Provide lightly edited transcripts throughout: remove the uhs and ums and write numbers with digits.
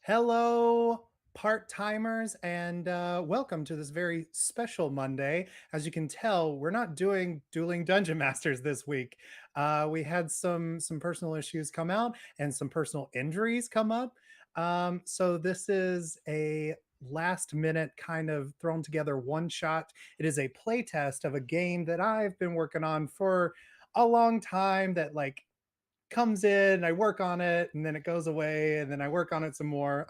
Hello, part-timers, and welcome to this very special Monday. As you can tell, we're not doing Dueling Dungeon Masters this week. We had some personal issues come out and some personal injuries come up. So this is a last minute kind of thrown together one shot. It is a play test of a game that I've been working on for a long time that comes in, I work on it, and then it goes away, and then I work on it some more.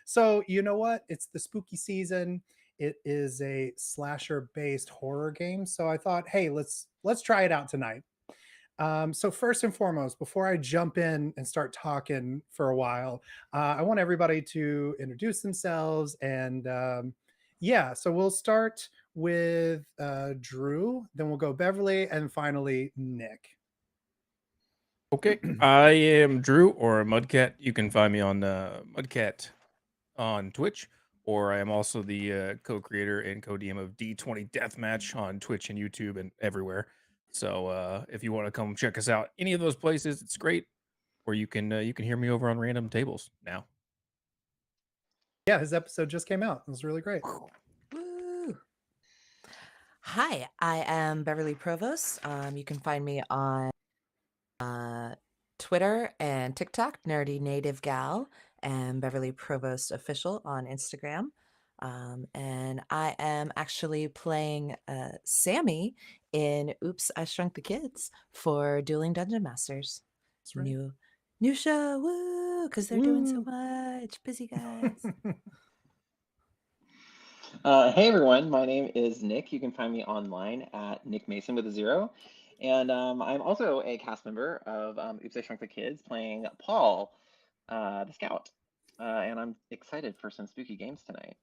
So you know what? It's the spooky season. It is a slasher-based horror game. So I thought, hey, let's try it out tonight. So first and foremost, before I jump in and start talking for a while, I want everybody to introduce themselves. And yeah, so we'll start with Drew, then we'll go Beverly, and finally Nick. Okay, I am Drew or Mudcat. You can find me on Mudcat on Twitch, or I am also the co-creator and co-DM of D20 Deathmatch on Twitch and YouTube and everywhere. So if you want to come check us out, any of those places, it's great. Or you can hear me over on random tables now. Yeah, his episode just came out. It was really great. Woo. Hi, I am Beverly Provost. You can find me on uh, Twitter and TikTok, Nerdy Native Gal, and Beverly Provost Official on Instagram. And I am actually playing Sammy in Oops, I Shrunk the Kids for Dueling Dungeon Masters. That's right. New show, woo! Because they're doing so Woo! much. Busy guys. Hey everyone, my name is Nick. You can find me online at Nick Mason with a zero. And I'm also a cast member of Oops, I Shrunk the Kids playing Paul, the scout. And I'm excited for some spooky games tonight.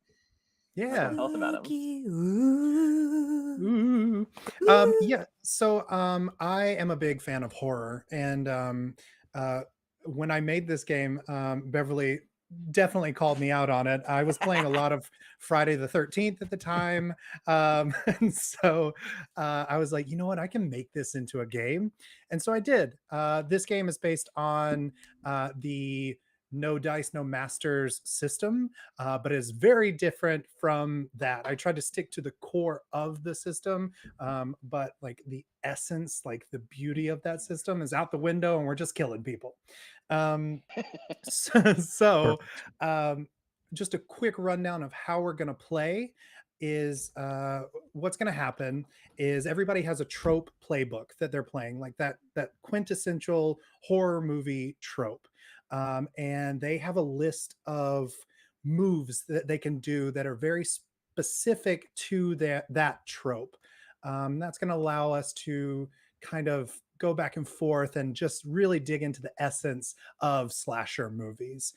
Yeah. Tell us about them. Spooky, ooh. Ooh. Ooh. Yeah. So I am a big fan of horror. And uh, when I made this game, Beverly definitely called me out on it. I was playing a lot of Friday the 13th at the time. And so I was like, you know what? I can make this into a game. And so I did. This game is based on the no dice, no masters system, but is very different from that. I tried to stick to the core of the system, but like the essence, like the beauty of that system is out the window, and we're just killing people. Um, so, Perfect. um, just a quick rundown of how we're going to play is what's going to happen is everybody has a trope playbook that they're playing, like that quintessential horror movie trope, and they have a list of moves that they can do that are very specific to that trope. That's going to allow us to kind of go back and forth and just really dig into the essence of slasher movies.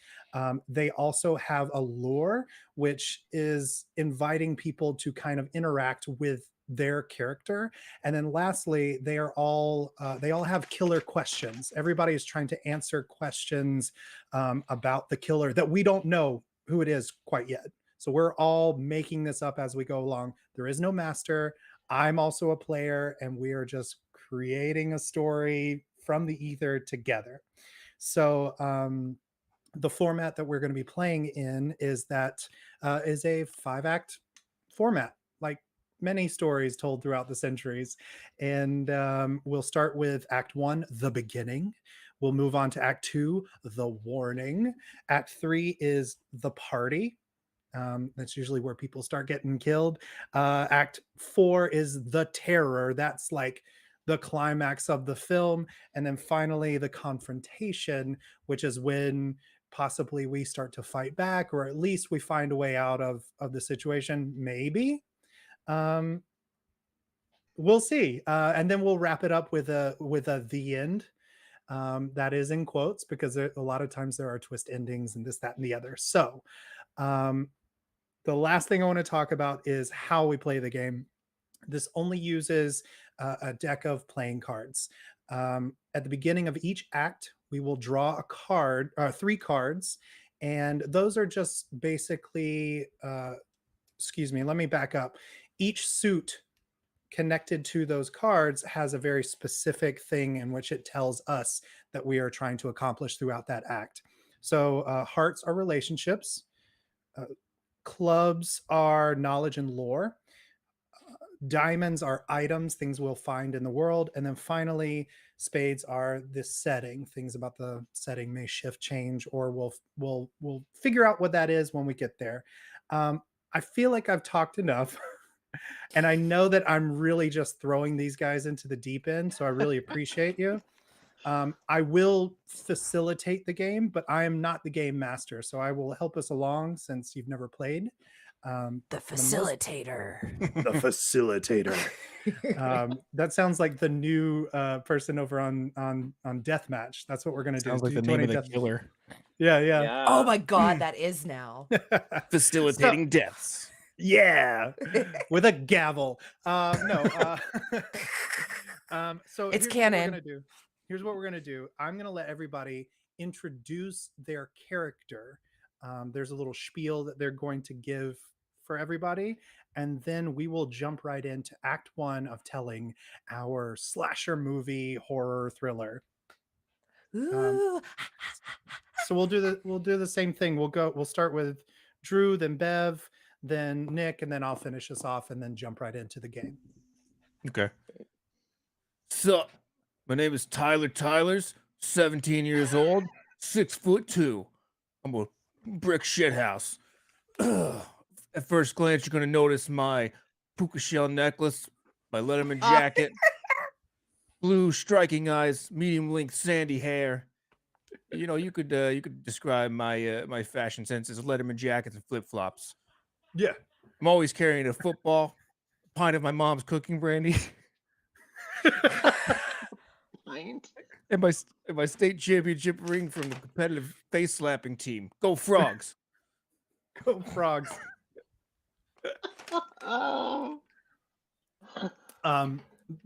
They also have a lore, which is inviting people to kind of interact with their character. And then lastly, they all have killer questions. Everybody is trying to answer questions about the killer that we don't know who it is quite yet. So we're all making this up as we go along. There is no master. I'm also a player, and we are just creating a story from the ether together. So the format that we're going to be playing in is a 5-act format, like many stories told throughout the centuries. And we'll start with Act 1, the beginning. We'll move on to Act 2, the warning. Act 3 is the party. That's usually where people start getting killed. Act 4 is the terror. That's like the climax of the film. And then finally, the confrontation, which is when possibly we start to fight back, or at least we find a way out of the situation. Maybe. Um, we'll see. And then we'll wrap it up with a the end. That is in quotes because a lot of times there are twist endings and this, that, and the other. So um, the last thing I want to talk about is how we play the game. This only uses a deck of playing cards. At the beginning of each act, we will draw a card, 3 cards, and those are just basically, excuse me, let me back up. Each suit connected to those cards has a very specific thing in which it tells us that we are trying to accomplish throughout that act. So hearts are relationships, uh, clubs are knowledge and lore, diamonds are items, things we'll find in the world, and then finally spades are the setting. Things about the setting may shift, change, or we'll figure out what that is when we get there. I feel like I've talked enough. And I know that I'm really just throwing these guys into the deep end, so I really appreciate you. I will facilitate the game, but I am not the game master, so I will help us along since you've never played. The For the most- facilitator. the facilitator. That sounds like the new person over on Deathmatch. That's what we're gonna do. Sounds like the D20 name of the Death- killer. Yeah. Oh my god, that is now. Facilitating deaths. Yeah, with a gavel. No. So It's here's canon. What we're gonna do. Here's what we're gonna do. I'm gonna let everybody introduce their character. There's a little spiel that they're going to give for everybody, and then we will jump right into Act 1 of telling our slasher movie horror thriller. Ooh. So we'll do the same thing. We'll start with Drew, then Bev, then Nick, and then I'll finish us off and then jump right into the game. Okay. Sup? My name is Tyler Tylers, 17 years old, 6'2". I'm a brick shithouse. At first glance, you're gonna notice my puka shell necklace, my Letterman jacket, blue striking eyes, medium length sandy hair. You know, you could describe my my fashion sense as Letterman jackets and flip flops. Yeah. I'm always carrying a football, a pint of my mom's cooking brandy, Pint? and my state championship ring from the competitive face slapping team. Go Frogs! Go Frogs. Oh.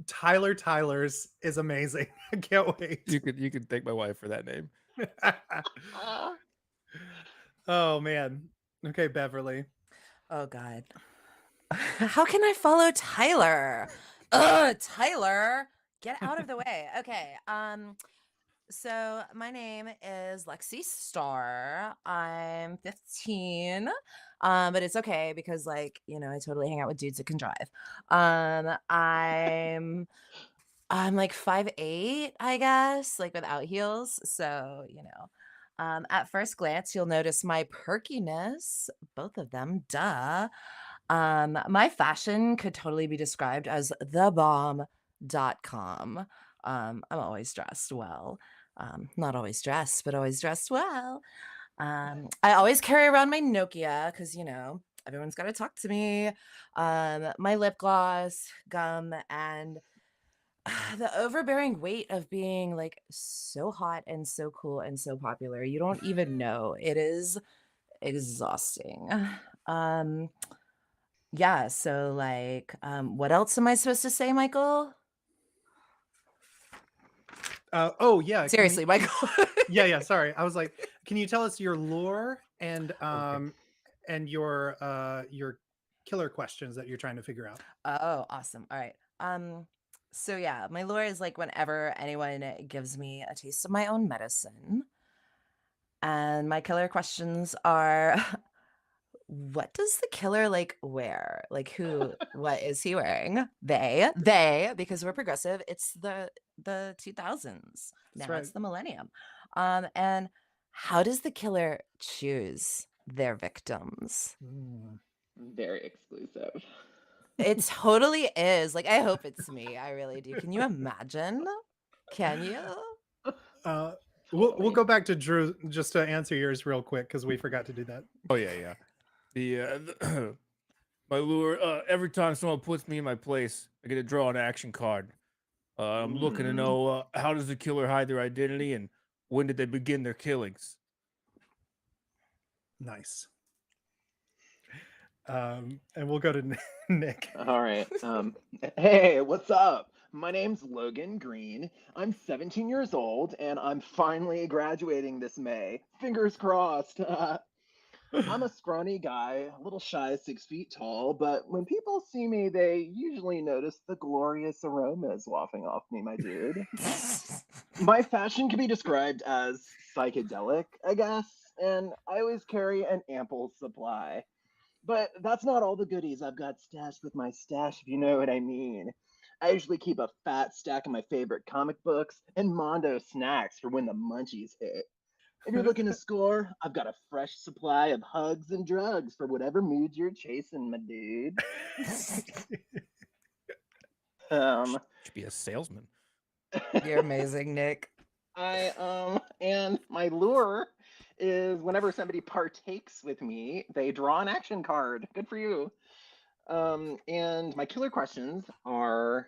Tyler Tylers is amazing. I can't wait. You could thank my wife for that name. Oh man. Okay, Beverly. Oh god. How can I follow Tyler? Tyler, get out of the way. Okay. So my name is Lexi Starr. I'm 15. But it's okay because I totally hang out with dudes that can drive. I'm like 5'8", I guess, like without heels. So, at first glance, you'll notice my perkiness, both of them, duh. My fashion could totally be described as thebomb.com. I'm always dressed well. Not always dressed, but always dressed well. I always carry around my Nokia because, everyone's got to talk to me. My lip gloss, gum, and the overbearing weight of being like so hot and so cool and so popular. You don't even know. It is exhausting. Yeah, so what else am I supposed to say, Michael? Oh yeah. can Seriously, you- Michael. yeah. Sorry. I was like, can you tell us your lore and your killer questions that you're trying to figure out? Oh, awesome. All right. So yeah, my lore is like whenever anyone gives me a taste of my own medicine. And my killer questions are what does the killer wear? What is he wearing? They, because we're progressive, it's the 2000s. Now right. it's the millennium. And how does the killer choose their victims? Very exclusive. It totally is. I hope it's me. I really do. Can you imagine? Can you? We'll go back to Drew just to answer yours real quick because we forgot to do that. Oh yeah. The my lure. Every time someone puts me in my place, I get to draw an action card. I'm looking to know how does the killer hide their identity and when did they begin their killings. Nice. And we'll go to Nick. All right. Hey, what's up? My name's Logan Green. I'm 17 years old, and I'm finally graduating this May. Fingers crossed. I'm a scrawny guy, a little shy, 6 feet tall, but when people see me, they usually notice the glorious aromas wafting off me, my dude. My fashion can be described as psychedelic, I guess, and I always carry an ample supply. But that's not all the goodies I've got stashed with my stash, if you know what I mean. I usually keep a fat stack of my favorite comic books and Mondo snacks for when the munchies hit. If you're looking to score, I've got a fresh supply of hugs and drugs for whatever mood you're chasing, my dude. Should be a salesman. You're amazing, Nick. And my lure is whenever somebody partakes with me, they draw an action card. Good for you. And my killer questions are,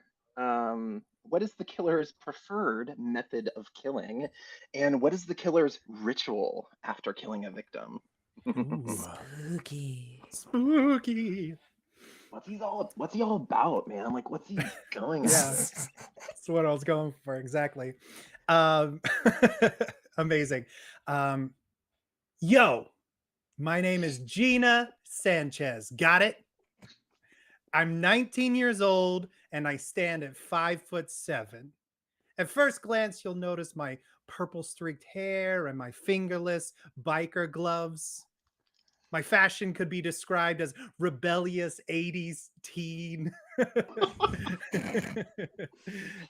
what is the killer's preferred method of killing? And what is the killer's ritual after killing a victim? Spooky. Spooky. What's he all about, man? Like, what's he going Yeah, at? that's what I was going for exactly. Amazing. Yo, my name is Gina Sanchez. Got it? I'm 19 years old and I stand at 5'7". At first glance, you'll notice my purple streaked hair and my fingerless biker gloves. My fashion could be described as rebellious 80s teen.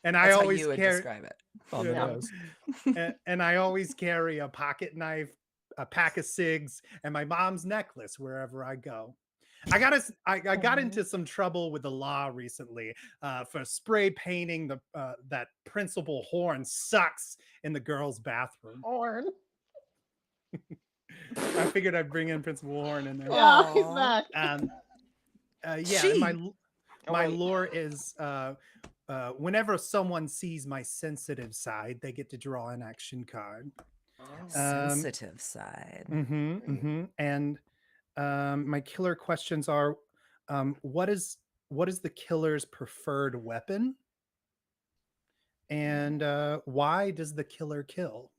And I That's how always you would carry describe it. On the Yeah. nose. and I always carry a pocket knife, a pack of cigs, and my mom's necklace wherever I go. I got into some trouble with the law recently for spray painting that principal horn sucks in the girls' bathroom. Horn. I figured I'd bring in Principal Horn in there. Yeah, he's Aw. back. Yeah, and my Oh, my wait. lore is whenever someone sees my sensitive side, they get to draw an action card. Sensitive side. And my killer questions are, what is the killer's preferred weapon? And why does the killer kill?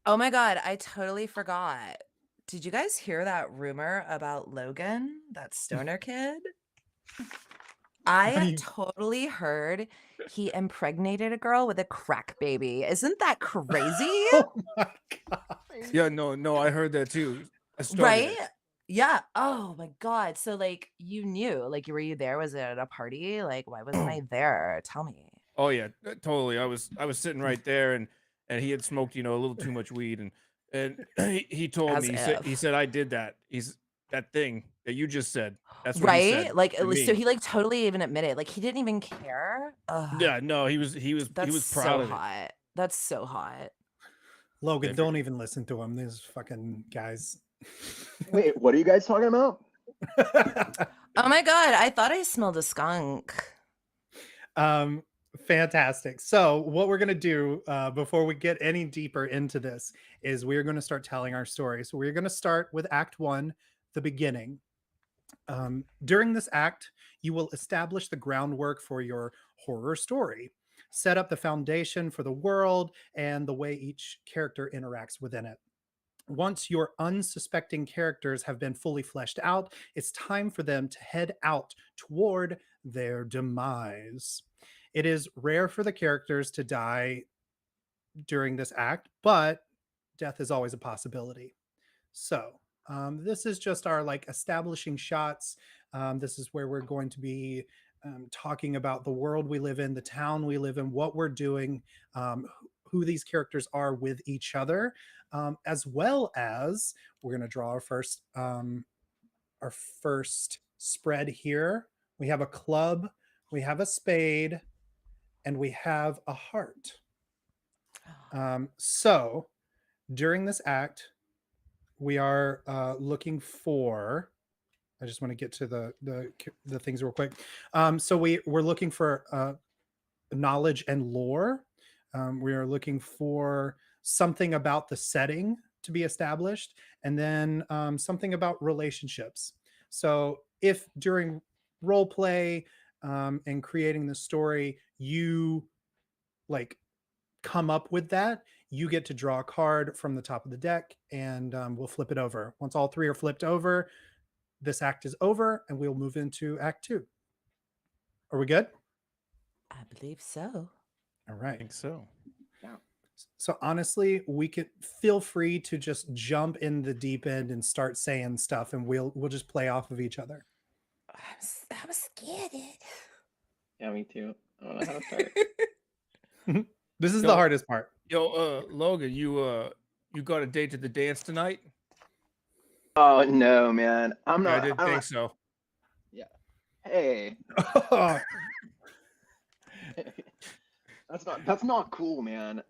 Oh my God, I totally forgot. Did you guys hear that rumor about Logan, that stoner kid? I totally heard he impregnated a girl with a crack baby. Isn't that crazy? Oh my God. Yeah, no, I heard that too. I started Right? it. Yeah. Oh my God. So like you knew, like were you there? Was it at a party? Like why wasn't I there? Tell me. Oh yeah, totally. I was sitting right there, and he had smoked, a little too much weed, and he told As me, he if. said I did that. He's that thing that you just said. That's what he said. Right? Like to so me. he like totally even admitted, like he didn't even care. Ugh, Yeah, no, he was that's proud so of it. hot. That's so hot. Logan, Different. don't even listen to him. These fucking guys. Wait, what are you guys talking about? Oh my God, I thought I smelled a skunk. Fantastic. So what we're going to do before we get any deeper into this is we're going to start telling our story. So we're going to start with Act 1, the beginning. During this act, you will establish the groundwork for your horror story, set up the foundation for the world and the way each character interacts within it. Once your unsuspecting characters have been fully fleshed out, it's time for them to head out toward their demise. It is rare for the characters to die during this act, but death is always a possibility. So this is just our like establishing shots. This is where we're going to be talking about the world we live in, the town we live in, what we're doing, who these characters are with each other, as well as we're going to draw our first spread here. We have a club, we have a spade, and we have a heart. So during this act, we are looking for. I just want to get to the things real quick. So we're looking for knowledge and lore. We are looking for something about the setting to be established, and then something about relationships. So if during role play and creating the story, you like come up with that, you get to draw a card from the top of the deck, and we'll flip it over. Once all three are flipped over, this act is over, and we'll move into Act 2. Are we good? I believe so. All I right. think so. Yeah. So honestly, we could feel free to just jump in the deep end and start saying stuff, and we'll just play off of each other. I'm scared. Yeah, me too. I don't know how to start. This is Yo. the hardest part. Yo, Logan, you got a date to the dance tonight? Oh no, man. I'm Yeah, I not. didn't I'm think not. so. Hey, that's not cool, man.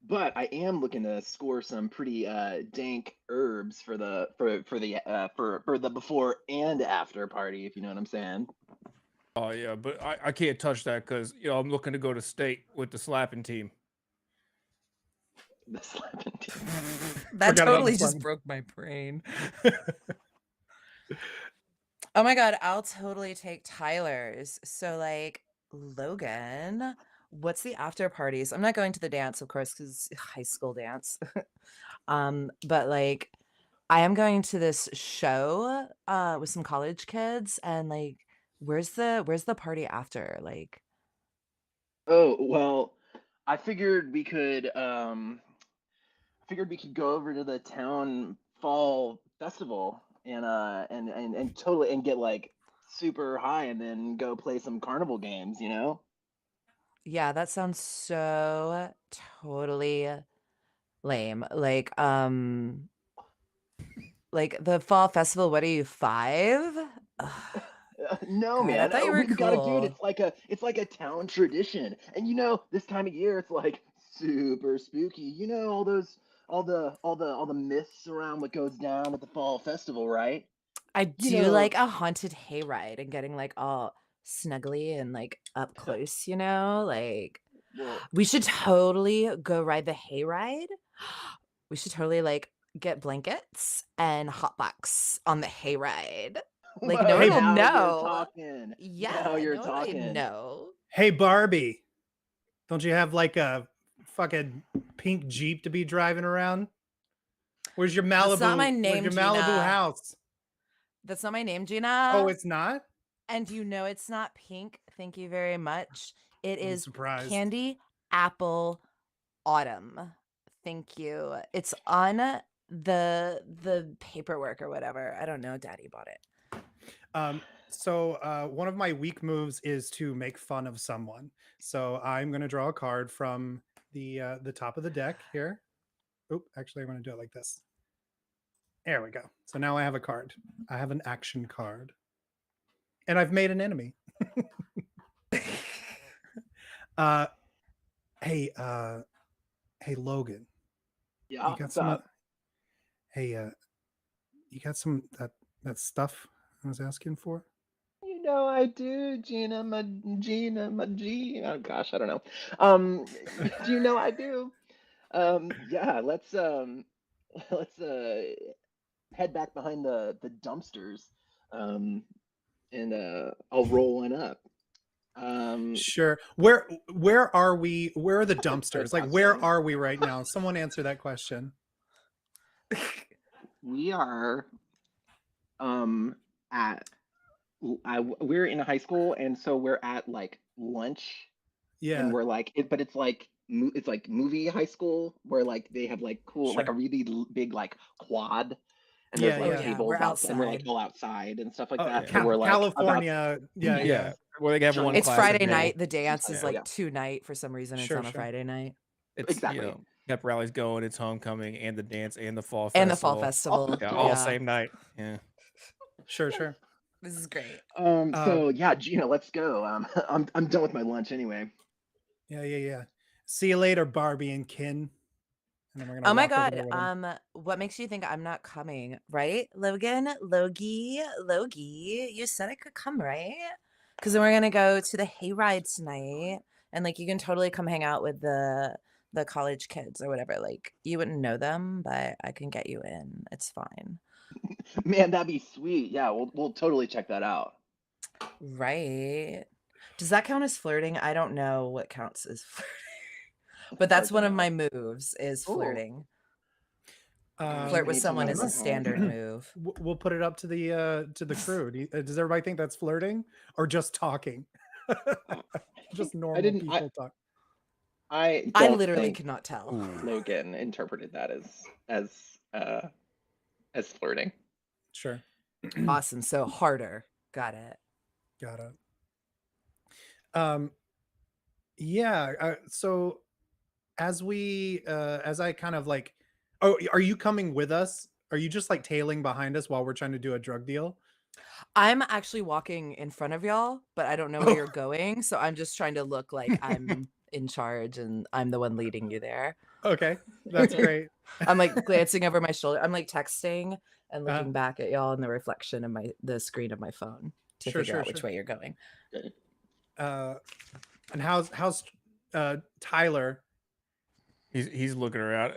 But I am looking to score some pretty dank herbs for the before and after party, if you know what I'm saying. Oh yeah, but I can't touch that because I'm looking to go to state with the slapping team. The slapping team. That Forgot about totally the just fun. broke my brain. Oh my god, I'll totally take Tyler's. So like Logan, what's the after parties? I'm not going to the dance, of course, because high school dance. But like I am going to this show with some college kids, and like where's the party after? Like Oh, well, I figured we could go over to the town fall festival and totally and get like super high and then go play some carnival games, you know? yeah, that sounds so totally lame. Like the fall festival, what are you, 5? Ugh, No, God, I man. thought you were We gotta do it. cool. It's like a town tradition. And you know, this time of year it's like super spooky. You know all the myths around what goes down at the fall festival, right? I You do know, like a haunted hayride and getting like all snuggly and like up close, you know? Like well, we should totally go ride the hayride. We should totally like get blankets and hotbox on the hayride. Like no well, one Hey, will now you're know. talking. Now Yeah, you're no one will even talking. know. hey, Barbie, don't you have like a fucking pink Jeep to be driving around? Where's your That's not my Malibu? Where's name, your Malibu Gina. house? That's not my name, Oh, Gina. it's not? And you know it's not pink. Thank you very much. It I'm is surprised. candy apple autumn. Thank you. It's on the paperwork or whatever. I don't know. Daddy bought it. So one of my weak moves is to make fun of someone. So I'm going to draw a card from the top of the deck here. Oop, actually, I'm going to do it like this. There we go. So now I have a card. I have an action card, and I've made an enemy. uh, hey, hey, Logan, Yeah, you got what's some? up? Hey, you got some that stuff I was asking for? You know I do, Gina, my G. Oh gosh, I don't know. You know I do. Yeah, let's head back behind the dumpsters. Um, and I'll roll one up. Sure. Where are we? Where are the That's a good dumpsters? Like, where question. are we right now? Someone answer that question. We are at we're in high school, and so we're at like lunch, and Yeah, we're like but it's like it's like movie high school where like they have like cool like a sure. really big like quad, and there's Yeah, Oh like yeah. yeah, we're tables outside, and we're like outside. all outside and stuff like Oh, that. Yeah. So we're like about California. Yeah, Yeah, yeah. where they have trying one to It's class a Friday day. night. The dance high is Yeah, school, like yeah, tonight for some reason. It's Sure, on a sure. Friday night. it's exactly. pep rallies going, it's homecoming, and the dance, and the fall And the fall festival. festival. Yeah, Oh, all Yeah. same night. Yeah. Sure, sure. This is great. So yeah, Gina, let's go. I'm done with my lunch anyway. Yeah, yeah, yeah. See you later, Barbie and Kin. And then we're gonna Oh my walk over god. there with him. What makes you think I'm not coming, right? Logan, Logie, you said I could come, right? Because then we're gonna go to the hayride tonight, and like you can totally come hang out with the college kids or whatever. Like you wouldn't know them, but I can get you in. It's fine. Man, that'd be sweet. Yeah, we'll totally check that out. Right. Does that count as flirting? I don't know what counts as flirting. But It's that's hard to one of know. my moves is Ooh. flirting. Um, Flirt with Anytime someone I've is ever a had. standard move. we'll put it up to the crew. Does everybody think that's flirting or just talking? Uh, Just I normal didn't. people talk. I I don't literally think cannot tell. Logan interpreted that as flirting. Sure. Awesome. So harder. Got it. Got it. Yeah. So as I kind of like, oh, are you coming with us? Are you just like tailing behind us while we're trying to do a drug deal? I'm actually walking in front of y'all, but I don't know where you're going. So I'm just trying to look like I'm in charge and I'm the one leading you there. Okay, that's great. I'm like glancing over my shoulder. I'm like texting and Uh, looking back at y'all in the reflection of the screen of my phone to Sure, figure sure, out which sure. way you're going. And how's Tyler? He's looking around.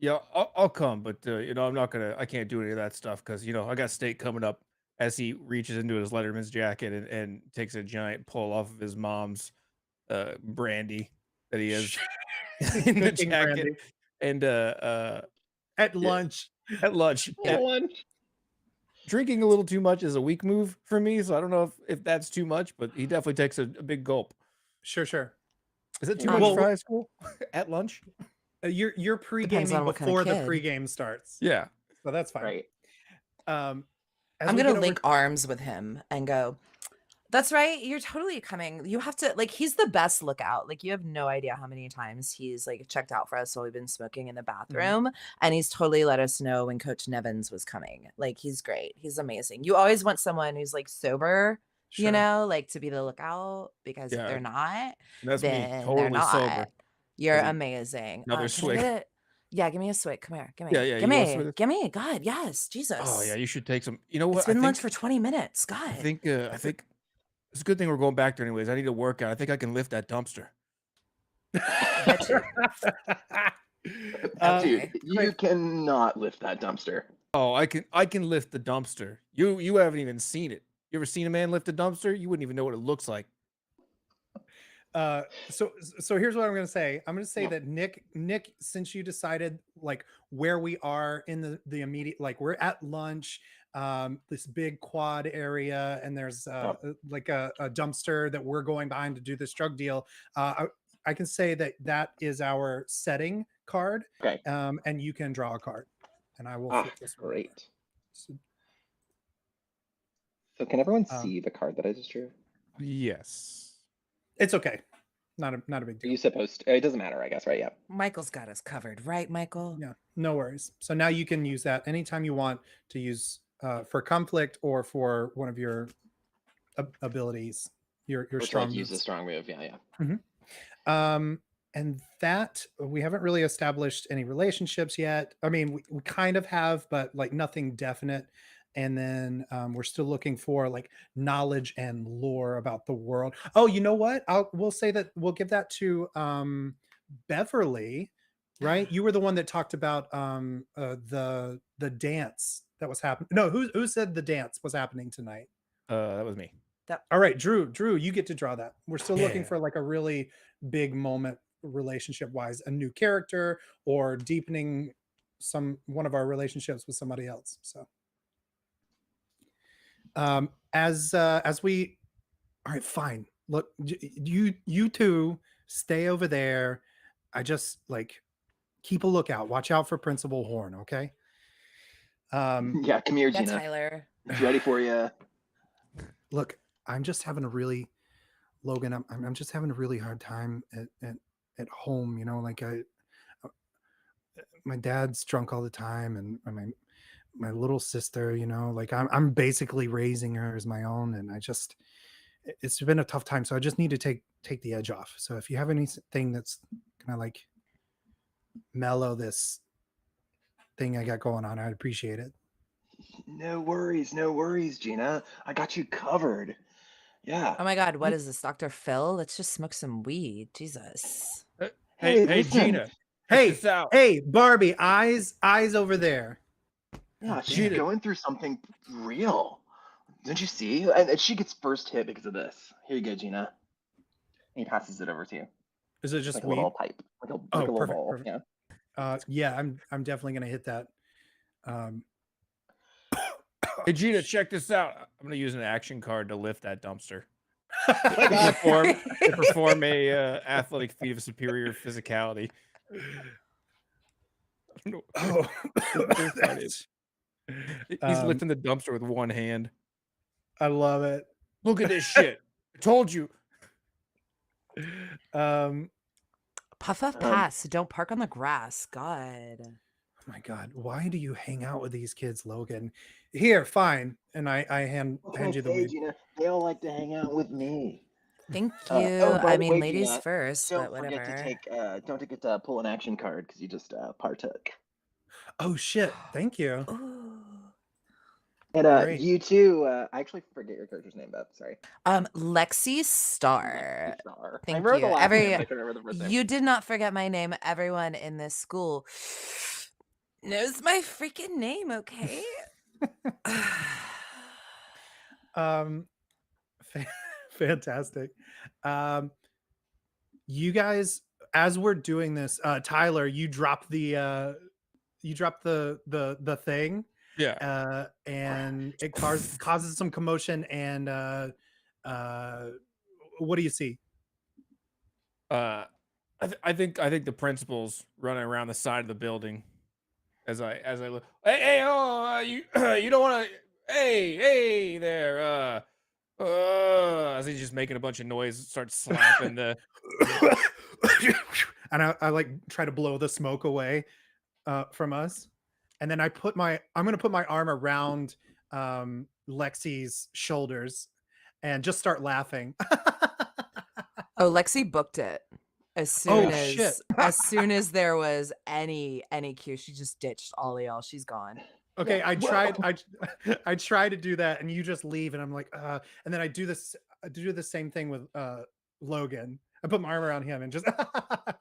Yeah, I'll come, but I can't do any of that stuff because I got state coming up. As he reaches into his Letterman's jacket and takes a giant pull off of his mom's brandy that he has in the Cooking jacket, brandy and at yeah, lunch. at lunch. Yeah. Lunch. Drinking a little too much is a weak move for me, so I don't know if that's too much, but he definitely takes a big gulp. Sure, sure. Is it too Um, much Well, for high school at lunch? You're Depends pre-gaming on what kind of before the kid. pre-game starts, Yeah. so that's fine. Right. As I'm we gonna get over link arms with him and go, that's right. You're totally coming. You have to like, he's the best lookout. Like you have no idea how many times he's like checked out for us while we've been smoking in the bathroom. And he's totally let us know when Coach Nevins was coming. Like he's great. He's amazing. You always want someone who's like sober, Sure. like to be the lookout, because if Yeah. they're not, That's me, then they're totally not. sober. You're As he- amazing. Another Can I swig. get it? Yeah, give me a swig. Come here. Give me. Yeah, Give you want some of me. this? Give me. God, yes. Jesus. Oh yeah, you should take some. You know what? It's been lunch for 20 minutes. God. I think it's a good thing we're going back there anyways. I need to work out. I think I can lift that dumpster. Bet you. Dude, you cannot lift that dumpster. Oh, I can lift the dumpster. You haven't even seen it. You ever seen a man lift a dumpster? You wouldn't even know what it looks like. So here's what I'm going to say. I'm going to say that Nick, since you decided like where we are in the immediate, like we're at lunch, this big quad area, and there's like a dumpster that we're going behind to do this drug deal. I can say that is our setting card. Okay. And you can draw a card, and I will flip this one. Great. So can everyone see the card that I just drew? Yes. It's okay. Not a big Are deal. you supposed to? It doesn't matter, I guess, right? Yeah. Michael's got us covered, right, Michael? Yeah, no worries. So now you can use that anytime you want to use for conflict or for one of your abilities, your strong use a moves. strong move. Yeah. And that we haven't really established any relationships yet. I mean, we kind of have, but like nothing definite. And then we're still looking for like knowledge and lore about the world. Oh, you know what? We'll say that we'll give that to Beverly, right? You were the one that talked about the dance that was happening. No, who said the dance was happening tonight? That was me. All right, Drew, you get to draw that. We're still looking Yeah. for like a really big moment relationship wise, a new character or deepening one of our relationships with somebody else. So as we, all right, fine. Look, you two stay over there. I just like keep a lookout. Watch out for Principal Horn, okay? Yeah, come here, Yeah, Gina. Tyler. It's ready for you. Look, I'm just having a really, Logan, I'm just having a really hard time at home, like my dad's drunk all the time, and my little sister, like I'm basically raising her as my own, and it's been a tough time, so I just need to take the edge off. So if you have anything that's gonna like mellow this thing I got going on, I'd appreciate it. No worries, Gina. I got you covered. Yeah. Oh my God, what is this, Dr. Phil? Let's just smoke some weed. Jesus. Hey, Hey, listen. Gina. Hey, check this out. hey, Barbie, eyes over there. Yeah, Oh, she's Gina. going through something real. Didn't you see? And she gets first hit because of this. Here you go, Gina. And he passes it over to you. Is it just Like a weed? little pipe. Like a little perfect, bowl. perfect. Yeah. Yeah, I'm definitely gonna hit that. Hey, Gina, check this out. I'm gonna use an action card to lift that dumpster. my God. They perform a athletic feat of superior physicality. Oh, They're funny. He's lifting the dumpster with one hand. I love it. Look at this shit. I told you. Puff puff pass. Don't park on the grass. God. Oh my God, why do you hang out with these kids, Logan? Here, fine. And I hand you the weed. Gina? They all like to hang out with me. Thank Oh, you. by I the mean, way, ladies Gina, first, but don't forget to whatever. don't forget to pull an action card because you just partook. Oh shit, thank you. Ooh. And Great. you too. I actually forget your character's name, but sorry. Lexi Star. Lexi Star. I Thank remember you. the last name. I couldn't remember the first name. You did not forget my name. Everyone in this school knows my freaking name, okay? Fantastic. You guys, as we're doing this, Tyler, you drop the thing, Yeah. and it causes some commotion. And what do you see? I think the principal's running around the side of the building as I look. Hey, oh, you you don't want to. Hey there. As he's just making a bunch of noise, starts slapping the. And I like try to blow the smoke away from us, and then I'm gonna put my arm around Lexi's shoulders and just start laughing. Oh, Lexi booked it. As Oh, soon shit. as soon as there was any cue, she just ditched all y'all. She's gone. Okay, Yeah, I tried. whoa. I try to do that, and you just leave, and I'm like, and then I do this. I do the same thing with Logan. I put my arm around him and just.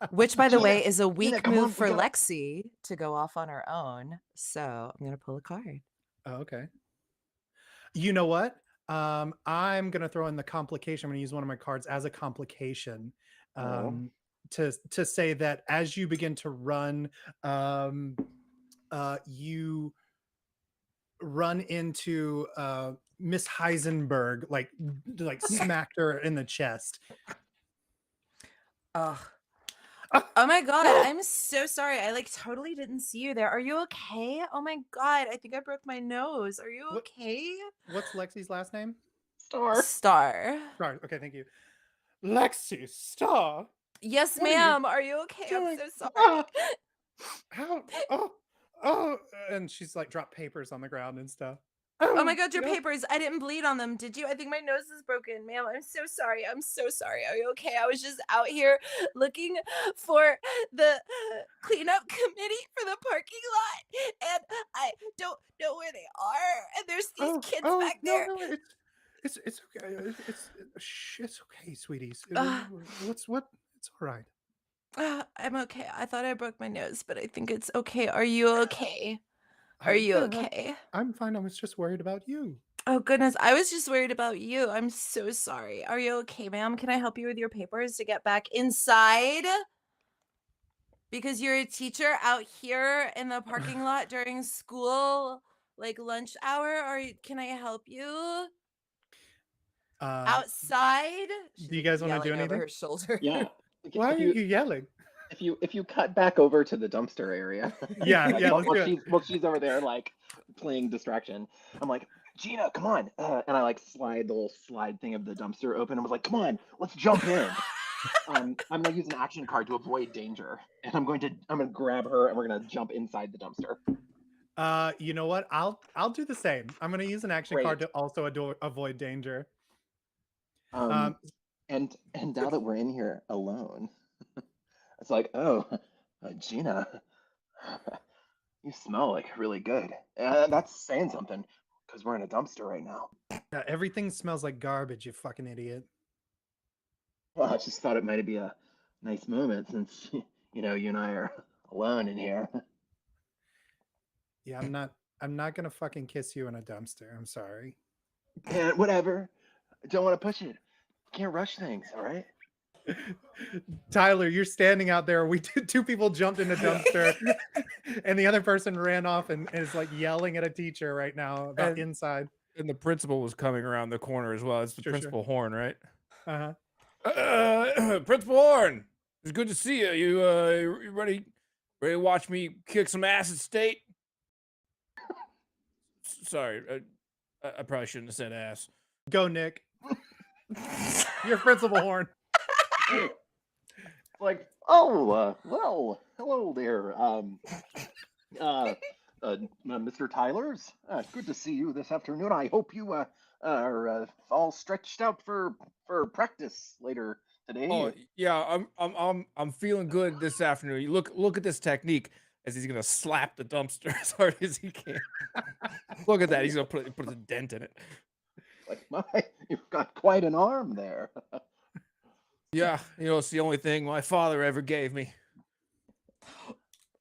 Which, by the Gina, way, is a Gina, weak come on, move we for gotta- Lexi to go off on her own. So I'm gonna pull a card. Oh, okay. You know what? I'm gonna throw in the complication. I'm gonna use one of my cards as a complication, Oh. to say that as you begin to run, you run into Miss Heisenberg, like smacked her in the chest. Ugh. Oh my god, I'm so sorry. I like totally didn't see you there. Are you okay? Oh my god, I think I broke my nose. Are you What- okay? What's Lexi's last name? Star. Star. Sorry. Okay, thank you. Lexi Star. Yes, What are you ma'am. Are you okay? I'm doing? so sorry. Ah! How? Oh, and she's like dropped papers on the ground and stuff. Oh my god, your no. papers. I didn't bleed on them. Did you? I think my nose is broken, ma'am. I'm so sorry. I'm so sorry. Are you okay? I was just out here looking for the cleanup committee for the parking lot, and I don't know where they are. And there's these kids back there. No, it's okay. It's okay, sweeties. Ah. What's what? It's all right. I'm okay. I thought I broke my nose, but I think it's okay. Are you okay? Are you Yeah, okay? I'm fine. I was just worried about you. Oh goodness, I was just worried about you. I'm so sorry. Are you okay, ma'am? Can I help you with your papers to get back inside? Because you're a teacher out here in the parking lot during school, like lunch hour. Can I help you? Outside? Do you guys want to do Yelling over anything? her shoulder. Yeah. Why are you yelling? If you cut back over to the dumpster area, Yeah, like, yeah. while, Let's do it. while she's over there like playing distraction, I'm like, Gina, come on, and I like slide the little slide thing of the dumpster open. I was like, come on, let's jump in. I'm gonna use an action card to avoid danger, and I'm gonna grab her, and we're gonna jump inside the dumpster. You know what? I'll do the same. I'm gonna use an action card to also avoid danger. And now that we're in here alone, it's like, oh, Gina, you smell like really good. That's saying something because we're in a dumpster right now. Yeah, everything smells like garbage, you fucking idiot. Well, I just thought it might be a nice moment since you and I are alone in here. Yeah, I'm not gonna fucking kiss you in a dumpster. I'm sorry. And whatever. I don't want to push it. Can't rush things, all right? Tyler, you're standing out there. Two people jumped in a dumpster, and the other person ran off and is like yelling at a teacher right now about inside. And the principal was coming around the corner as well. It's the Sure. principal horn, right? Principal Horn, it's good to see you. You ready to watch me kick some ass at state? Sorry, I probably shouldn't have said ass. Go, Nick. You're Principal Horn. Like, oh, well, hello there. Mr. Tylers, good to see you this afternoon. I hope you are all stretched out for practice later today. Oh yeah, I'm feeling good this afternoon. You look at this technique as he's gonna slap the dumpster as hard as he can. Look at that, he's gonna put a dent in it. Like, my, you've got quite an arm there. Yeah, it's the only thing my father ever gave me.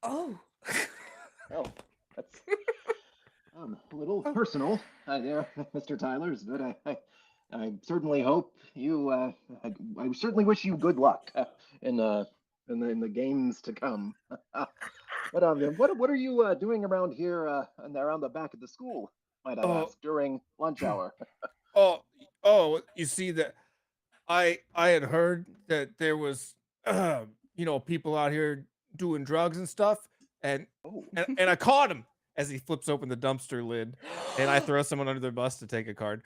Oh. Oh, that's a little personal there, Mr. Tylers, but I certainly hope you. I certainly wish you good luck in the games to come. But what are you doing around here and around the back of the school? Might I ask during lunch hour? You see that I had heard that there was people out here doing drugs and stuff, and I caught him as he flips open the dumpster lid, and I throw someone under their bus to take a card.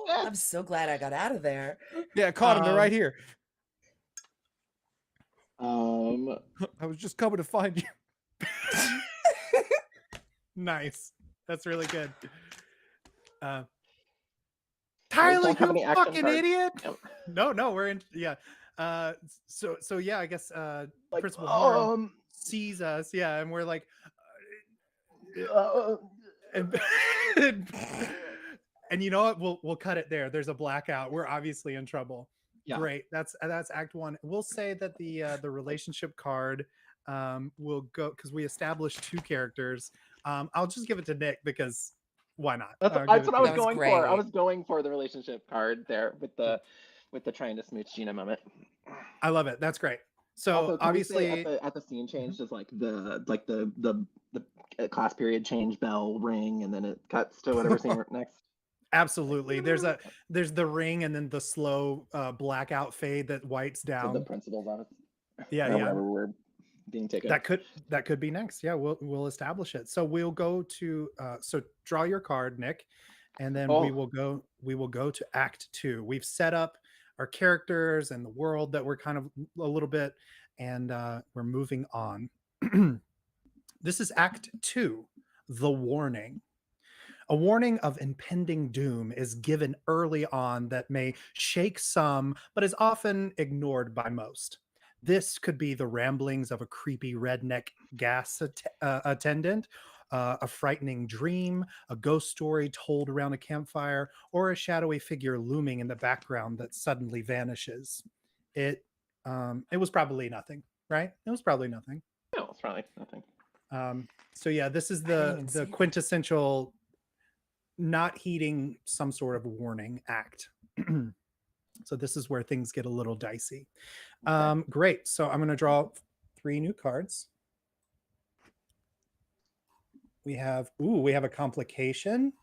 I'm so glad I got out of there. Yeah, I caught him. They're right here. I was just coming to find you. Nice. That's really good. Tyler, you fucking idiot! No, we're in. Yeah. So yeah, I guess like, Principal Horn sees us. Yeah, and we're like, and you know what? We'll cut it there. There's a blackout. We're obviously in trouble. Yeah. Great. That's Act 1. We'll say that the relationship card will go because we established 2 characters. I'll just give it to Nick because why not? That's what I was going for. I was going for the relationship card there with the trying to smooch Gina moment. I love it. That's great. So also, obviously at the scene change, does like the class period change bell ring, and then it cuts to whatever scene next. Absolutely. There's the ring and then the slow blackout fade that whites down. So the principal's office. Yeah, wherever we're being taken. That could be next. Yeah, we'll establish it. So we'll go to so draw your card, Nick, and then we will go to Act 2. We've set up our characters and the world that we're kind of a little bit, and we're moving on. This is Act 2, The Warning. A warning of impending doom is given early on that may shake some, but is often ignored by most. This could be the ramblings of a creepy redneck gas attendant, a frightening dream, a ghost story told around a campfire, or a shadowy figure looming in the background that suddenly vanishes. It was probably nothing, right? It was probably nothing. No, it's probably nothing. So yeah, this is the quintessential not heeding some sort of warning act. So this is where things get a little dicey. Okay. Great. So I'm going to draw 3 new cards. We have a complication.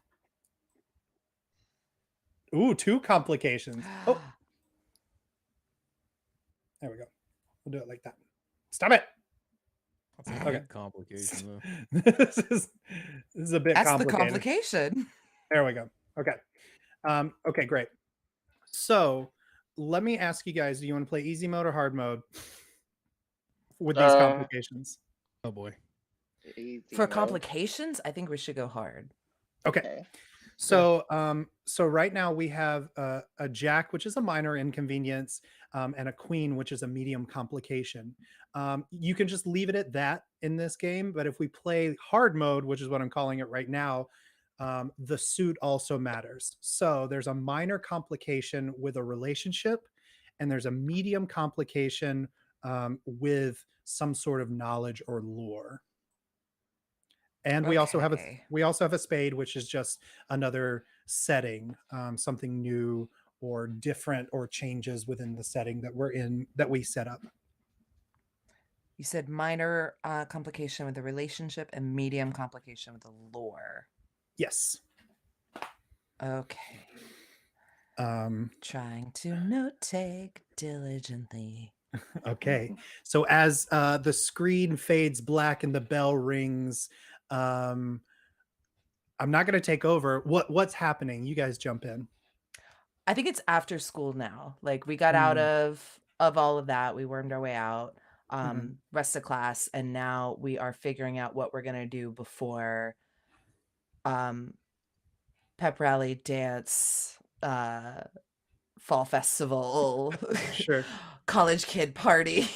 2 complications. Oh, there we go. We'll do it like that. Stop it. That's a big complication, though. This is a bit complicated. That's the complication. There we go. Okay. Okay, great. So let me ask you guys, do you want to play easy mode or hard mode with these complications? Oh boy. For complications, I think we should go hard. Okay. So so right now we have a jack, which is a minor inconvenience, and a queen, which is a medium complication. You can just leave it at that in this game, but if we play hard mode, which is what I'm calling it right now, the suit also matters. So there's a minor complication with a relationship, and there's a medium complication with some sort of knowledge or lore. And we also have a spade, which is just another setting, something new or different or changes within the setting that we're in that we set up. You said minor complication with the relationship and medium complication with the lore. Yes. Okay. Um, Trying to note take diligently. okay. So as the screen fades black and the bell rings, I'm not going to take over. What's happening? You guys jump in. I think it's after school now. Like we got out of all of that. We wormed our way out, rest of class, and now we are figuring out what we're gonna do before pep rally, dance, fall festival, Sure. college kid party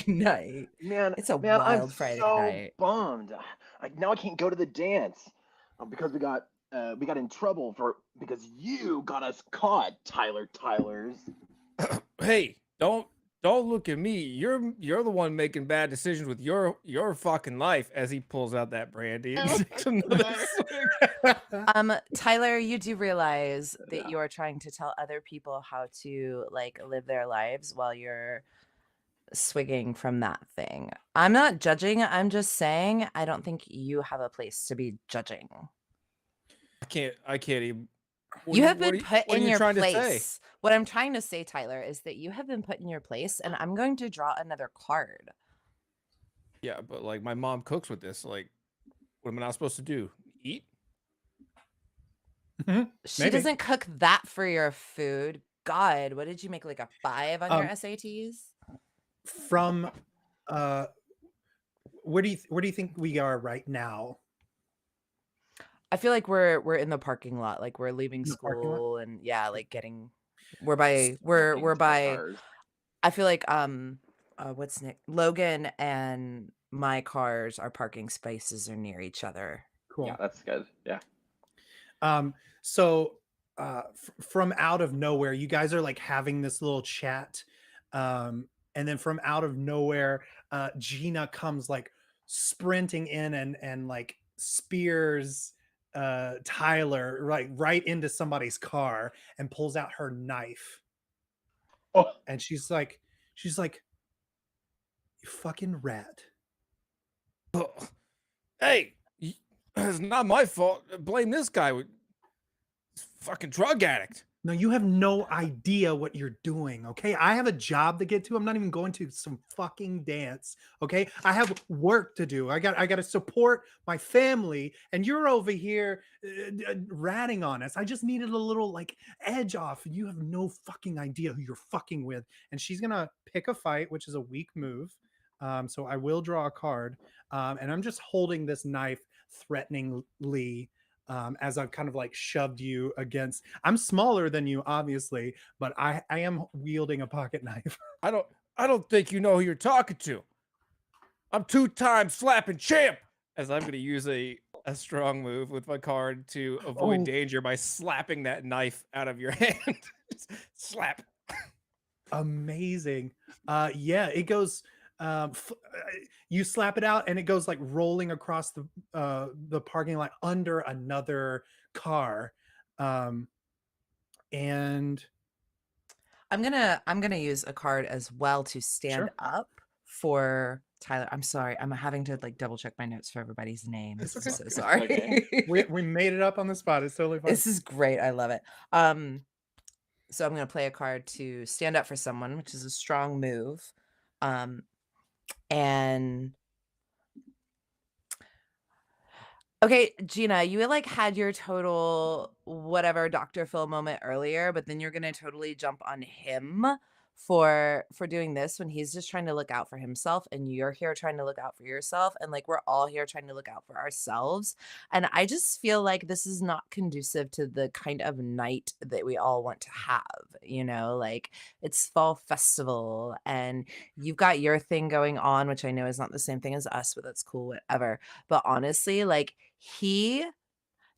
night. Man, It's a I'm wild Friday so night. bummed. Now I can't go to the dance because we got in trouble because you got us caught, Tylers. Hey, don't look at me. You're the one making bad decisions with your fucking life. As he pulls out that brandy and takes another swig. Tyler, you do realize that you are trying to tell other people how to like live their lives while you're swigging from that thing. I'm not judging. I'm just saying I don't think you have a place to be judging. I can't even. You have been put what are in you your trying to say? place. What I'm trying to say, Tyler, is that you have been put in your place, and I'm going to draw another card. Yeah, but like my mom cooks with this. Like, what am I not supposed to do? Eat? She Maybe. doesn't cook that for your food. God, what did you make, like a 5 on your SATs? From where do you think we are right now? I feel like we're in the parking lot, like we're leaving In the parking lot? school, and yeah, like we're by. I feel like what's Nick? Logan and my cars, our parking spaces are near each other. Cool. Yeah, that's good. Yeah. So from out of nowhere, you guys are like having this little chat, and then from out of nowhere, Gina comes like sprinting in and like spears Tyler right into somebody's car and pulls out her knife. Oh. And she's like, you fucking rat. Oh. Hey, it's not my fault. Blame this guy. Fucking drug addict. No, you have no idea what you're doing, okay? I have a job to get to. I'm not even going to some fucking dance, okay? I have work to do. I got to support my family, and you're over here ratting on us. I just needed a little like edge off. You have no fucking idea who you're fucking with. And she's gonna pick a fight, which is a weak move. So I will draw a card, and I'm just holding this knife threateningly. As I've kind of like shoved you against. I'm smaller than you, obviously, but I am wielding a pocket knife. I don't think you know who you're talking to. I'm 2-time slapping champ. As I'm going to use a strong move with my card to avoid danger by slapping that knife out of your hand. Slap. Amazing. Yeah, it goes. You slap it out and it goes like rolling across the parking lot under another car, and I'm gonna use a card as well to stand up for Tyler. I'm sorry, I'm having to like double check my notes for everybody's name. It's I'm okay. so sorry. Okay. we made it up on the spot. It's totally fine. This is great. I love it. So I'm gonna play a card to stand up for someone, which is a strong move. And okay, Gina, you like had your total whatever Dr. Phil moment earlier, but then you're gonna totally jump on him for doing this when he's just trying to look out for himself, and you're here trying to look out for yourself, and like we're all here trying to look out for ourselves. And I just feel like this is not conducive to the kind of night that we all want to have, you know, like it's fall festival and you've got your thing going on, which I know is not the same thing as us, but that's cool, whatever. But honestly, like he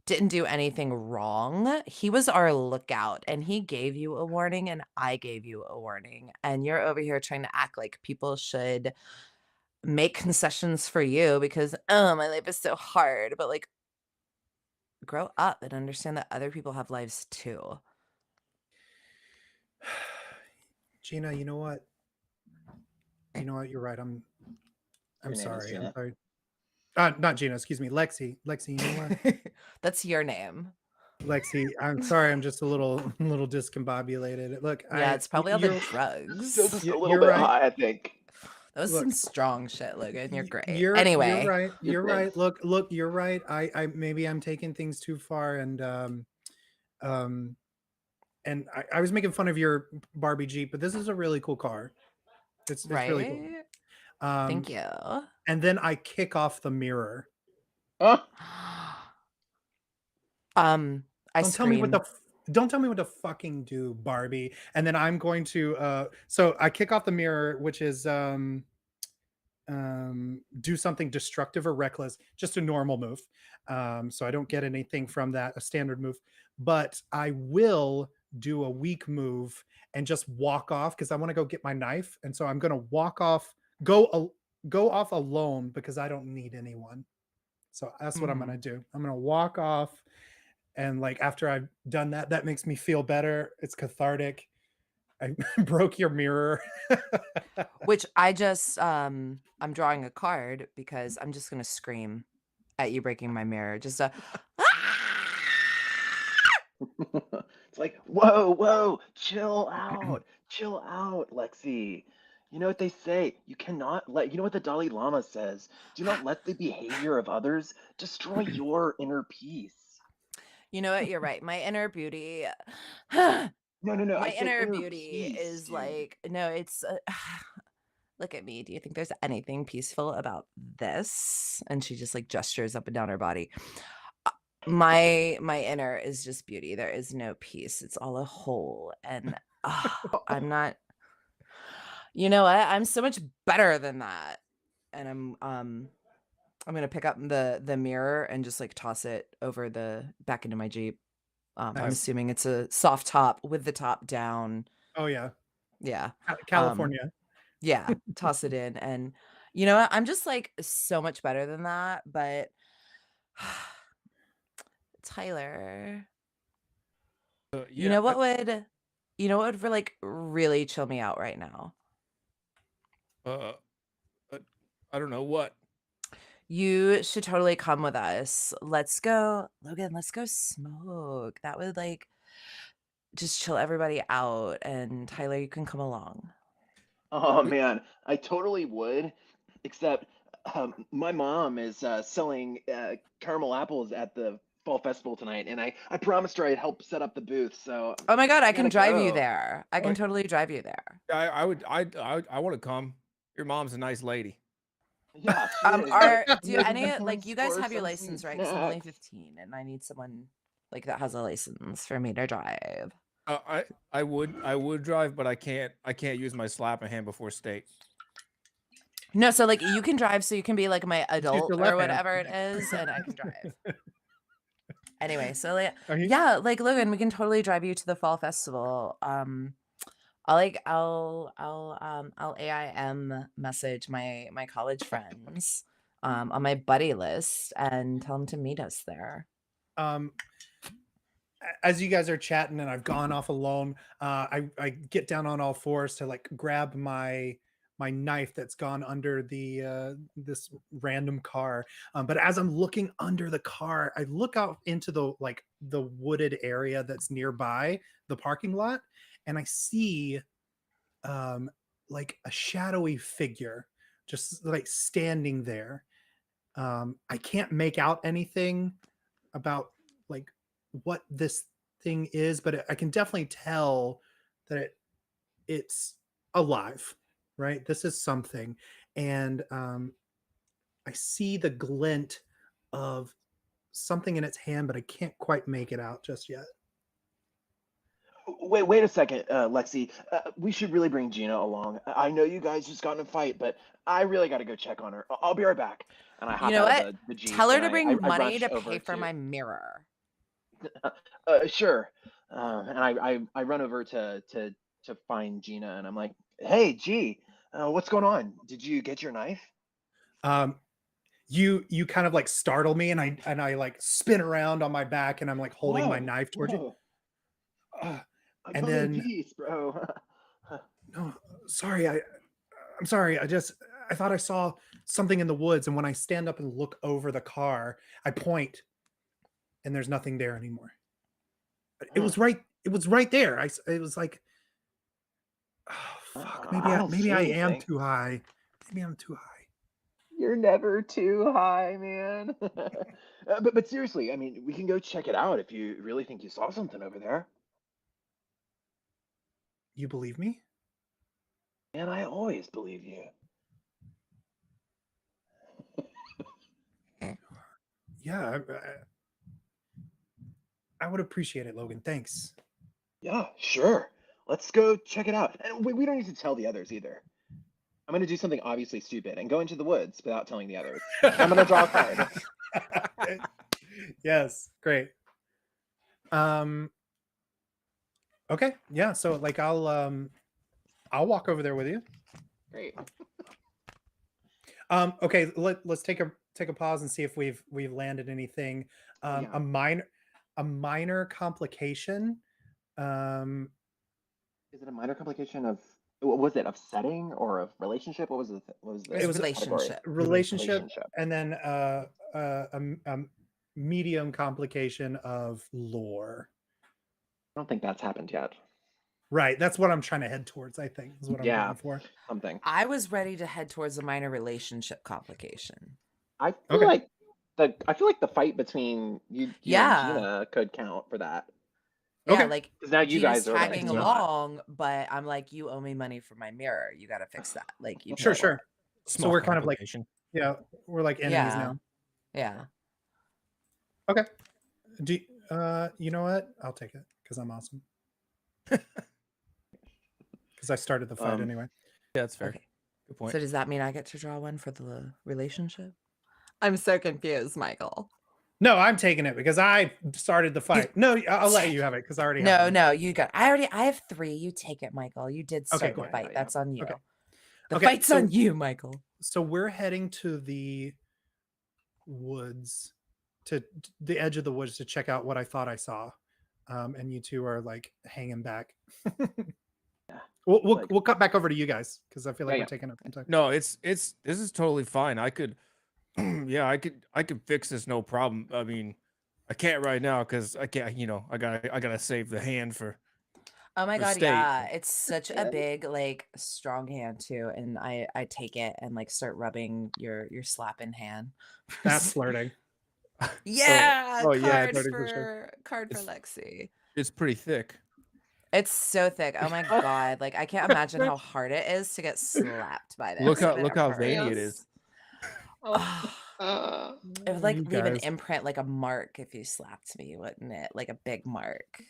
didn't do anything wrong. He was our lookout, and he gave you a warning, and I gave you a warning. And you're over here trying to act like people should make concessions for you because, oh, my life is so hard. But like, grow up and understand that other people have lives too. Gina, you know what? You're right. I'm sorry. I'm sorry. Not Gina, excuse me. Lexi, you know what? That's your name. Lexi, I'm sorry, I'm just a little discombobulated. Look, Yeah, it's probably all the Still drugs. just a little you're bit right. high, I think. That was Look, some strong shit, Logan. You're great. you're Anyway, right. You're right. Thanks. Look, you're right. I maybe I'm taking things too far, and um I was making fun of your Barbie Jeep, but this is a really cool car. It's really cool. right? Um Thank you. and then I kick off the mirror. Huh? I Don't tell me what scream. don't tell me what to fucking do, Barbie. And then I'm going to so I kick off the mirror, which is do something destructive or reckless, just a normal move. So I don't get anything from that, a standard move, but I will do a weak move and just walk off because I want to go get my knife. And so I'm going to walk off, go off alone because I don't need anyone. So that's what I'm going to do. I'm going to walk off. And like after I've done that, that makes me feel better. It's cathartic. I broke your mirror. Which I just I'm drawing a card because I'm just gonna scream at you breaking my mirror. Just a It's like, whoa, chill out, Lexi. You know what they say? You cannot let, you know what the Dalai Lama says? Do not let the behavior of others destroy your inner peace. You know what? You're right. My inner beauty. No, I My said inner inner beauty peace, is dude. like no. It's look at me. Do you think there's anything peaceful about this? And she just like gestures up and down her body. My inner is just beauty. There is no peace. It's all a hole, and I'm not. You know what? I'm so much better than that. And I'm gonna pick up the mirror and just like toss it over the back into my Jeep. I'm Nice. assuming it's a soft top with the top down. Oh yeah, Yeah. California. Yeah, toss it in. And you know what? I'm just like so much better than that. But Tyler, you Yeah, know what would like really chill me out right now? uh, I don't know what. You should totally come with us. Let's go, Logan, let's go smoke. That would like just chill everybody out. And Tyler, you can come along. Oh man, I totally would, except my mom is selling caramel apples at the fall festival tonight, and I promised her I'd help set up the booth, so Oh my God, I can gotta drive you go. there. I can Wait. totally drive you there. I want to come. Your mom's a nice lady. Yeah, she is. But Do any like you guys score have your some license, sweet right? 'Cause I'm only snacks. 15 and I need someone like that has a license for me to drive. I would drive, but I can't use my slapping hand before state. No, so like you can drive, so you can be like my Just use adult your or left hand. whatever it is, and I can drive. Anyway, so like Are you- yeah, like Logan, we can totally drive you to the fall festival. I'll AIM message my college friends on my buddy list and tell them to meet us there. As you guys are chatting and I've gone off alone, I get down on all fours to like grab my knife that's gone under the this random car. But as I'm looking under the car, I look out into the wooded area that's nearby the parking lot, and I see like a shadowy figure just like standing there. I can't make out anything about like what this thing is, but I can definitely tell that it's alive, right? This is something. And I see the glint of something in its hand, but I can't quite make it out just yet. Wait a second, Lexi. We should really bring Gina along. I know you guys just got in a fight, but I really got to go check on her. I'll be right back. And I You hop know out of what? the Jeep Tell her and to bring I money rush to over pay for to. my mirror. Sure. And I run over to find Gina, and I'm like, "Hey, G, what's going on? Did you get your knife?" Um, you kind of like startle me, and I like spin around on my back, and I'm like holding my knife towards you. Whoa. I'm And coming in then peace, bro. no, sorry, I'm sorry. I thought I saw something in the woods, and when I stand up and look over the car, I point, and there's nothing there anymore. It was right. It was right there. It was like, oh fuck. I don't Maybe see I am anything. too high. Maybe I'm too high. You're never too high, man. But seriously, I mean, we can go check it out if you really think you saw something over there. You believe me? And I always believe you. Yeah. I would appreciate it, Logan. Thanks. Yeah, sure. Let's go check it out. And we don't need to tell the others either. I'm going to do something obviously stupid and go into the woods without telling the others. I'm going to draw a card. Yes, great. Okay, yeah. So like I'll walk over there with you. Great. Okay, let's take a pause and see if we've landed anything. Yeah. A minor complication. Is it a minor complication of, what was it, of setting or of relationship? What was the It was a relationship. relationship, and then a medium complication of lore. I don't think that's happened yet. Right, that's what I'm trying to head towards. I think is what I'm Yeah. going for. Something. I was ready to head towards a minor relationship complication. I feel Okay. like the fight between you Yeah. and Gina could count for that. Yeah, Okay. like Because now you Gina's guys are like, tagging not. along, but I'm like, you owe me money for my mirror. You got to fix that. Like, you Sure, pay for sure. it. So we're kind of like, complication. yeah, we're like enemies now. Yeah. Okay. Do you know what? I'll take it because I'm awesome. Because I started the fight anyway. Yeah, that's fair. Okay. Good point. So does that mean I get to draw one for the relationship? I'm so confused, Michael. No, I'm taking it because I started the fight. No, I'll let you have it because I already have No, one. no, you got. I have 3. You take it, Michael. You did Okay, start the cool. fight. Yeah. That's on you. Okay. The Okay, fight's so- on you, Michael. So we're heading to the woods, to the edge of the woods to check out what I thought I saw. And you two are like hanging back. Yeah. We'll cut back over to you guys because I feel like Yeah, we're taking up some time. No, this is totally fine. I could, yeah, I could fix this, no problem. I mean, I can't right now because I can't. I gotta save the hand for. Oh my for god, state. yeah. It's such a Yeah. big, like, strong hand too. And I take it and like start rubbing your slapping hand. That's flirting. Yeah, oh, yeah, card flirting for for sure. card for It's- Lexi. It's pretty thick. It's so thick. Oh my god. Like I can't imagine how hard it is to get slapped by this. Look how but look it how veiny it hurts. is. It would like You leave an guys. imprint, like a mark if you slapped me, wouldn't it? Like a big mark.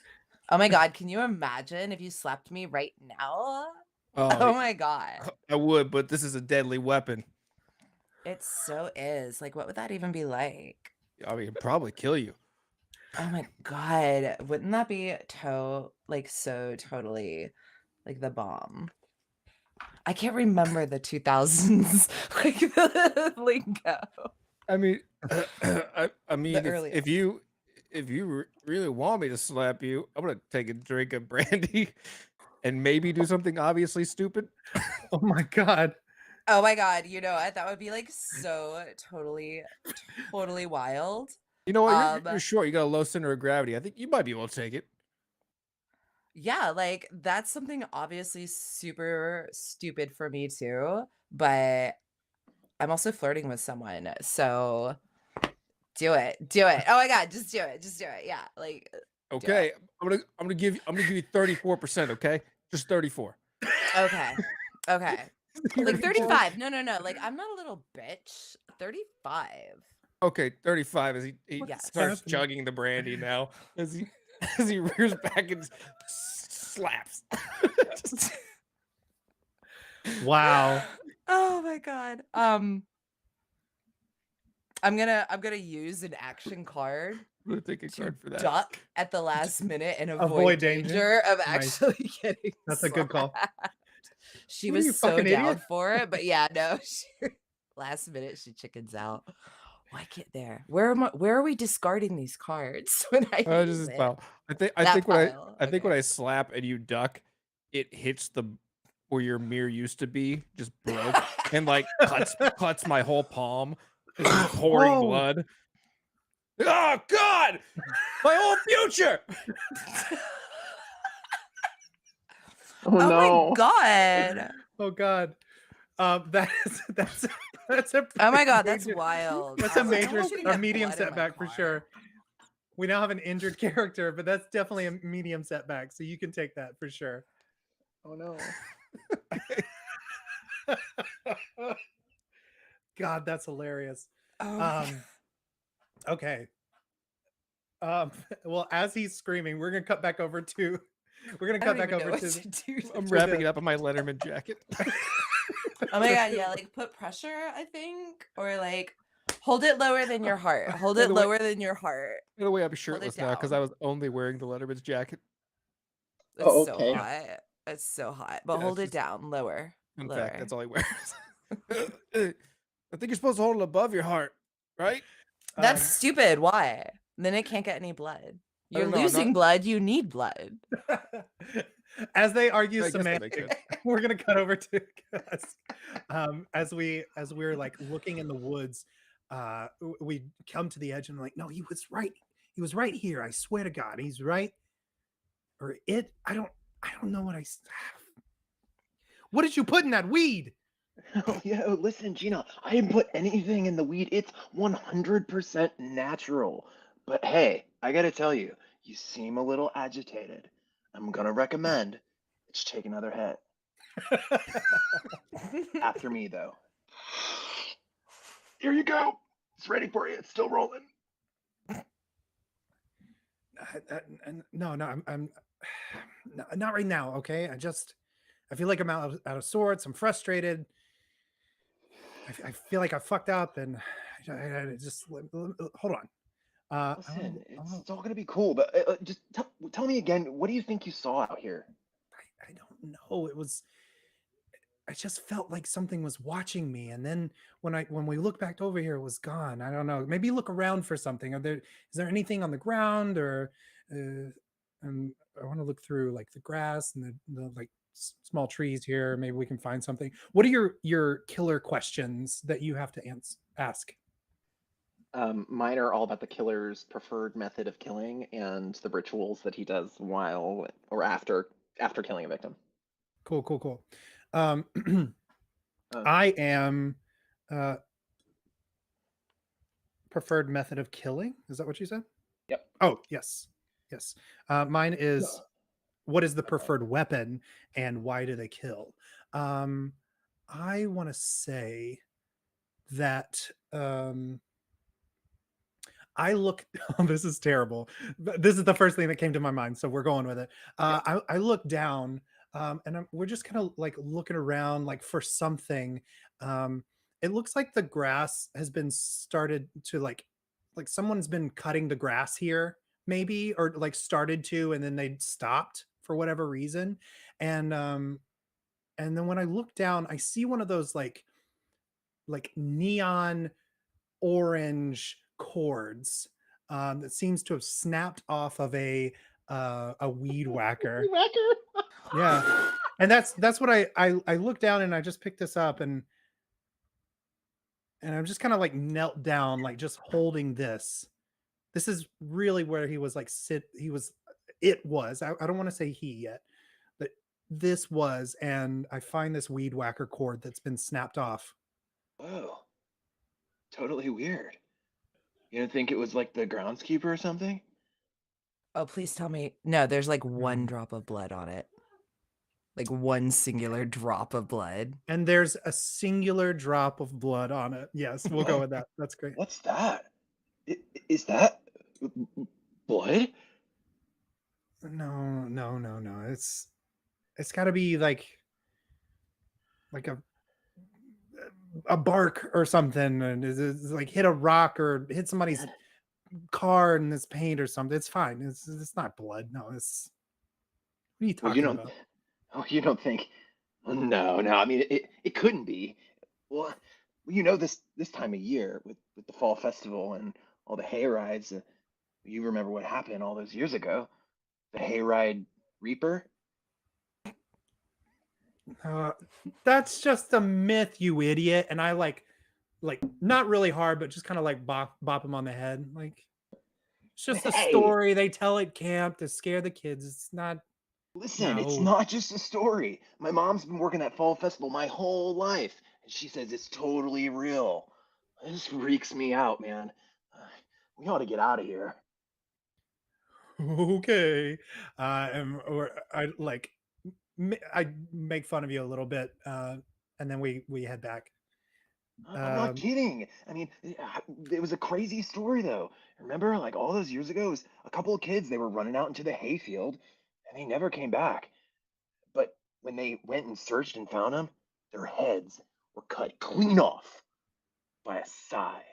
Oh my god, can you imagine if you slapped me right now? Oh Oh, my god. I would, but this is a deadly weapon. It so is. Like, what would that even be like? I mean, it'd probably kill you. Oh my god. Wouldn't that be so totally like the bomb? I can't remember the 2000s like the lingo. I mean, I mean, if earliest. you really want me to slap you, I'm gonna take a drink of brandy and maybe do something obviously stupid. Oh my god. Oh my god, you know what? That would be like so totally wild. You know what? You're Um, short. You got a low center of gravity. I think you might be able to take it. Yeah, like that's something obviously super stupid for me too, but I'm also flirting with someone. So do it. Do it. Oh my god, just do it. Just do it. Yeah. Like Okay, I'm gonna give you 34%. Okay, just 34. okay. Okay. Like 35. No. Like I'm not a little bitch. 35. Okay, 35 as he Yes. starts happening? chugging the brandy now as he rears back and slaps. Just- Wow. Oh my god. I'm gonna use an action card I'm gonna take a to card for that. duck at the last minute and avoid, Avoid danger, danger? of Nice. actually getting That's a good call. slapped. She What are you, was so fucking down idiot? for it, but yeah, no. Last minute she chickens out. Why get there? Where are we discarding these cards when I use Just it? pile. I think That when pile, I think when okay. I slap and you duck, it hits the where your mirror used to be, just broke and like cuts my whole palm, it's just pouring Whoa. blood. Oh God! My whole future! Oh, Oh no. my god. Oh God. That's a Oh my pretty god, that's major- wild. That's a I was like, I major, want you to a get medium blood in my setback for car. sure. We now have an injured character, but that's definitely a medium setback. So you can take that for sure. Oh, no. God, that's hilarious. Oh. Okay. Well, as he's screaming, we're gonna cut back over to. We're gonna I cut don't back even know over what to. to do. I'm to wrapping the- it up in my Letterman jacket. Oh my god, yeah, like put pressure, I think, or like hold it lower than your heart. Hold By it the way- lower than your heart. In a way, I'm shirtless now because down. I was only wearing the Letterman's jacket. It's Oh, so okay. hot. It's so hot. But Yeah, hold it's it down, lower. In lower. fact, that's all he wears. I think you're supposed to hold it above your heart, right? That's stupid. Why? Then it can't get any blood. You're don't know, I'm losing not- blood. You need blood. As they argue I guess that makes semantics, we're gonna cut over to as we're like looking in the woods. We come to the edge and like, no, he was right. He was right here. I swear to God, he's right. Or it. I don't know what I. What did you put in that weed? Oh, yeah. Oh, listen, Gina, I didn't put anything in the weed. It's 100% natural. But hey, I gotta tell you, you seem a little agitated. I'm gonna recommend that you take another hit. After me, though. Here you go. It's ready for you. It's still rolling. No, I'm not right now. Okay, I feel like I'm out of sorts. I'm frustrated. I feel like I fucked up, and I just hold on. Listen, it's all gonna be cool, but just tell me again. What do you think you saw out here? I don't know. I just felt like something was watching me, and then when we look back over here, it was gone. I don't know. Maybe look around for something. Is there anything on the ground, or I want to look through like the grass and the like small trees here. Maybe we can find something. What are your killer questions that you have to ask? Mine are all about the killer's preferred method of killing and the rituals that he does while or after killing a victim. Cool. I am preferred method of killing. Is that what you said? Yep. Oh, yes. Mine is what is the preferred weapon and why do they kill? I want to say that I look. Oh, this is terrible. This is the first thing that came to my mind, so we're going with it. I look down, and we're just kind of like looking around, like for something. It looks like the grass has been started to like someone's been cutting the grass here, maybe, or like started to, and then they stopped for whatever reason, and then when I look down, I see one of those like neon orange cords that seems to have snapped off of a weed whacker. Yeah, and that's what I looked down and I just picked this up and I'm just kind of like knelt down, like just holding this. This is really where he was like it was. I don't want to say he yet, but this was, and I find this weed whacker cord that's been snapped off. Whoa. Totally weird. You don't think it was like the groundskeeper or something? Oh, please tell me. No, there's like one drop of blood on it. Like one singular drop of blood. And there's a singular drop of blood on it. Yes, we'll go with that. That's great. What's that? Is that blood? No. It's got to be like a bark or something, and it's like hit a rock or hit somebody's car and it's paint or something. It's fine. It's not blood. No, it's. What are you talking about? Oh, you don't think? Oh, no. I mean, it couldn't be. Well, this time of year with the fall festival and all the hay rides. You remember what happened all those years ago? The hayride reaper. That's just a myth, you idiot. And I like not really hard, but just kind of like bop him on the head. Like, It's just a Hey. story they tell at camp to scare the kids. It's not. Listen, it's No. not just a story. My mom's been working that fall festival my whole life, and she says it's totally real. This freaks me out, man. We ought to get out of here. Okay. I like I make fun of you a little bit, and then we head back. I'm not kidding. I mean, it was a crazy story, though. Remember, like all those years ago, it was a couple of kids, they were running out into the hayfield, and they never came back. But when they went and searched and found them, their heads were cut clean off by a scythe.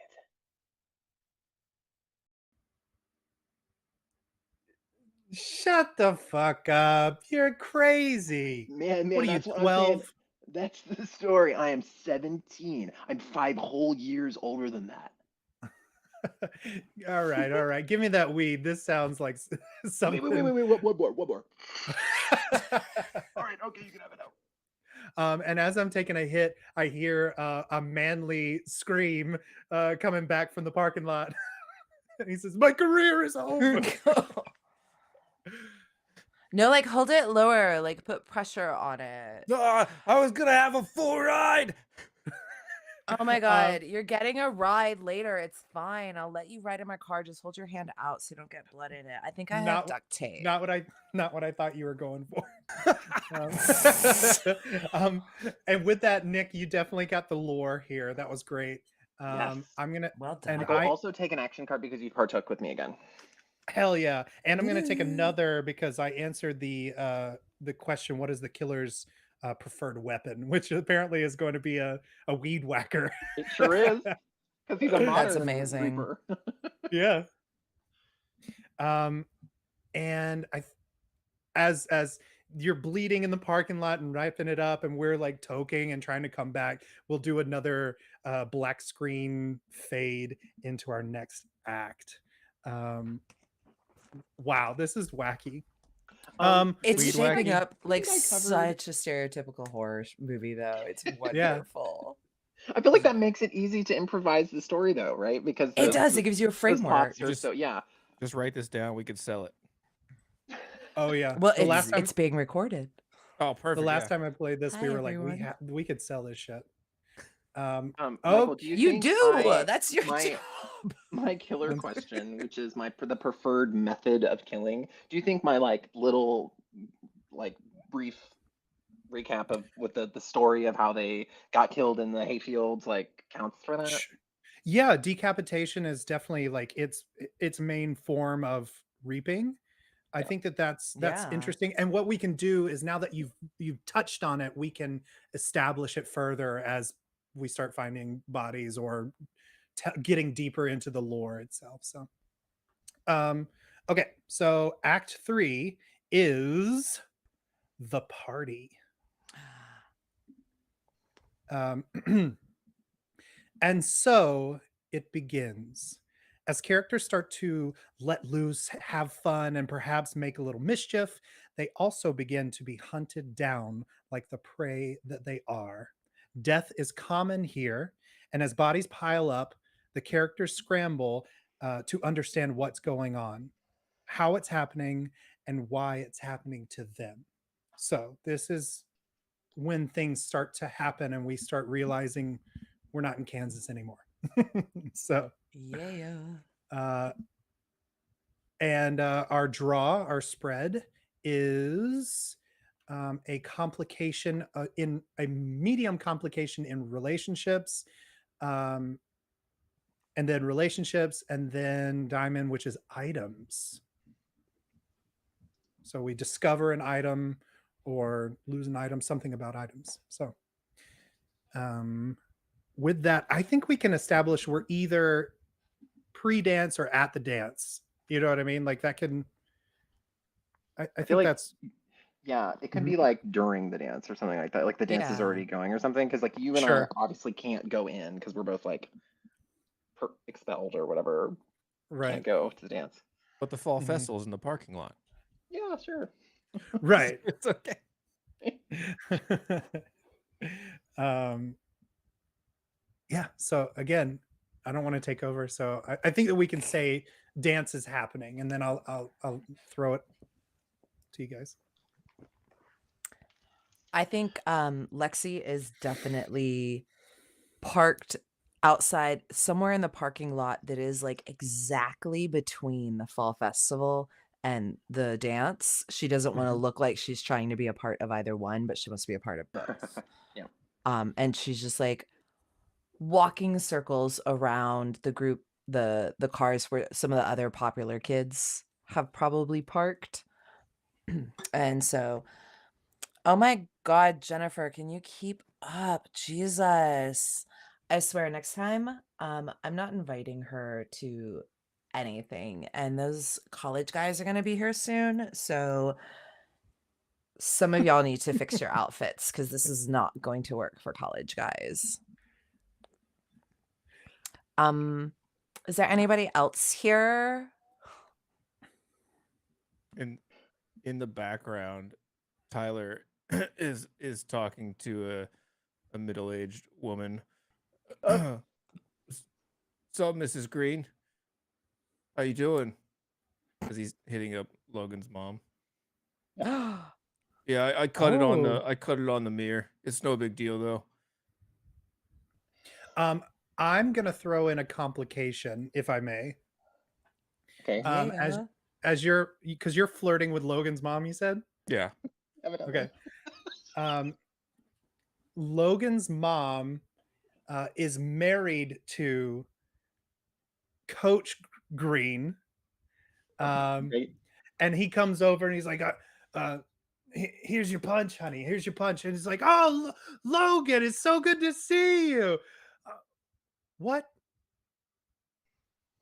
Shut the fuck up. You're crazy. Man, What are you, that's what I'm saying. 12? That's the story. I am 17. I'm 5 whole years older than that. All right. Give me that weed. This sounds like something. Wait. One more. All right, okay, you can have it now. And as I'm taking a hit, I hear a manly scream coming back from the parking lot. And he says, "My career is over." No, like hold it lower, like put pressure on it. I was gonna have a full ride. Oh my god, you're getting a ride later. It's fine. I'll let you ride in my car. Just hold your hand out so you don't get blood in it. I think I have Not- duct tape. Not what I thought you were going for. And with that, Nick, you definitely got the lore here. That was great. Yes. I'm gonna Well done. and I will I also take an action card because you partook with me again. hell yeah, and I'm gonna take Ooh. another because I answered the question, what is the killer's preferred weapon, which apparently is going to be a weed whacker. It sure is. Because he's a modern amazing. reaper. Yeah. And as you're bleeding in the parking lot and wrapping it up, and we're like toking and trying to come back, we'll do another black screen fade into our next act. Wow, this is wacky. It's weed shaping wacky. up like I covered- such a stereotypical horror movie, though. It's wonderful. I feel like that makes it easy to improvise the story, though, right? Because It does. It gives you a those framework. plots are Just- so yeah. Just write this down. We could sell it. Oh yeah. Well, the last time it's being recorded. Oh, perfect. the last time I played this, we Hi, were like, everyone. we could sell this shit. Michael, do you You think do. That's your my- job. my killer question, which is the preferred method of killing? Do you think my little brief recap of with the story of how they got killed in the hayfields counts for that? Yeah, decapitation is definitely like its main form of reaping. I think that's Yeah. interesting. And what we can do is, now that you've touched on it, we can establish it further as we start finding bodies or getting deeper into the lore itself. So, okay, so Act 3 is the party. And so it begins. As characters start to let loose, have fun, and perhaps make a little mischief, they also begin to be hunted down like the prey that they are. Death is common here, and as bodies pile up, the characters scramble to understand what's going on, how it's happening, and why it's happening to them. So this is when things start to happen and we start realizing we're not in Kansas anymore. So Yeah. and our spread is a complication in a medium complication in relationships, and then relationships, and then diamond, which is items. So we discover an item or lose an item, something about items. So with that, I think we can establish we're either pre-dance or at the dance. You know what I mean? Like that can. I feel think like that's. Yeah, it could be during the dance or something like that. Like the dance is Yeah. already going or something. Because you and Sure. I obviously can't go in because we're both expelled or whatever. Right. Can't go to the dance. But the fall Mhm. festival's in the parking lot. Yeah, sure. Right. It's okay. Yeah. So again, I don't want to take over. So I think that we can say dance is happening, and then I'll throw it to you guys. I think Lexi is definitely parked outside somewhere in the parking lot that is like exactly between the fall festival and the dance. She doesn't want to look like she's trying to be a part of either one, but she wants to be a part of both. Yeah. And she's just like walking circles around the group, the cars where some of the other popular kids have probably parked. And so, oh my God, Jennifer, can you keep up? Jesus. I swear next time, I'm not inviting her to anything. And those college guys are gonna be here soon. So some of y'all need to fix your outfits because this is not going to work for college guys. Is there anybody else here? In the background, Tyler is talking to a middle-aged woman. So, Mrs. Green, how you doing? As he's hitting up Logan's mom. Yeah, I cut it on the mirror. It's no big deal though. I'm gonna throw in a complication, if I may. Okay. Yeah. As you're, because you're flirting with Logan's mom, you said. Yeah. Okay. Logan's mom is married to Coach Green. Great. And he comes over and he's like, here's your punch, honey. Here's your punch. And he's like, oh, Logan, it's so good to see you. What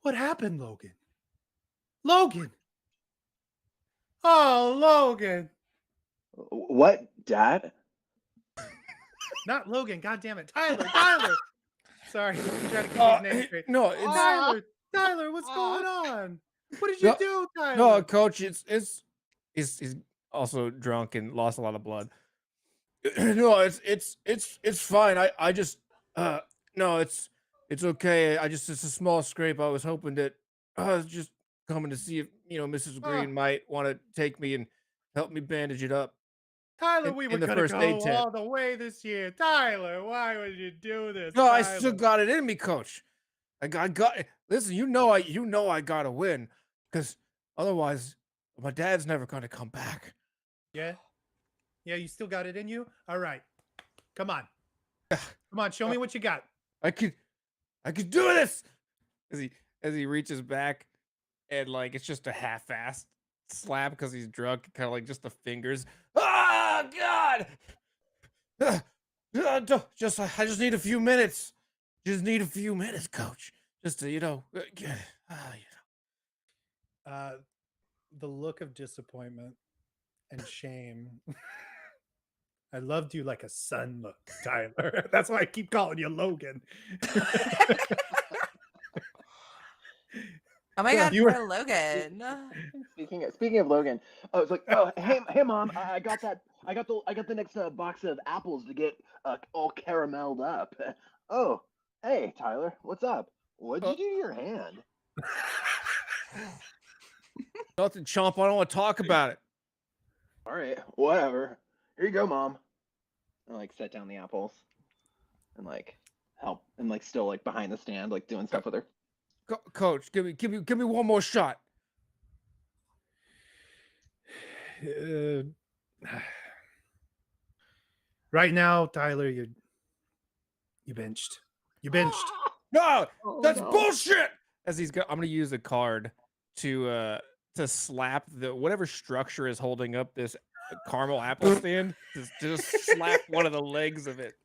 happened, Logan? Logan. Oh, Logan. What, Dad? Not Logan. God damn it. Tyler. Sorry. I'm trying to keep his name straight. No, it's Tyler, what's going on? What did you do, Tyler? no, Coach. He's also drunk and lost a lot of blood. No, it's fine. I just no, it's okay. It's a small scrape. I was hoping that I was just coming to see if Mrs. Green might want to take me and help me bandage it up. Tyler, we were in the gonna first aid go tent. all the way this year. Tyler, why would you do this? No, I Tyler? still got it in me, Coach. I got it. Listen, I gotta win, because otherwise my dad's never gonna come back. Yeah, you still got it in you. All right, come on, show me what you got. I could do this. As he reaches back, and like it's just a half-assed slap because he's drunk, kind of like just the fingers. Oh God! I just need a few minutes. Just need a few minutes, Coach. Just to The look of disappointment and shame. I loved you like a son look, Tyler. That's why I keep calling you Logan. Oh my God, You were- poor Logan. Speaking of Logan, I was like, oh, hey, Mom, I got the next box of apples to get all carameled up. Oh, hey, Tyler, what's up? What'd you do to your hand? Nothing, chomp. I don't want to talk about it. All right, whatever. Here you go, Mom. And like set down the apples, and like help, and like still like behind the stand, like doing stuff with her. Coach, give me one more shot. Right now, Tyler, you benched. You benched. No, that's no. bullshit. As I'm gonna use a card to slap the whatever structure is holding up this caramel apple stand. Just slap one of the legs of it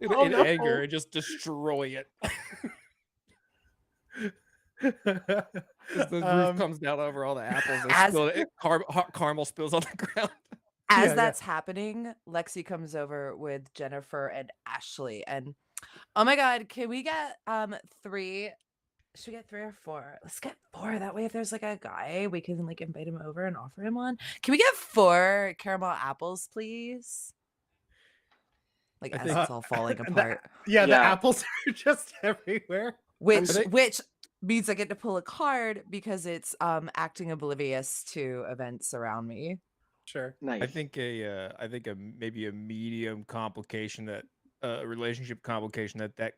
in anger and just destroy it. As the roof comes down over all the apples, caramel spills on the ground. As that's happening, Lexi comes over with Jennifer and Ashley, and oh my God, can we get 3? Should we get 3 or 4? Let's get 4. That way, if there's like a guy, we can like invite him over and offer him one. Can we get 4 caramel apples, please? Like as it's all falling apart. The apples are just everywhere. Which means I get to pull a card because it's acting oblivious to events around me. Sure. Nice. I think maybe a medium complication that relationship complication that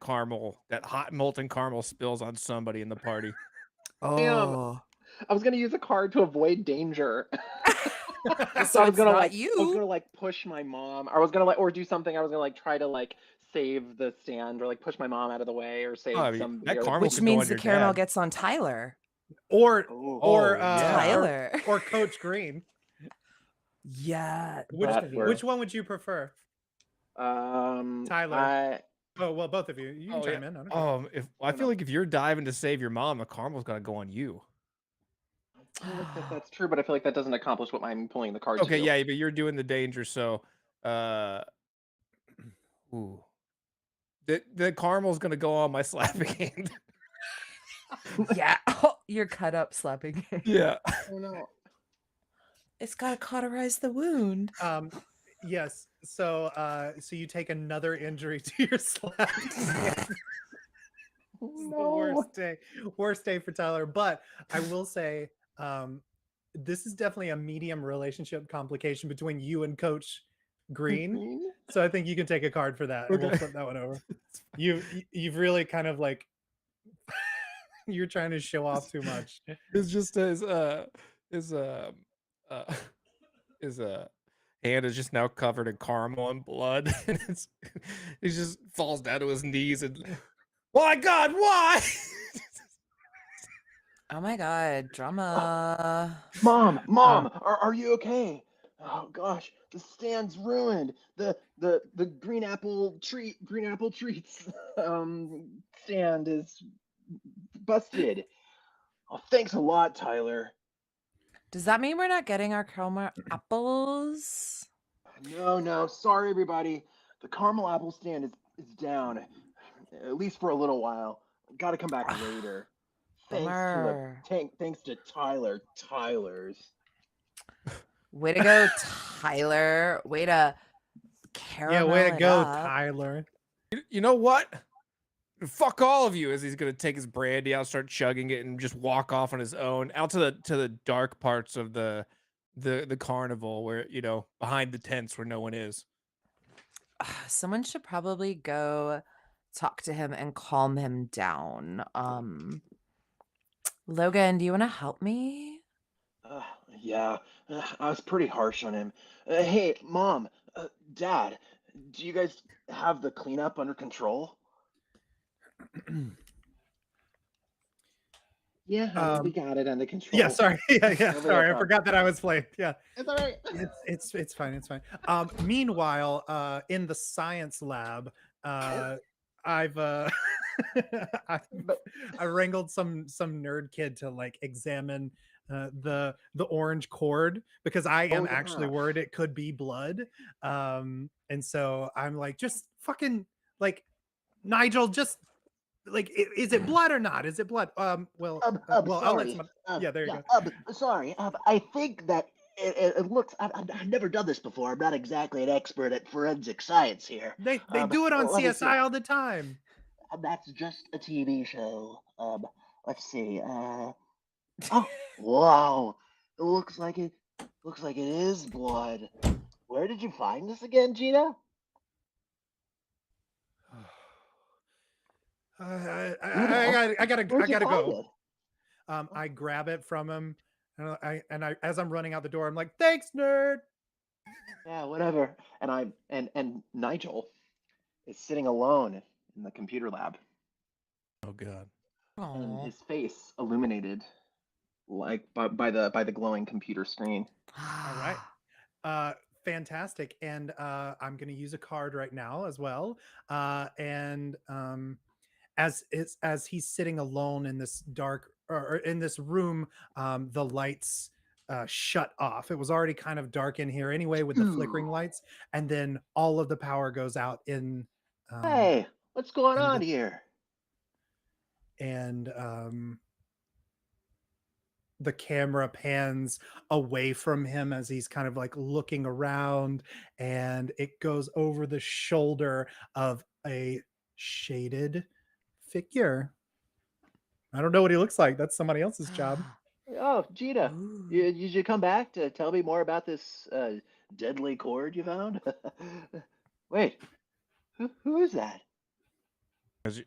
hot molten caramel spills on somebody in the party. Damn. Oh, I was gonna use a card to avoid danger. so I was it's gonna not like push my mom. I was gonna or do something. I was gonna try to save the stand or push my mom out of the way or save I mean, somebody. that Or, caramel which could go on means the your caramel dad. gets on Tyler. Or Oh, yeah. Tyler. or Coach Green. Yeah. Which one would you prefer? Tyler. Oh well, both of you. You can chime in. I don't care. I feel like if you're diving to save your mom, the caramel's gotta go on you. I feel like that's true, but I feel like that doesn't accomplish what I'm pulling the card to Okay, do. yeah, but you're doing the danger, so ooh. The caramel's gonna go on my slapping hand. Yeah. Oh, you're cut up slapping. Yeah. Oh no. It's got to cauterize the wound. Yes. So so you take another injury to your slap. It's the worst day for Tyler. But I will say, this is definitely a medium relationship complication between you and Coach Green. So I think you can take a card for that. And we'll flip that one over. You've really kind of you're trying to show off too much. It's just his hand is just now covered in caramel and blood, and he just falls down to his knees and, my God, why? Oh my God, drama. Mom, are you okay? Oh gosh, the stand's ruined. The green apple treats stand is busted. Oh, thanks a lot, Tyler. Does that mean we're not getting our caramel apples? No, sorry everybody. The caramel apple stand is down, at least for a little while. Got to come back later. Bummer. Thanks to Tyler's. Way to go, Tyler. Way to caramel way to it go, up. Tyler. You know what? Fuck all of you, as he's gonna take his brandy out, start chugging it, and just walk off on his own out to the dark parts of the carnival, where behind the tents where no one is. Someone should probably go talk to him and calm him down. Logan, do you want to help me? Yeah, I was pretty harsh on him. Hey, Mom, Dad, do you guys have the cleanup under control? Yeah, honey, we got it under control. Yeah, sorry. Yeah, Over sorry. I there, forgot that I was playing. Yeah. It's all right. It's fine. It's fine. Meanwhile, in the science lab, I've I wrangled some nerd kid to examine the orange cord, because I am actually worried it could be blood. And so I'm just fucking Nigel, just is it blood or not? Is it blood? Well, I'll let sorry. somebody. Yeah, there you go. Sorry. I think that it looks. I've never done this before. I'm not exactly an expert at forensic science here. They do it on let me see. CSI all the time. That's just a TV show. Let's see. Oh, wow! It looks like it is blood. Where did you find this again, Gina? I gotta Where'd you find go. it? I grab it from him, and I as I'm running out the door, I'm like, "Thanks, nerd." Yeah, whatever. And Nigel is sitting alone in the computer lab, Oh God. and Aw. his face illuminated by the glowing computer screen. All right. Fantastic. And I'm going to use a card right now as well. And as he's sitting alone in this dark or in this room, the lights shut off. It was already kind of dark in here anyway with the flickering lights, and then all of the power goes out in. Hey, what's going and on the- here? And the camera pans away from him as he's kind of looking around, and it goes over the shoulder of a shaded figure. I don't know what he looks like. That's somebody else's job. Oh, Gina, Ooh. you should come back to tell me more about this deadly cord you found. Wait, who is that?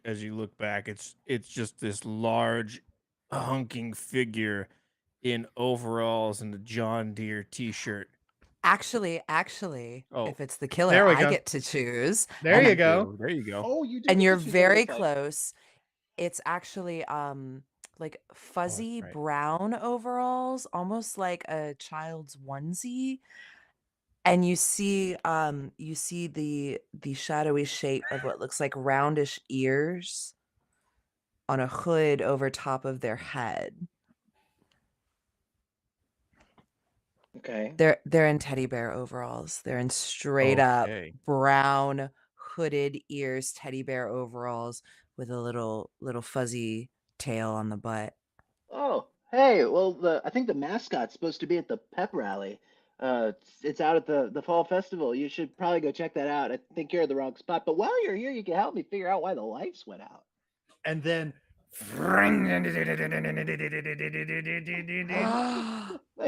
As you look back, it's just this large, hunking figure in overalls and a John Deere T-shirt. Actually, Oh, if it's the killer, There we I go. get to choose. There you And go. There you go. Oh, you do. and get you're to choose what it very looks like. close. It's actually like fuzzy right. brown overalls, almost like a child's onesie. And you see the shadowy shape of what looks like roundish ears on a hood over top of their head. Okay. They're in teddy bear overalls. They're in straight up Okay. brown hooded ears teddy bear overalls with a little fuzzy tail on the butt. Oh, hey. Well, I think the mascot's supposed to be at the pep rally. It's out at the fall festival. You should probably go check that out. I think you're at the wrong spot. But while you're here, you can help me figure out why the lights went out. And then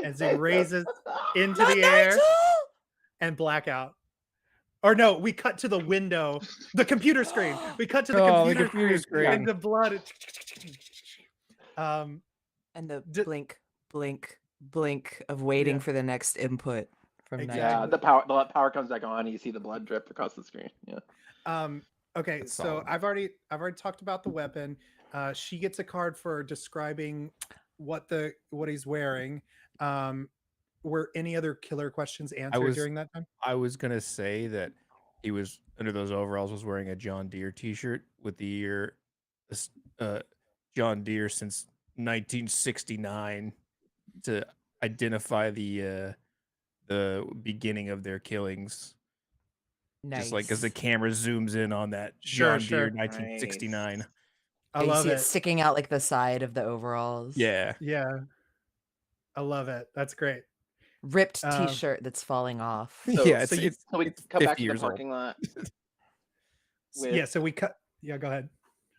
as it raises into the air and blackout. Or no, we cut to the window, the computer screen. We cut to the Oh, the computer, computer screen. screen. And the blood. And the D- blink, blink, blink of waiting Yeah. for the next input from Exactly. Nigel. Yeah, the power comes back on, and you see the blood drip across the screen. Yeah. Okay, That's so solid. I've already talked about the weapon. She gets a card for describing what he's wearing. Were any other killer questions answered during that time? I was gonna say that he was under those overalls was wearing a John Deere T-shirt with the year John Deere since 1969 to identify the beginning of their killings. Nice. Just like as the camera zooms in on that Sure, John Deere sure. 1969. Nice. I you love see it. it sticking out like the side of the overalls. Yeah. Yeah, I love it. That's great. Ripped Um, t-shirt that's falling off. So- yeah, so it's So we it's cut back 50 to the years old. parking lot. Yeah, so we cut. Yeah, go ahead.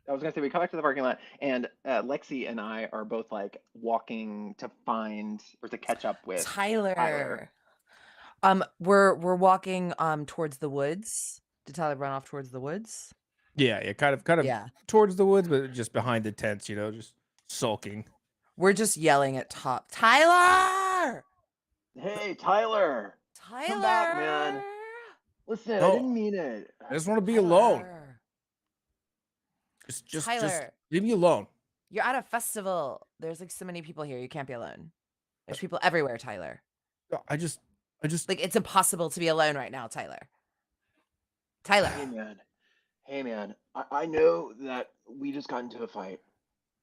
I was gonna say we come back to the parking lot, and Lexi and I are both like walking to find or to catch up with Tyler. Tyler. We're walking towards the woods. Did Tyler run off towards the woods? Yeah, kind of Yeah. towards the woods, but just behind the tents, just sulking. We're just yelling at top. Tyler! Hey, Tyler! Tyler! Come back, man. Listen, I No. didn't mean it. I just want to be alone. Tyler. Just Tyler. leave me alone. You're at a festival. There's like so many people here. You can't be alone. There's people everywhere, Tyler. I just Like it's impossible to be alone right now, Tyler. Tyler. Hey, man. I know that we just got into a fight,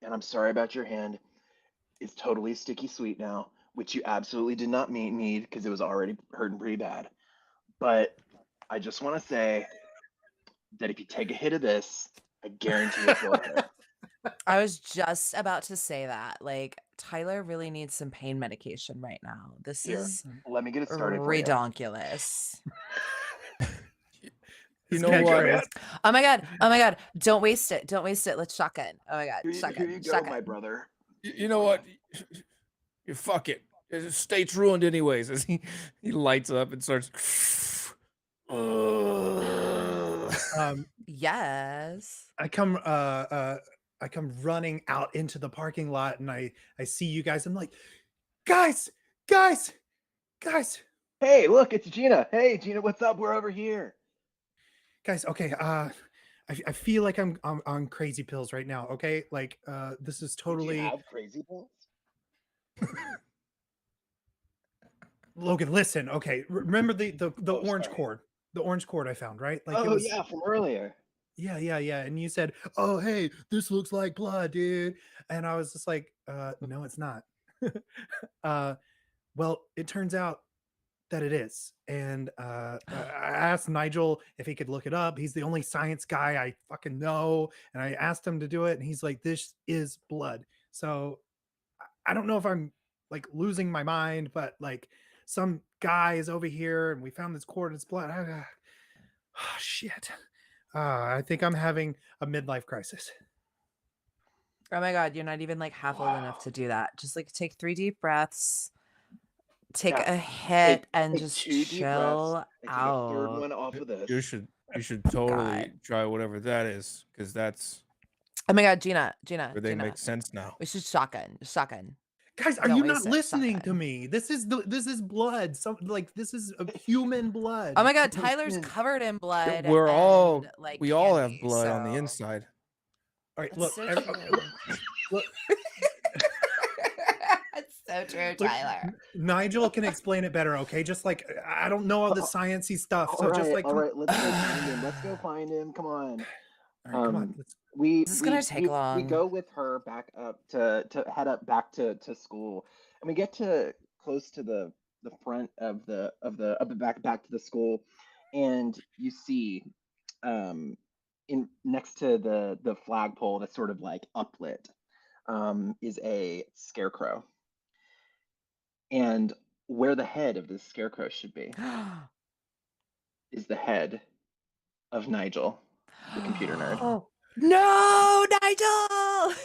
and I'm sorry about your hand. It's totally sticky sweet now, which you absolutely did not need because it was already hurting pretty bad. But I just want to say that if you take a hit of this, I guarantee you'll feel better. I was just about to say that. Like, Tyler really needs some pain medication right now. This Here, is let me get it started for you. redonkulous. You His know what? catchphrase. Oh my god. Don't waste it. Don't waste it. Let's shotgun. Oh my god. Here you Shotgun. go, Shotgun. my brother. You know what? You fuck it. The state's ruined anyways. As he lights up and starts. Yes. I come running out into the parking lot, and I see you guys. I'm like, guys. Hey, look, it's Gina. Hey, Gina, what's up? We're over here. Guys, okay, I feel like I'm on crazy pills right now. Okay, like this is Did you totally have crazy pills? Logan. Listen, okay, remember the Oh, orange sorry. cord, the orange cord I found, right? Like it Oh was, yeah, from earlier. yeah. And you said, oh hey, this looks like blood, dude. And I was just like, no, it's not. Well, it turns out that it is. And I asked Nigel if he could look it up. He's the only science guy I fucking know. And I asked him to do it, and he's like, this is blood. So I don't know if I'm like losing my mind, but like some guy is over here and we found this cord, it's blood. Oh, shit. I think I'm having a midlife crisis. Oh my God, you're not even like half old enough to do that. Just like take 3 deep breaths, take Yeah. a hit, and Take just 2 deep breaths chill and take a third out. one off of this. You should totally try whatever that is, because that's Oh my God, Gina, where they make sense now. we should shotgun. Guys, are Don't you waste not it, listening to shotgun. me? This is blood. So like this is a human blood. Oh my God, Tyler's Listen. covered in blood. We're all and, like we all have candy, blood on the so- inside. All right, That's look, so ev- true. look, That's so true, look, Tyler. Nigel can explain it better, okay? Just like I don't know all the sciencey stuff, so just like all right, let's go find him. Let's go find him. Come on. all right, come on. Let's, We This is gonna take we long. go with her back up to head up back to school, and we get to close to the front of the back to the school, and you see in next to the flagpole that's sort of like uplit is a scarecrow, and where the head of this scarecrow should be is the head of Nigel, the computer nerd. No, Nigel!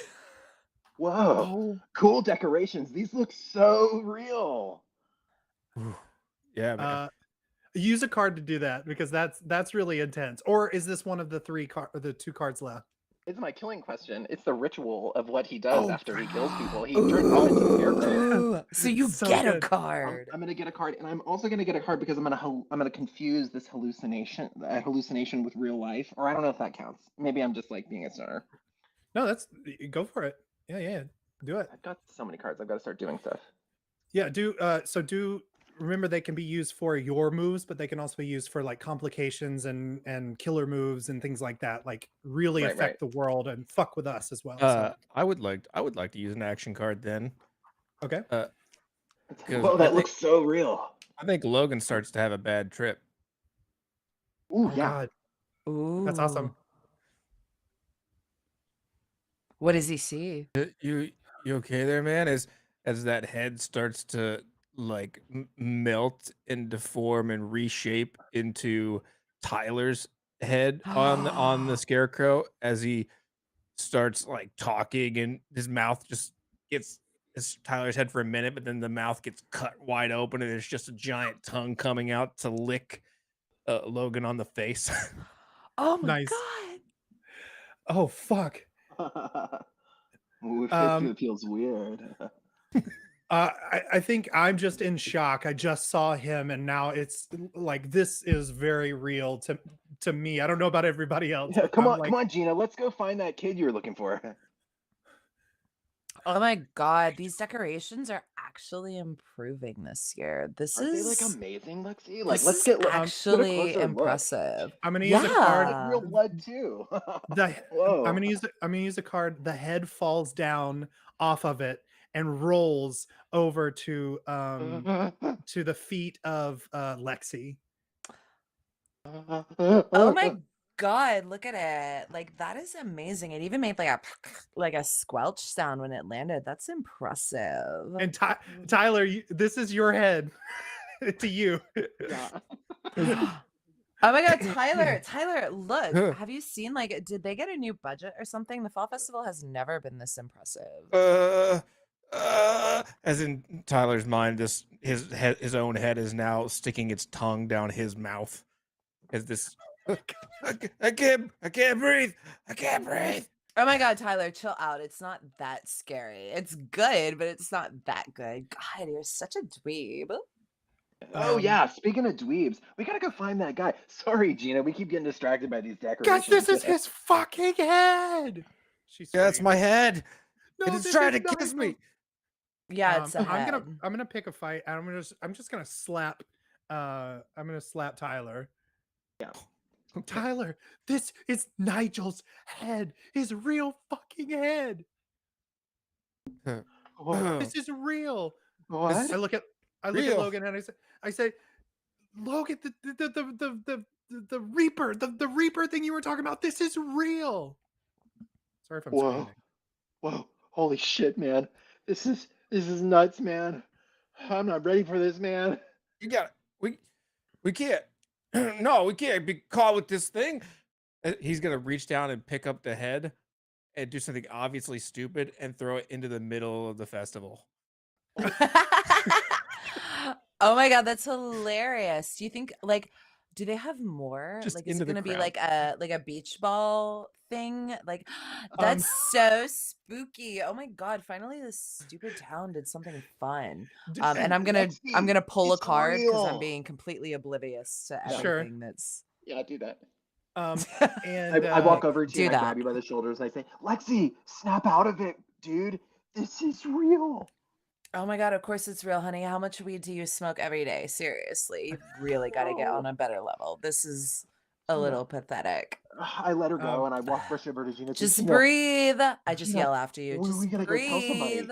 Whoa, cool decorations. These look so real. Yeah, man. use a card to do that because that's really intense. Or is this one of the the 2 cards left? It's my killing question. It's the ritual of what he does Oh, after he kills people. He turns all into scarecrows. Ooh, so you So get a good. card. I'm gonna get a card, and I'm also gonna get a card because I'm gonna confuse this hallucination with real life, or I don't know if that counts. Maybe I'm just like being a stoner. No, that's go for it. Yeah, do it. I've got so many cards. I've got to start doing stuff. Yeah, remember they can be used for your moves, but they can also be used for like complications and killer moves and things like that, like really Right, affect the world and fuck with us as well. So I would like to use an action card then. okay. 'Cause Whoa, I that think- looks so real. I think Logan starts to have a bad trip. Ooh, Oh yeah. god. Ooh. That's awesome. What does he see? You okay there, man? As that head starts to like melt and deform and reshape into Tyler's head on the scarecrow as he starts like talking, and his mouth just gets it's Tyler's head for a minute, but then the mouth gets cut wide open and there's just a giant tongue coming out to lick Logan on the face. Oh my Nice. God. Oh fuck. Ooh, it feels weird. I think I'm just in shock. I just saw him and now it's like this is very real to me. I don't know about everybody else. Yeah, But come I'm on, like, come on, Gina. Let's go find that kid you were looking for. Oh my God. These decorations are actually improving this year. This Aren't they is like amazing, Lexi? Like, this let's is get actually closer look. impressive. I'm gonna use a card. Yeah. Real blood too. I'm gonna use a card. The head falls down off of it and rolls over to the feet of Lexi. Oh my God, look at it. Like that is amazing. It even made like a squelch sound when it landed. That's impressive. And Tyler, this is your head to you. Yeah. Oh my God, Tyler, look. Have you seen like did they get a new budget or something? The Fall Festival has never been this impressive. As in Tyler's mind, his own head is now sticking its tongue down his mouth. As this, I can't breathe. I can't breathe. Oh my God, Tyler, chill out. It's not that scary. It's good, but it's not that good. God, you're such a dweeb. Oh yeah, speaking of dweebs, we gotta go find that guy. Sorry, Gina, we keep getting distracted by these Guys, decorations. this is his fucking head. Yeah, that's my head. No, It is this trying is to kiss Nigel. me. Yeah, it's a I'm head. gonna pick a fight. And I'm just gonna slap. I'm gonna slap Tyler. Yeah. Tyler, this is Nigel's head. His real fucking head. What? This is real. What? I look at Real. Logan and I say, Logan, the Reaper, the Reaper thing you were talking about. This is real. Sorry if I'm Whoa. screaming. Whoa. Holy shit, man. This is nuts, man. I'm not ready for this, man. You got it. We can't. No, we can't be caught with this thing. He's gonna reach down and pick up the head, and do something obviously stupid and throw it into the middle of the festival. Oh my god, that's hilarious. Do you think do they have more? Just Like, is into it the gonna be crowd. like a beach ball thing? Like, that's so spooky. Oh my god, finally this stupid town did something fun. And I'm Lexi, gonna pull a it's card because I'm real. being completely oblivious to No. Sure. everything that's Yeah, do that. And I walk over to do you and I that. grab you by the shoulders and I say, Lexi, snap out of it, dude. This is real. Oh my god, of course it's real, honey. How much weed do you smoke every day? Seriously, you've really got to get on a better level. This is a little pathetic. I let her go and I walk brush over to Gina. Just Gina, breathe. I just Gina, yell after you. we Just gotta go tell breathe.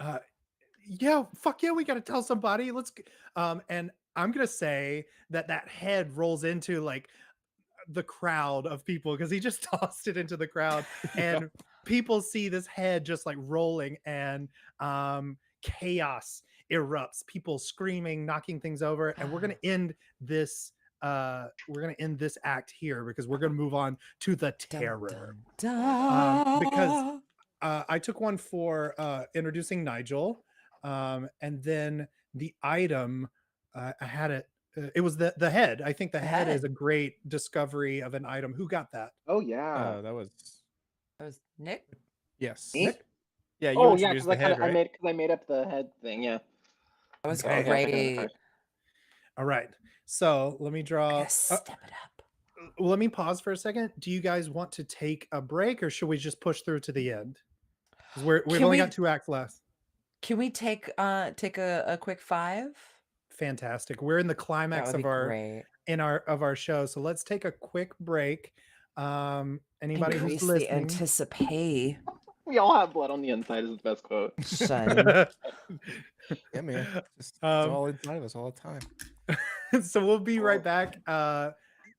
somebody. yeah, fuck yeah, we got to tell somebody. And I'm gonna say that head rolls into like the crowd of people because he just tossed it into the crowd, and people see this head just like rolling, and chaos erupts. People screaming, knocking things over, and we're gonna end this. We're gonna end this act here because we're gonna move on to the terror. Because I took one for introducing Nigel, and then the item I had it. It was the head. I think the head is a great discovery of an item. Who got that? Oh yeah. That was Nick. yes. Me? Yeah, you Oh yeah, introduced because the head, right? I made up the head thing. Yeah. That was Okay. Okay, I'll check it in the great. card. All right. So let me draw. Gotta step it up. Let me pause for a second. Do you guys want to take a break, or should we just push through to the end? Because we've Can only we- got 2 acts left. Can we take a quick 5? Fantastic. We're in the That climax would be of our great. show, so let's take a quick break. Anybody Increase who's the listening, anticipate. We all have blood on the inside is the best quote. Son. Yeah, man. Just, it's Um, all inside of us all the time. so we'll be right back.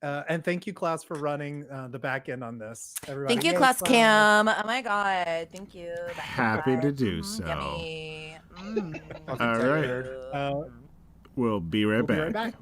And thank you, Klaus, for running the back end on this. Everybody, Thank you, yay, Class Klaus. Cam. Oh my god. Thank you. Happy to do so. Yummy. Fucking All tech right. nerd. We'll be right We'll be back. right back.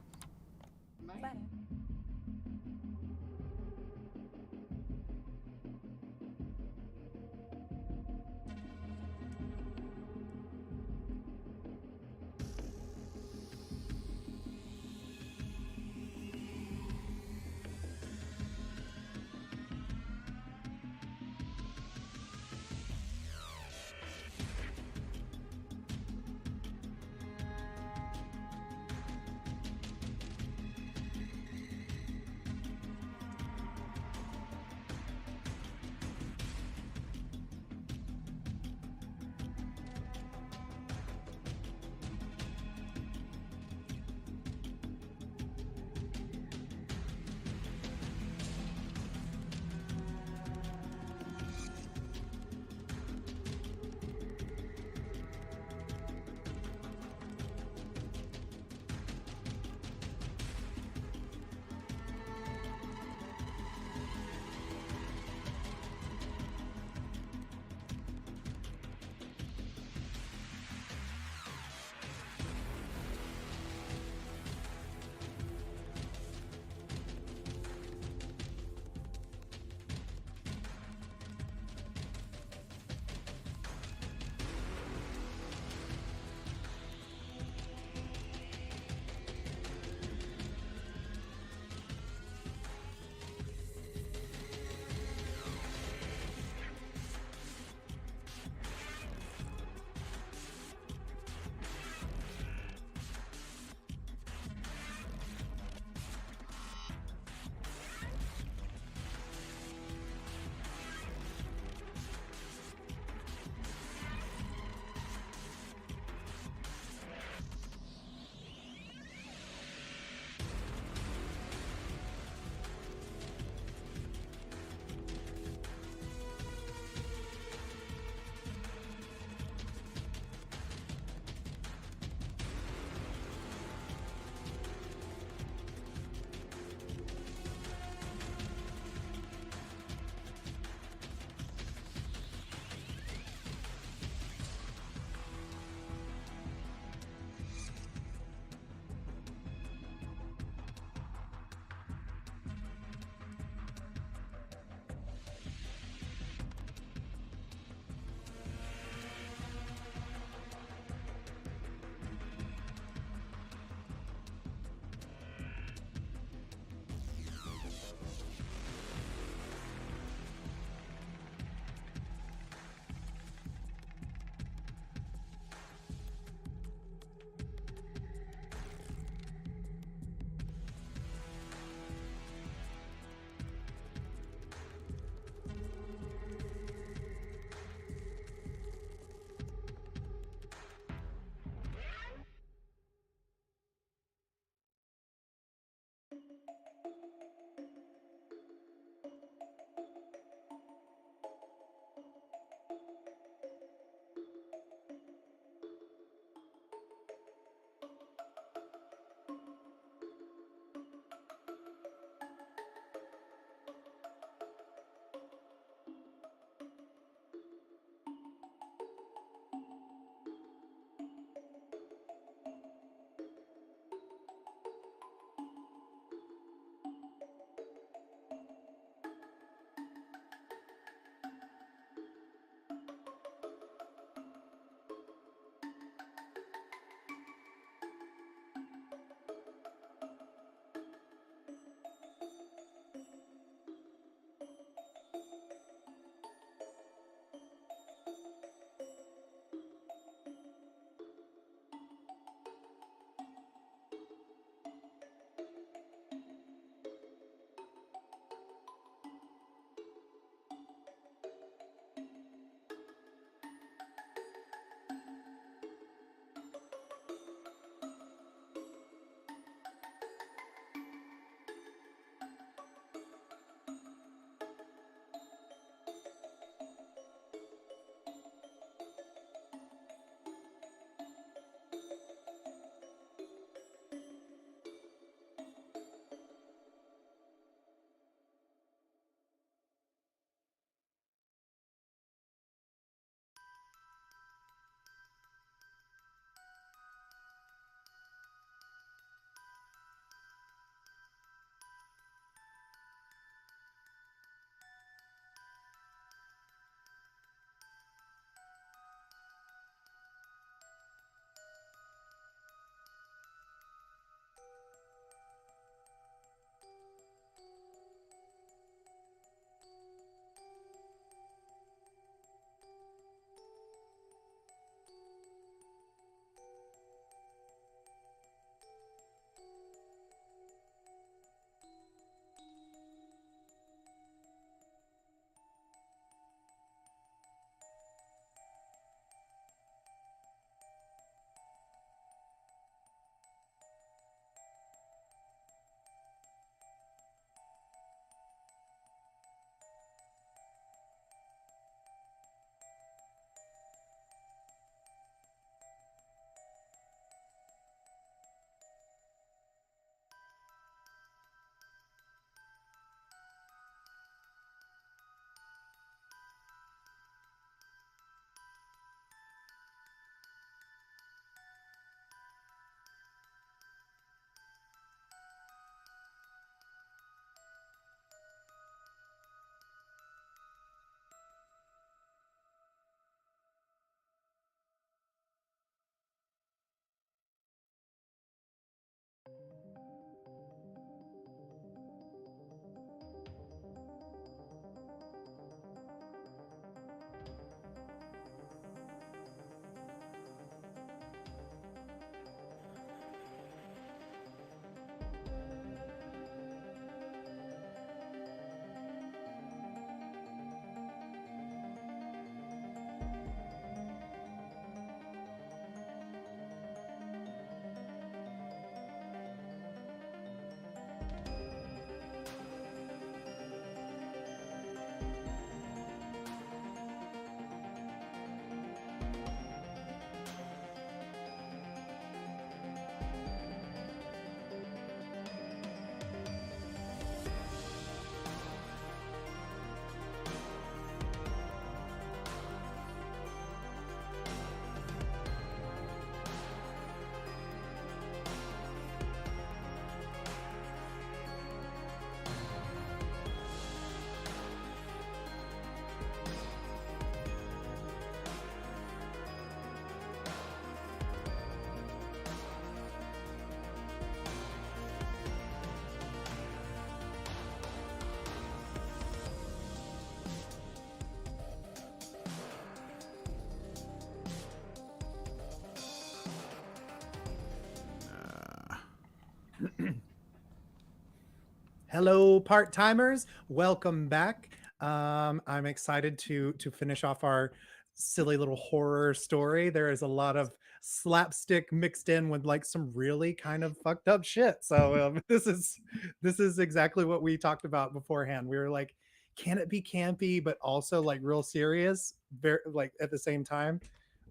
Hello, part-timers. Welcome back. I'm excited to finish off our silly little horror story. There is a lot of slapstick mixed in with like some really kind of fucked up shit. So this is exactly what we talked about beforehand. We were like, can it be campy but also like real serious? Very like at the same time.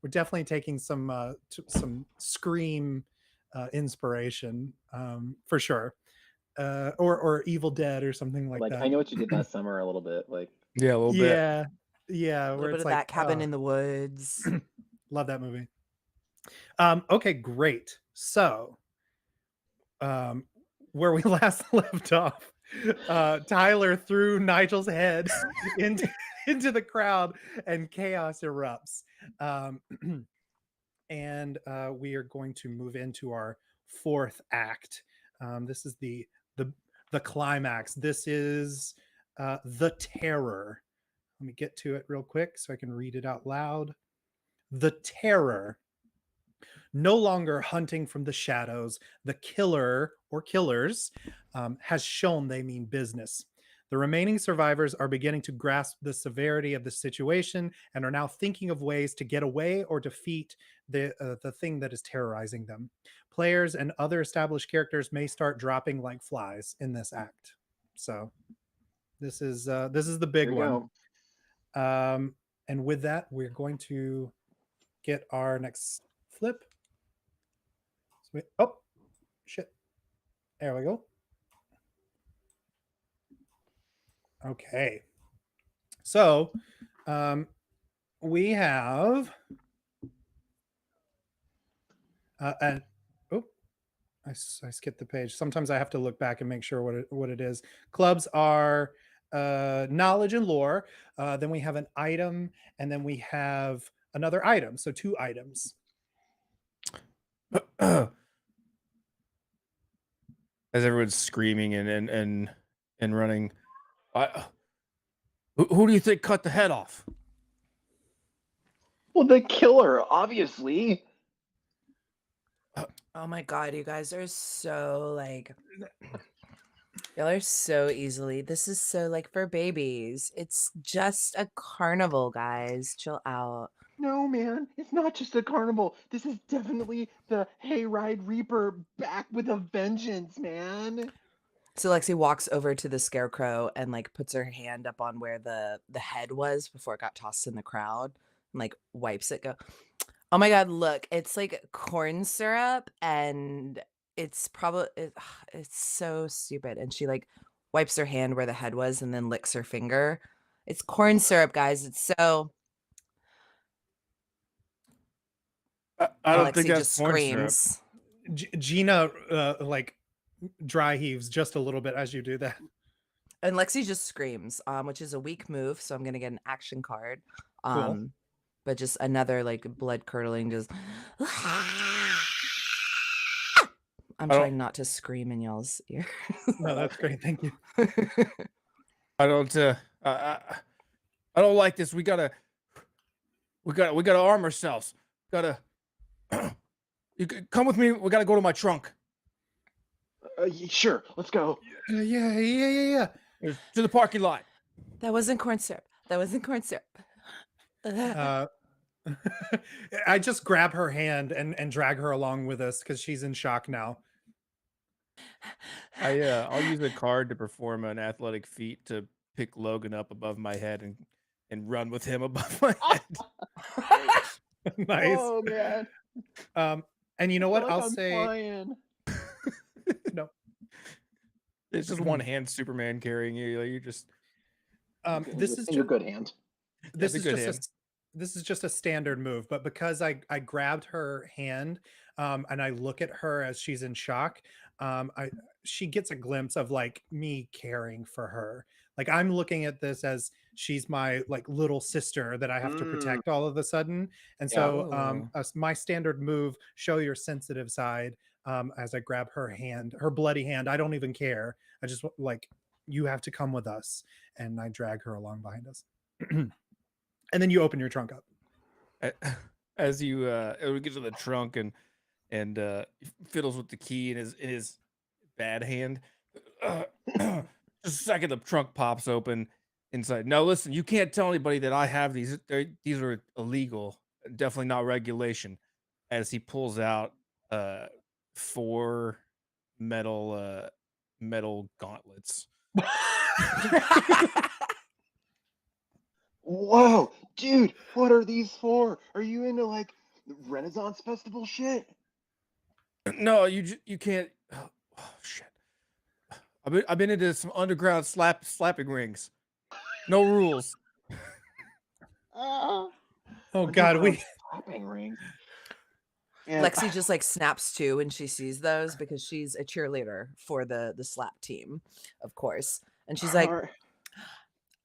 We're definitely taking some Scream inspiration for sure. Or Evil Dead or something like Like that. I know what you did last summer a little bit. Like Yeah, a little bit. Yeah, A where little bit it's of like, that cabin in the woods. love that movie. Okay, great. So, um, where we last left off, Tyler threw Nigel's head into into the crowd, and chaos erupts. Um, and we are going to move into our fourth act. This is the the climax. This is the terror. Let me get to it real quick so I can read it out loud. The terror. No longer hunting from the shadows, the killer or killers has shown they mean business. The remaining survivors are beginning to grasp the severity of the situation and are now thinking of ways to get away or defeat the thing that is terrorizing them. Players and other established characters may start dropping like flies in this act. So this is the big here we one. go. And with that, we're going to get our next flip. Oh, shit. There we go. Okay. So we have and oh, I skipped the page. Sometimes I have to look back and make sure what it is. Clubs are knowledge and lore. Then we have an item, and then we have another item. So 2 items. As everyone's screaming and running, who do you think cut the head off? Well, the killer, obviously. Oh my god, you guys are so like y'all are so easily. This is so like for babies. It's just a carnival, guys. Chill out. No, man, it's not just a carnival. This is definitely the Hayride Reaper back with a vengeance, man. So Lexi walks over to the scarecrow and like puts her hand up on where the head was before it got tossed in the crowd and like wipes it. Go, oh my god, look, it's like corn syrup and it's probably it's so stupid. And she like wipes her hand where the head was and then licks her finger. It's corn syrup, guys. It's so. I don't Lexi think that's just corn syrup. screams. Gina like dry heaves just a little bit as you do that. And Lexi just screams, which is a weak move, so I'm gonna get an action card. Cool. But just another like blood curdling, just. I'm trying not to scream in y'all's ear. No, that's great. Thank you. I don't. I don't like this. We gotta arm ourselves. You come with me. We gotta go to my trunk. Sure, let's go. Yeah. To the parking lot. That wasn't corn syrup. That wasn't corn syrup. I just grab her hand and drag her along with us because she's in shock now. I'll use a card to perform an athletic feat to pick Logan up above my head and run with him above my head. Nice. Oh man. And you know what? Like I'll I'm say flying. no. It's just one hand Superman carrying you. Like, you just This is in your just, good hand. this That's a is good just hand. this is just a standard move, but because I grabbed her hand and I look at her as she's in shock, she gets a glimpse of like me caring for her. Like I'm looking at this as she's my like little sister that I have to protect all of a sudden. And Yeah. so my standard move, show your sensitive side, as I grab her hand, her bloody hand. I don't even care. I just like, you have to come with us. And I drag her along behind us. And then you open your trunk up. As you we get to the trunk and fiddles with the key in his bad hand. Just a second, the trunk pops open inside. No, listen, you can't tell anybody that I have these. These are illegal. Definitely not regulation. As he pulls out 4 metal gauntlets. Whoa, dude, what are these for? Are you into like Renaissance festival shit? No, you can't. Oh, shit. I've been into some underground slapping rings. No rules. Oh God, Underground slapping rings. And Lexi just like snaps to when she sees those because she's a cheerleader for the slap team, of course. And she's like, are-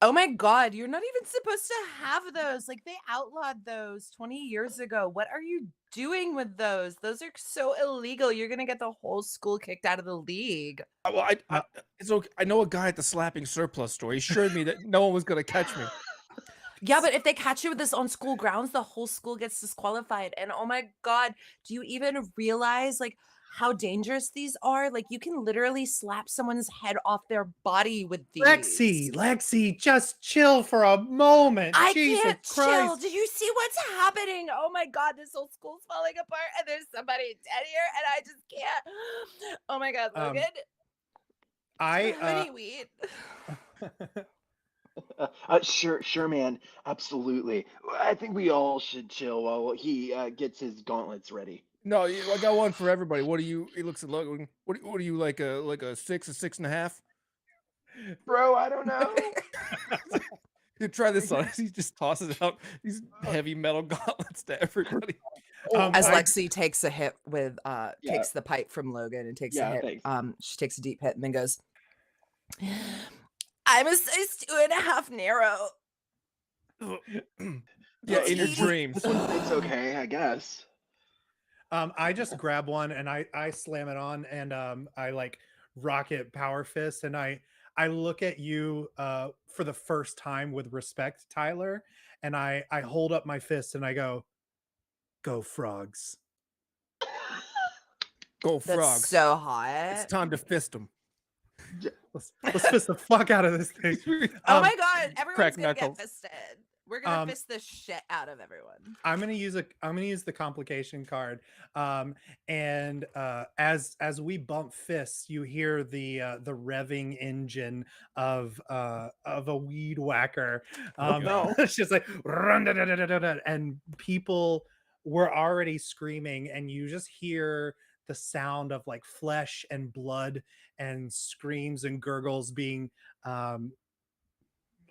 "Oh my God, you're not even supposed to have those. Like they outlawed those 20 years ago. What are you doing with those? Those are so illegal. You're gonna get the whole school kicked out of the league." Well, it's okay. I know a guy at the slapping surplus store. He assured me that no one was gonna catch me. Yeah, but if they catch you with this on school grounds, the whole school gets disqualified. And oh my God, do you even realize like how dangerous these are? Like you can literally slap someone's head off their body with these. Lexi, just chill for a moment. I Jesus can't Christ. chill. Do you see what's happening? Oh my God, this whole school's falling apart and there's somebody dead here and I just can't. Oh my God, Logan. Honey weed. sure, man, absolutely. I think we all should chill while he gets his gauntlets ready. No, I got one for everybody. What do you? He looks at Logan. What are you like a 6, a 6.5? Bro, I don't know. You try this on. He just tosses out these heavy metal gauntlets to everybody. As Lexi takes a hit with Yeah. takes the pipe from Logan and takes a Yeah, hit. thanks. She takes a deep hit and then goes, "I'm a size 2.5 narrow." Yeah, in your Petite. dreams. This one thinks okay, I guess. I just grab one and I slam it on and I like rocket power fist and I look at you for the first time with respect, Tyler, and I hold up my fist and I go frogs. Go That's frogs. so It's hot. time to fist them. Let's fist the fuck out of this thing. Oh my God, everyone's crack gonna knuckles. get fisted. We're gonna fist the shit out of everyone. I'm gonna use the complication card, and as we bump fists, you hear the revving engine of a weed whacker. no. It's just like run-da-da-da-da-da, and people were already screaming, and you just hear the sound of like flesh and blood and screams and gurgles being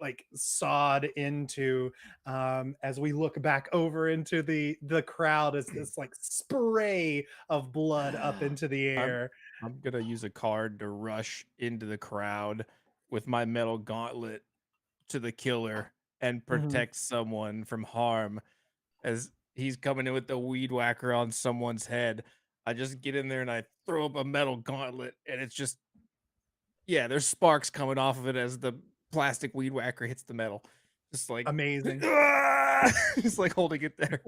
like sawed into as we look back over into the crowd as this like spray of blood up into the air. I'm gonna use a card to rush into the crowd with my metal gauntlet to the killer and protect someone from harm as he's coming in with the weed whacker on someone's head. I just get in there and I throw up a metal gauntlet and it's just, yeah, there's sparks coming off of it as the plastic weed whacker hits the metal. Just like Amazing. just like holding it there.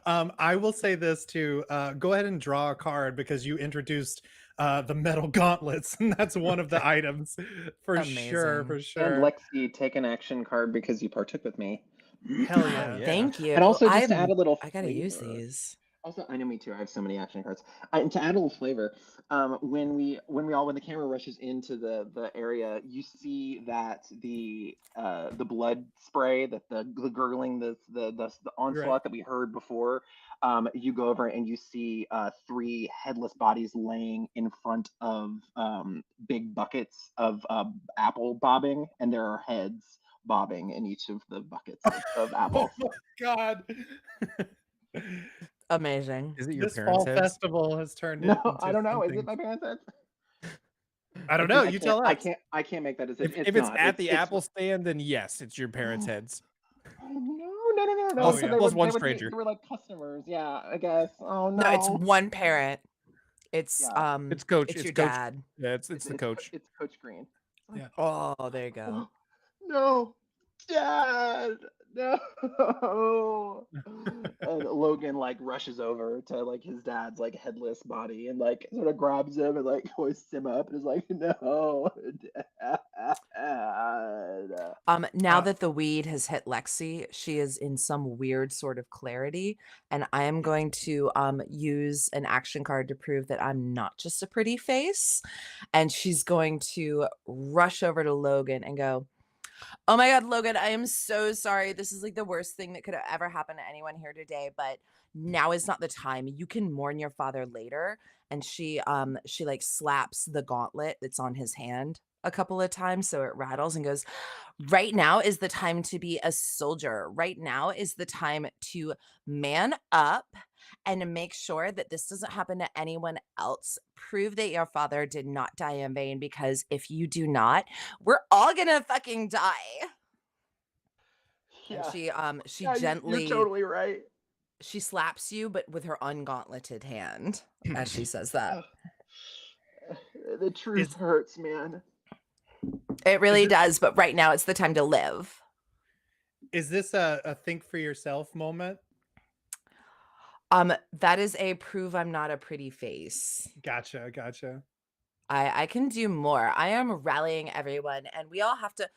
I will say this too. Go ahead and draw a card because you introduced the metal gauntlets, and that's one of the items for sure. Amazing. For And sure. Lexi, take an action card because you partook with me. Hell yeah. Thank you. And also, just to add a little I gotta use flavor. these. Also, I know, me too. I have so many action cards. And to add a little flavor, when the camera rushes into the area, you see that the blood spray, that the gurgling, the onslaught that we heard before. You go over and you see 3 headless bodies laying in front of big buckets of apple bobbing, and there are heads bobbing in each of the buckets of apple. Oh my God. Amazing. Is it your This parents' fall heads? festival has turned No, into I don't know. Is something- it my parents' heads? I don't know. You can't- tell us. I can't make that decision. If it's not. at the It's- Apple stand, then yes, it's your parents' heads. No. Oh, So yeah. they Plus were, one they would be- stranger. They were like customers. Yeah, I guess. Oh no. No, it's one parent. It's Yeah. It's Coach. It's your Coach. dad. Yeah, it's the coach. It's Coach Green. Oh, there you go. No. Dad, no. And Logan like rushes over to like his dad's like headless body and like sort of grabs him and like hoists him up and is like, no, Dad. Now Uh, that the weed has hit Lexi, she is in some weird sort of clarity, and I am going to use an action card to prove that I'm not just a pretty face. And she's going to rush over to Logan and go, "Oh my God, Logan, I am so sorry. This is like the worst thing that could have ever happened to anyone here today, but now is not the time. You can mourn your father later." And she like slaps the gauntlet that's on his hand a couple of times so it rattles and goes, "Right now is the time to be a soldier. Right now is the time to man up and make sure that this doesn't happen to anyone else. Prove that your father did not die in vain, because if you do not, we're all gonna fucking die." And Yeah, she yeah, you're gently totally right. she slaps you, but with her ungauntleted hand as she says that. The truth Is hurts, man. It really it- does, but right now it's the time to live. is this a think for yourself moment? That is a prove I'm not a pretty face. Gotcha. I can do more. I am rallying everyone, and we all have to.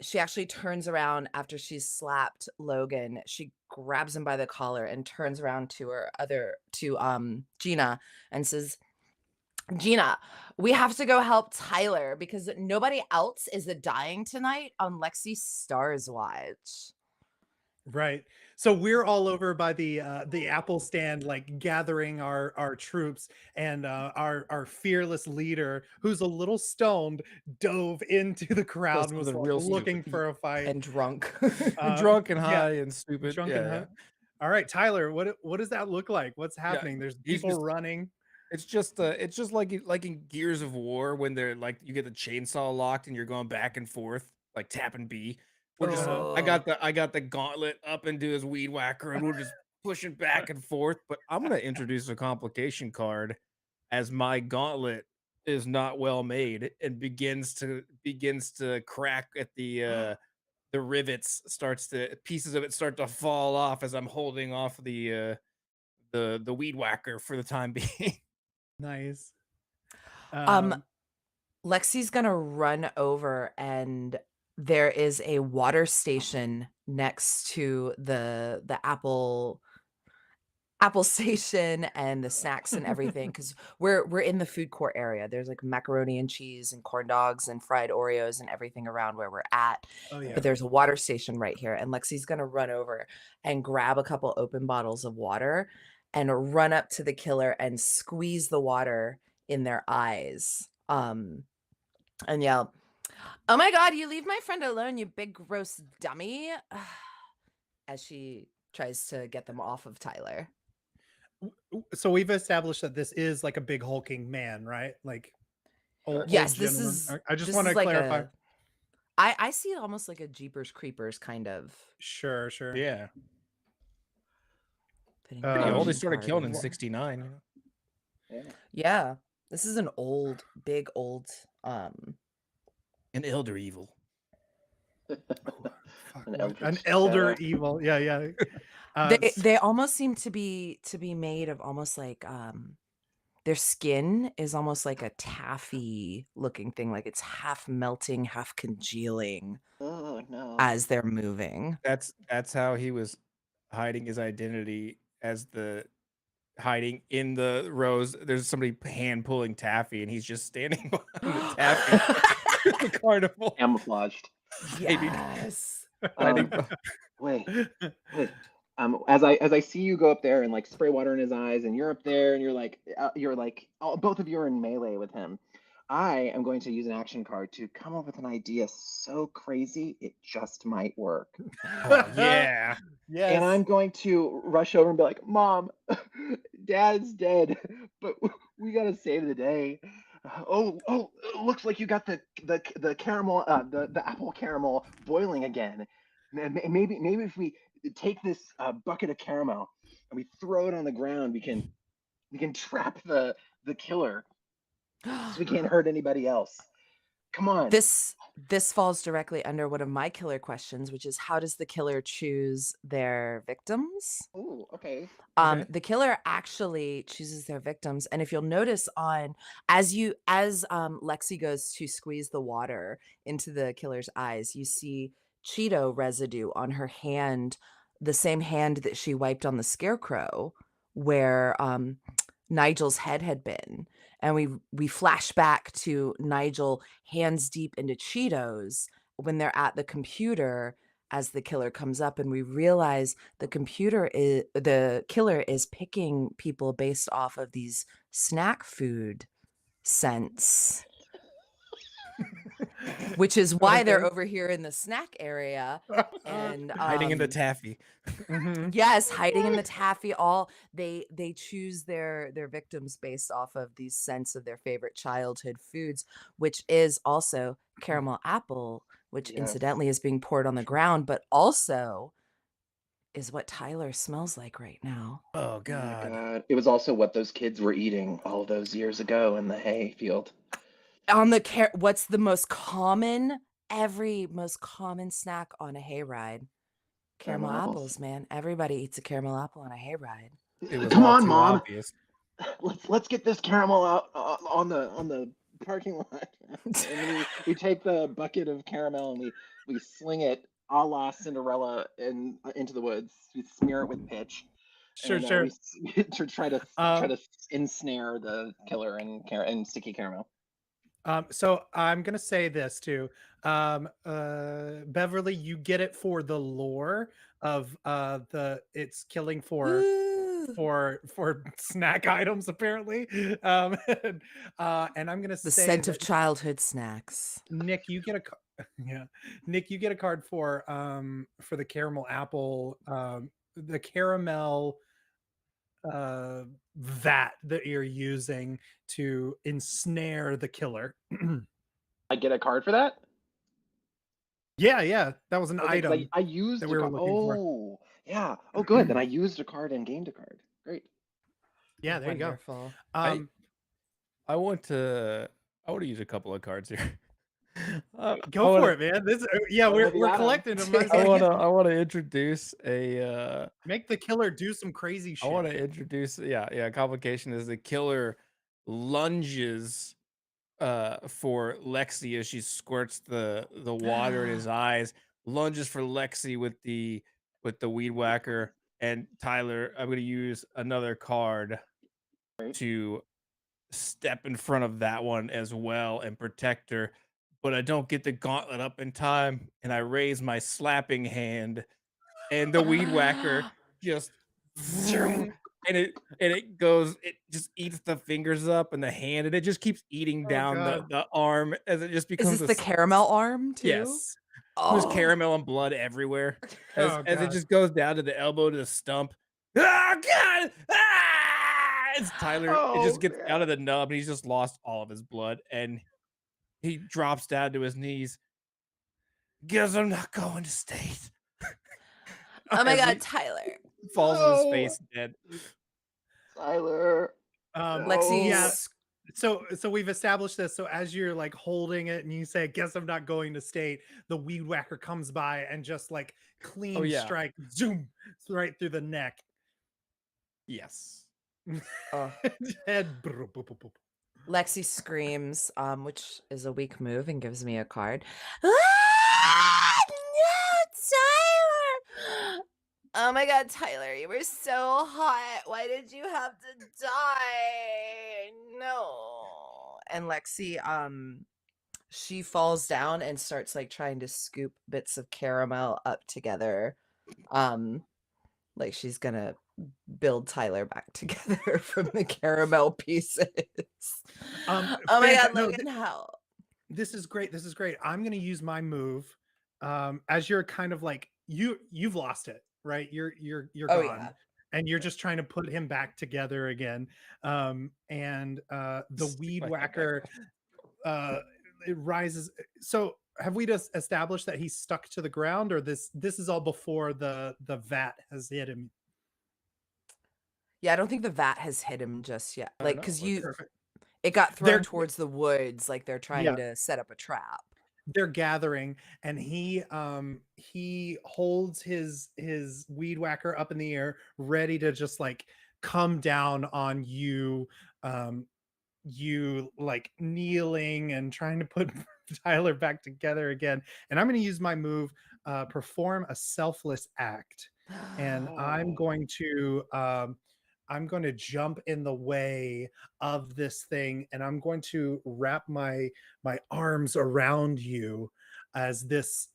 She actually turns around after she's slapped Logan. She grabs him by the collar and turns around to Gina and says, "Gina, we have to go help Tyler because nobody else is dying tonight on Lexi Star's watch." Right. So we're all over by the Apple stand, like gathering our troops, and our fearless leader, who's a little stoned, dove into the crowd and was something like real looking stupid. for a fight. And drunk. Drunk and Yeah, high and stupid. drunken Yeah, yeah. hunt. All right, Tyler, what does that look like? What's Yeah, happening? There's he's people just running. it's just like in Gears of War when they're like you get the chainsaw locked and you're going back and forth like tapping B. We're just Uh-huh. I got the gauntlet up into his weed whacker and we're just pushing back and forth. But I'm gonna introduce a complication card as my gauntlet is not well made and begins to crack at the rivets, starts to pieces of it start to fall off as I'm holding off the weed whacker for the time being. Nice. Um, Lexi's gonna run over, and there is a water station next to the Apple station and the snacks and everything, because we're in the food court area. There's like macaroni and cheese and corn dogs and fried Oreos and everything around where we're at. Oh yeah. But there's a water station right here, and Lexi's gonna run over and grab a couple open bottles of water and run up to the killer and squeeze the water in their eyes. And yell, "Oh my God, you leave my friend alone, you big gross dummy," as she tries to get them off of Tyler. So we've established that this is like a big hulking man, right? Like old Yes, gentleman. I just this want to is like clarify. I see it almost like a Jeepers Creepers kind of. Sure. Yeah. Putting Pretty an old. They action started card killing in in. 69, you know. Yeah. Yeah, this is an big old. An elder evil. Fuck, An an eldritch elder terror. evil. Yeah. They almost seem to be made of almost like their skin is almost like a taffy looking thing, like it's half melting, half congealing Oh no. as they're moving. That's how he was hiding his identity as hiding in the rows. There's somebody hand pulling taffy, and he's just standing behind the taffy. The carnival. Camouflaged. Yes. Hiding Wait. As I see you go up there and like spray water in his eyes, and you're up there, and you're like both of you are in melee with him. I am going to use an action card to come up with an idea so crazy it just might work. Oh, yeah. Yes. And I'm going to rush over and be like, "Mom, Dad's dead, but we gotta save the day." Oh, it looks like you got the caramel, the apple caramel boiling again. Maybe if we take this bucket of caramel and we throw it on the ground, we can trap the killer so we can't hurt anybody else. Come on. This falls directly under one of my killer questions, which is how does the killer choose their victims? Ooh, okay. Okay. The killer actually chooses their victims, and if you'll notice as Lexi goes to squeeze the water into the killer's eyes, you see Cheeto residue on her hand, the same hand that she wiped on the scarecrow where Nigel's head had been. And we flash back to Nigel hands deep into Cheetos when they're at the computer as the killer comes up, and we realize the killer is picking people based off of these snack food scents. Which is why they're over here in the snack area and Hiding in the taffy. yes, hiding in the taffy. They choose their victims based off of these scents of their favorite childhood foods, which is also caramel apple, which Yes. incidentally is being poured on the ground, but also is what Tyler smells like right now. Oh Oh my God. God. It was also what those kids were eating all those years ago in the hay field. On the what's the most common snack on a hayride? Caramel apples, man. Everybody eats a caramel apple on a hayride. It was Come all on, too Mom. obvious. Let's get this caramel out on the parking lot. And then we take the bucket of caramel and we sling it a la Cinderella into the woods. We smear it with pitch. Sure, And, sure. we try to ensnare the killer in sticky caramel. So I'm gonna say this too. Beverly, you get it for the lore of it's killing for snack items apparently. And I'm gonna The say scent of that childhood snacks. Nick, you get a yeah. Nick, you get a card for the caramel apple, the caramel vat that you're using to ensnare the killer. I get a card for that? Yeah, that was an Okay, 'cause item I used that a we were card. looking for. Oh, yeah. Oh, good. Then I used a card and gained a card. Great. Yeah, there you go. Wonderful. I want to use a couple of cards here. Go for it, man. This we're collecting them. I want to introduce a Make the killer do some crazy shit. I want to introduce complication is the killer lunges for Lexi as she squirts the water in his eyes, lunges for Lexi with the weed whacker, and Tyler, I'm going to use another card to step in front of that one as well and protect her, but I don't get the gauntlet up in time, and I raise my slapping hand, and the weed whacker just and it just eats the fingers up and the hand, and it just keeps eating down the arm as it just becomes Is this the caramel arm too? Yes. Oh. There's caramel and blood everywhere as it just goes down to the elbow to the stump. Oh God! It's Tyler. It just gets out of the nub, and he's just lost all of his blood, and he drops down to his knees. Guess I'm not going to state. Oh my God, Tyler falls on his face dead. Tyler. Lexi. Yeah. So we've established this. So as you're like holding it and you say, "Guess I'm not going to state," the weed whacker comes by and just like clean strike, zoom, right through the neck. Yes. Head. Lexi screams, which is a weak move, and gives me a card. No, Tyler! Oh my God, Tyler, you were so hot. Why did you have to die? No. And Lexi, she falls down and starts like trying to scoop bits of caramel up together. Like she's gonna build Tyler back together from the caramel pieces. Oh my God, Logan, how? This is great. I'm gonna use my move. As you're kind of like you've lost it, right? You're gone. Yeah. And you're just trying to put him back together again. And the weed whacker it rises. So have we just established that he's stuck to the ground, or this is all before the vat has hit him? Yeah, I don't think the vat has hit him just yet. Like, because It got thrown They're towards the woods like they're trying yeah, to set up a trap. they're gathering, and he holds his weed whacker up in the air, ready to just like come down on you, you like kneeling and trying to put Tyler back together again. And I'm going to use my move, perform a selfless act, and I'm going to jump in the way of this thing, and I'm going to wrap my arms around you as this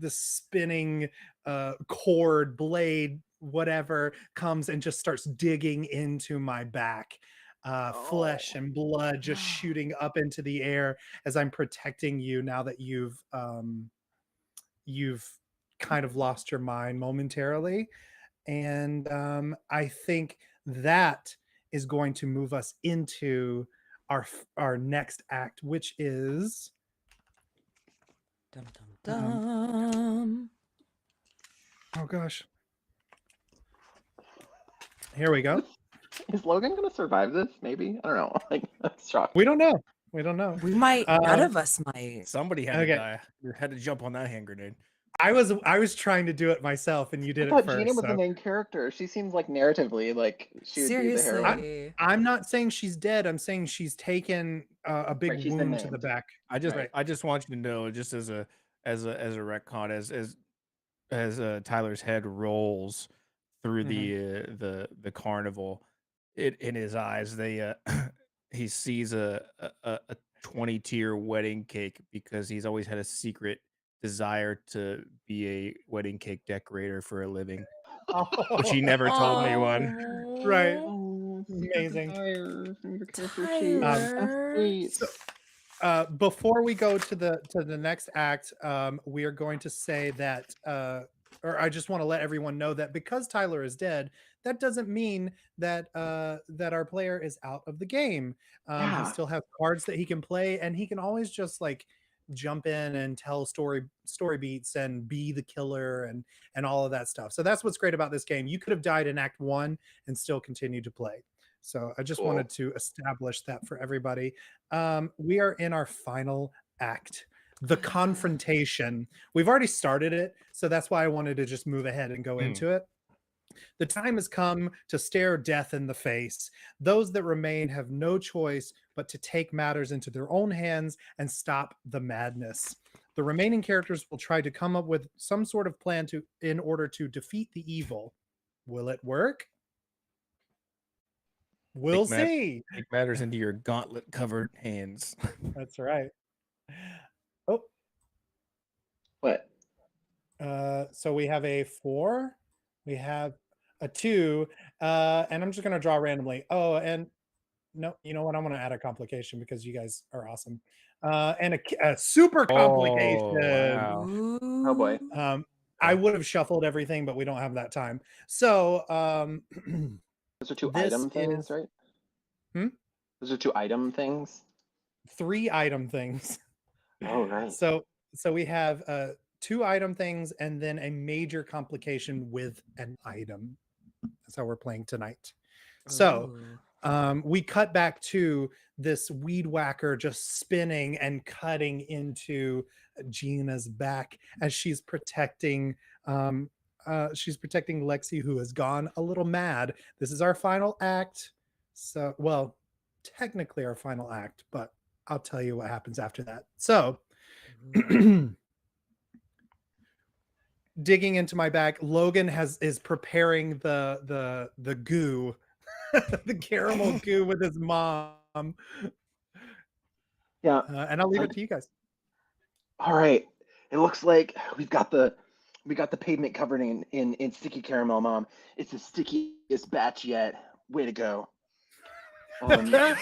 spinning cord blade whatever comes and just starts digging into my back, flesh and blood just shooting up into the air as I'm protecting you now that you've kind of lost your mind momentarily. And I think that is going to move us into our next act, which is Dum dum dum. oh gosh, here we go. Is Logan gonna survive this? Maybe, I don't know. Like, that's shocked. We don't know. We don't know. We might. None of us might. Somebody had Okay. to die. You had to jump on that hand grenade. I was trying to do it myself, and you did I it thought first. Gina was the So main character. She seems like narratively like she would be the heroine. Seriously. I'm not saying she's dead. I'm saying she's taken a big Right, she's been wound to the named. back. I just Right. I just want you to know, just as a retcon, as Tyler's head rolls through the carnival, it in his eyes they he sees a 20-tier wedding cake because he's always had a secret desire to be a wedding cake decorator for a living, which he never told anyone. Right. Oh, Amazing. Your character sheet. That's Tyler. sweet. So, before we go to the next act, we are going to say that, or I just want to let everyone know that because Tyler is dead, that doesn't mean that that our player is out of the game. He Yeah. still has cards that he can play, and he can always just like jump in and tell story beats and be the killer and all of that stuff. So that's what's great about this game. You could have died in Act 1 and still continue to play. So I just Cool. wanted to establish that for everybody. We are in our final act, the confrontation. We've already started it, so that's why I wanted to just move ahead and go into it. The time has come to stare death in the face. Those that remain have no choice but to take matters into their own hands and stop the madness. The remaining characters will try to come up with some sort of plan in order to defeat the evil. Will it work? We'll see. Take matters into your gauntlet-covered hands. That's right. Oh. What? So we have a 4, we have a 2, and I'm just going to draw randomly. Oh, and no, you know what? I'm going to add a complication because you guys are awesome. And a super complication. wow. Oh boy. I would have shuffled everything, but we don't have that time. So Those are 2 this item things, is- right? Hmm? Those are 2 item things. 3 item things. Oh, right. So we have 2 item things and then a major complication with an item. That's how we're playing tonight. So we cut back to this weed whacker just spinning and cutting into Gina's back as she's protecting Lexi, who has gone a little mad. This is our final act. So, well, technically our final act, but I'll tell you what happens after that. So digging into my back, Logan is preparing the goo, the caramel goo with his mom. Yeah. And I'll leave it to you guys. All right. It looks like we got the pavement covered in sticky caramel, Mom. It's the stickiest batch yet. Way to go. He's like,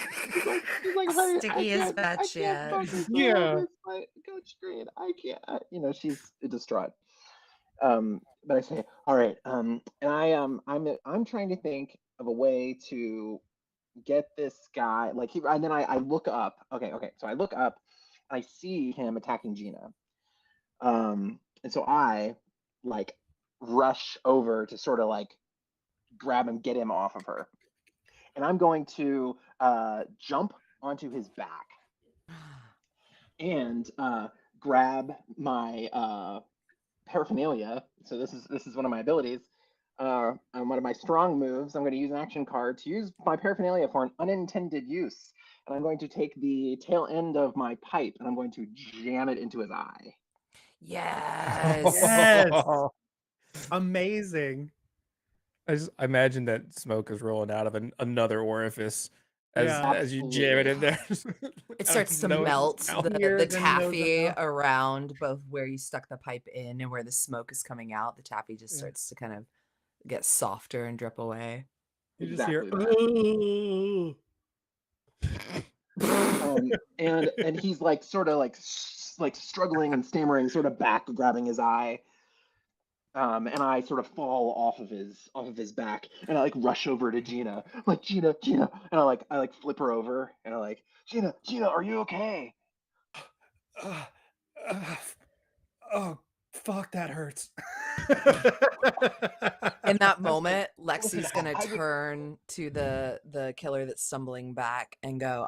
"Honey, Stickiest batch yet." focus on Yeah. this, my coach screen. I can't. She's distraught. But I say, all right. And I'm trying to think of a way to get this guy and then I look up. Okay. So I look up, and I see him attacking Gina. And so I like rush over to sort of like grab him, get him off of her. And I'm going to jump onto his back and grab my paraphernalia. So this is one of my abilities. On one of my strong moves, I'm going to use an action card to use my paraphernalia for an unintended use. And I'm going to take the tail end of my pipe and I'm going to jam it into his eye. Yes. Yes. Amazing. I imagine that smoke is rolling out of another orifice as Yeah. as you jam it in there. It starts to melt the Ears and nose taffy out. around both where you stuck the pipe in and where the smoke is coming out. The taffy just Yeah. starts to kind of get softer and drip away. You just hear, Exactly "Ooh." and he's like sort of like struggling and stammering, sort of back grabbing his eye. And I sort of fall off of his back, and I like rush over to Gina, I'm like Gina, and I like flip her over, and I like Gina, are you okay? Oh, fuck, that hurts. In that moment, Lexi's Listen, gonna I would- turn to the killer that's stumbling back and go,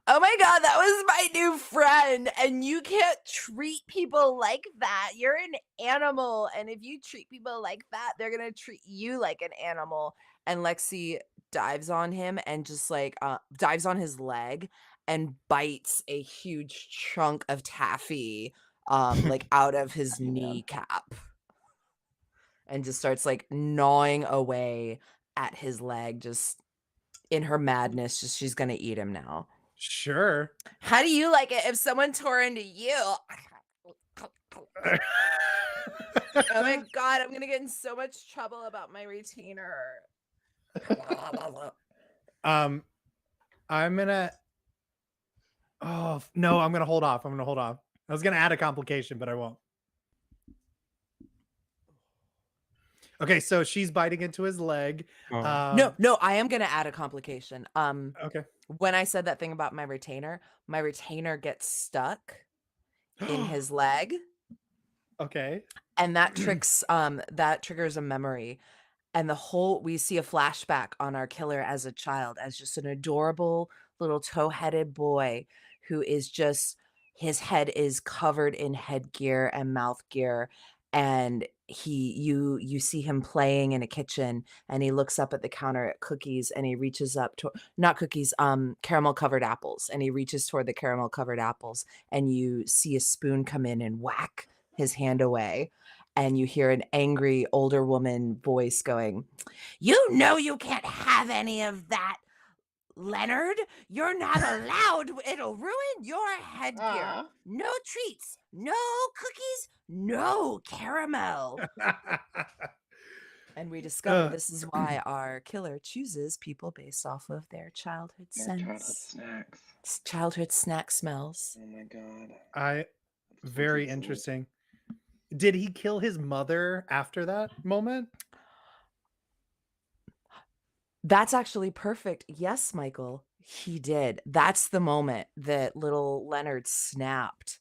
oh my god, that was my new friend, and you can't treat people like that. You're an animal, and if you treat people like that, they're gonna treat you like an animal. And Lexi dives on him and just like dives on his leg and bites a huge chunk of taffy like out of his Taffy man. kneecap and just starts like gnawing away at his leg, just in her madness, just she's gonna eat him now. Sure. How do you like it if someone tore into you? Oh my god, I'm gonna get in so much trouble about my retainer. I'm gonna. Oh no, I'm gonna hold off. I was gonna add a complication, but I won't. Okay, so she's biting into his leg. No, I am gonna add a complication. Okay. When I said that thing about my retainer gets stuck in his leg, Okay. and that triggers a memory. And we see a flashback on our killer as a child, as just an adorable little tow-headed boy who is just, his head is covered in headgear and mouth gear. And you see him playing in a kitchen, and he looks up at the counter at cookies, and he reaches up to, not cookies, caramel covered apples. And he reaches toward the caramel covered apples, and you see a spoon come in and whack his hand away. And you hear an angry older woman voice going, "You know you can't have any of that, Leonard. You're not allowed. It'll ruin your headgear. No treats, no cookies, no caramel." And we discover this is why our killer chooses people based off of their childhood scents. Childhood snack smells. Oh my god. Very interesting. Did he kill his mother after that moment? That's actually perfect. Yes, Michael, he did. That's the moment that little Leonard snapped.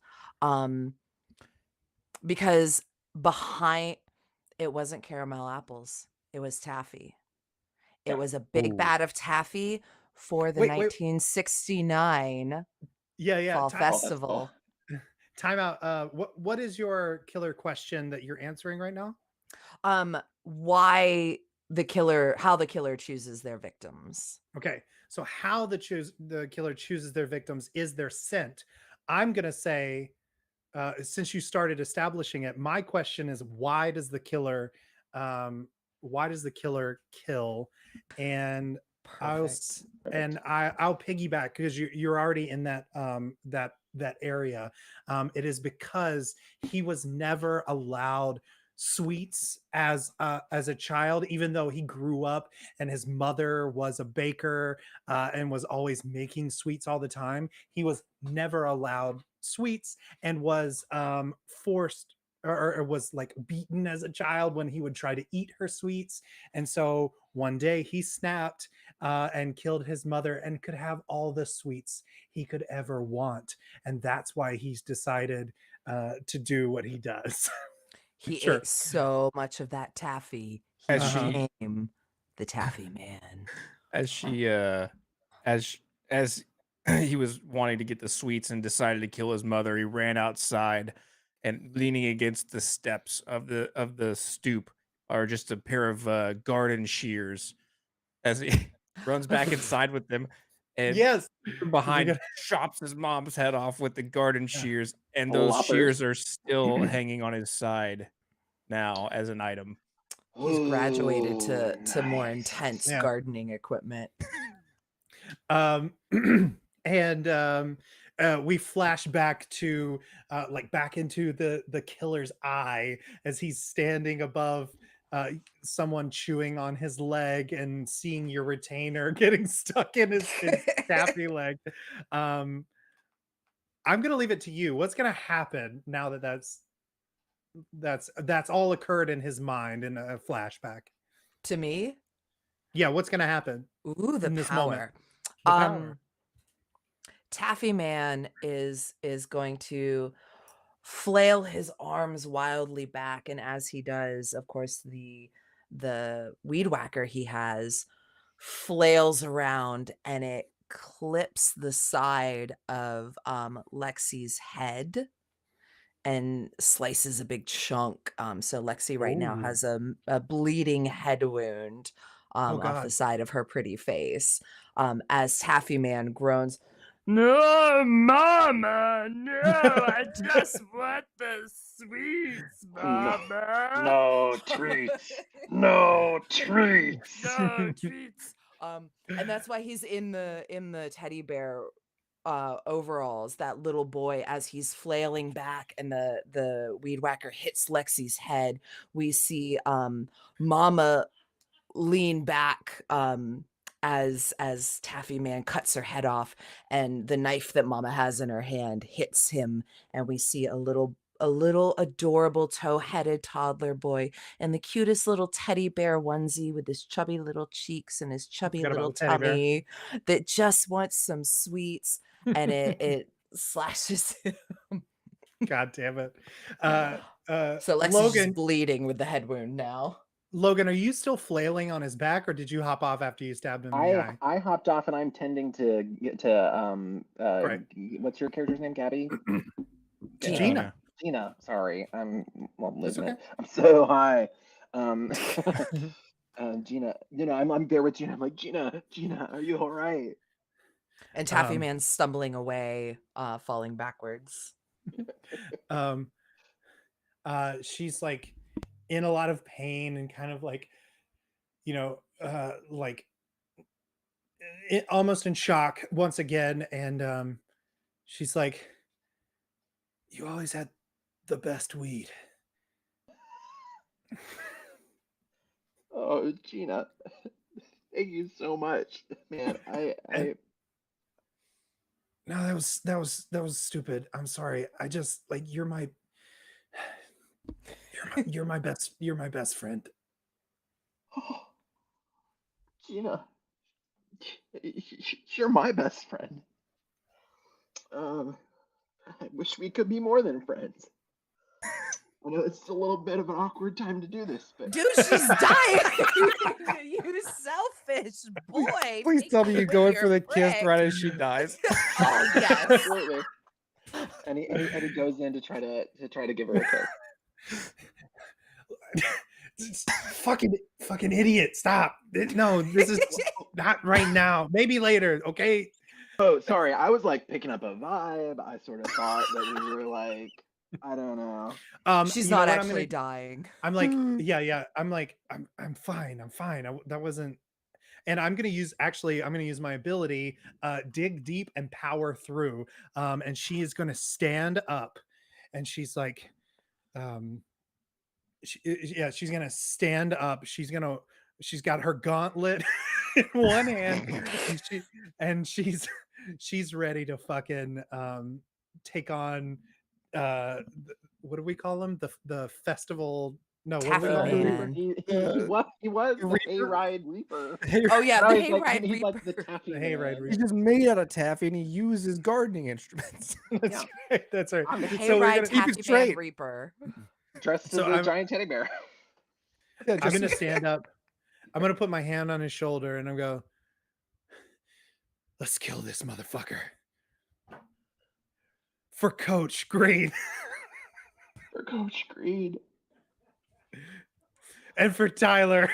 Because behind it wasn't caramel apples, it was taffy. It was a big bat of taffy for the Wait. 1969 Fall Festival. Time out. What is your killer question that you're answering right now? How the killer chooses their victims. Okay, so how the killer chooses their victims is their scent. I'm gonna say, since you started establishing it, my question is, why does the killer kill? And I'll piggyback, because you're already in that area. It is because he was never allowed sweets as a child, even though he grew up and his mother was a baker and was always making sweets all the time. He was never allowed sweets and was forced or was like beaten as a child when he would try to eat her sweets. And so one day he snapped and killed his mother and could have all the sweets he could ever want. And that's why he's decided to do what he does. He Sure. ate so much of that taffy, he As she- became the Taffy Man. As she as he was wanting to get the sweets and decided to kill his mother, he ran outside, and leaning against the steps of the stoop are just a pair of garden shears as he runs back inside with them, and Yes. from Is he behind gonna- chops his mom's head off with the garden Yeah. shears, and those Loppers. shears are still hanging on his side now as an item. He's graduated Ooh, to more nice. intense Yeah. gardening equipment. And we flash back to back into the killer's eye as he's standing above someone chewing on his leg and seeing your retainer getting stuck in his taffy leg. I'm gonna leave it to you. What's gonna happen now that that's all occurred in his mind in a flashback? To me, Yeah, what's gonna happen ooh, the in this moment? power. The power. Taffy Man is going to flail his arms wildly back, and as he does, of course, the weed whacker he has flails around, and it clips the side of Lexi's head and slices a big chunk. So Lexi right now Ooh. has a bleeding head wound Oh off the God. side of her pretty face. As Taffy Man groans, "No, Mama, no, I just want the sweets, Mama. No treats. No treats. No treats." And that's why he's in the teddy bear overalls, that little boy, as he's flailing back and the weed whacker hits Lexi's head. We see Mama lean back as Taffy Man cuts her head off, and the knife that Mama has in her hand hits him, and we see a little adorable tow-headed toddler boy in the cutest little teddy bear onesie with his chubby little cheeks and his chubby Forgot about little the teddy bear. tummy that just wants some sweets, and it slashes him. God damn it. So Lexi's Logan, just bleeding with the head wound now. Logan, are you still flailing on his back, or did you hop off after you stabbed him in the eye? I hopped off and I'm tending to get to Right. what's your character's name, Gabby? Gina. Gina, sorry. I'm That's losing okay. it. I'm so high. Gina, I'm there with Gina. I'm like, Gina, are you all right? And Taffy Man's stumbling away, falling backwards. She's like in a lot of pain and kind of like, almost in shock once again. And she's like, "You always had the best weed." Oh, Gina, thank you so much, man. No, that was stupid. I'm sorry. I just like you're my best friend. Oh, Gina, you're my best friend. I wish we could be more than friends. I know it's a little bit of an awkward time to do this, but Dude, she's dying. You selfish boy. Please Take tell me it you're with going your for the kiss frick. right as she dies. Oh yes. absolutely. And he goes in to try to give her a kiss. fucking idiot. Stop. No, this is not right now. Maybe later, okay? Oh, sorry. I was like picking up a vibe. I sort of thought that we were like, I don't know. She's you know not what I'm actually gonna- dying. I'm like, yeah. I'm like, I'm fine. That wasn't. And I'm gonna use my ability, dig deep and power through. And she is gonna stand up, and she's like, she's gonna stand up. She's got her gauntlet in one hand, and she's ready to fucking take on what do we call him? The festival. No, what do we Taffy call him? Man. He was the Reaper? hayride reaper. Oh yeah, No, the he's like, hayride he's like reaper. the taffy The hayride man. reaper. He's just made out of taffy, and he uses gardening instruments. That's Yeah. right. That's right. I'm the So we're Hayride gonna keep it Taffy Man straight. Reaper. dressed So as a I'm- giant teddy bear. Yeah, I'm gonna stand up. I'm gonna put my hand on his shoulder and I'm go, Let's kill this motherfucker. For Coach Green. For Coach Green. And for Tyler.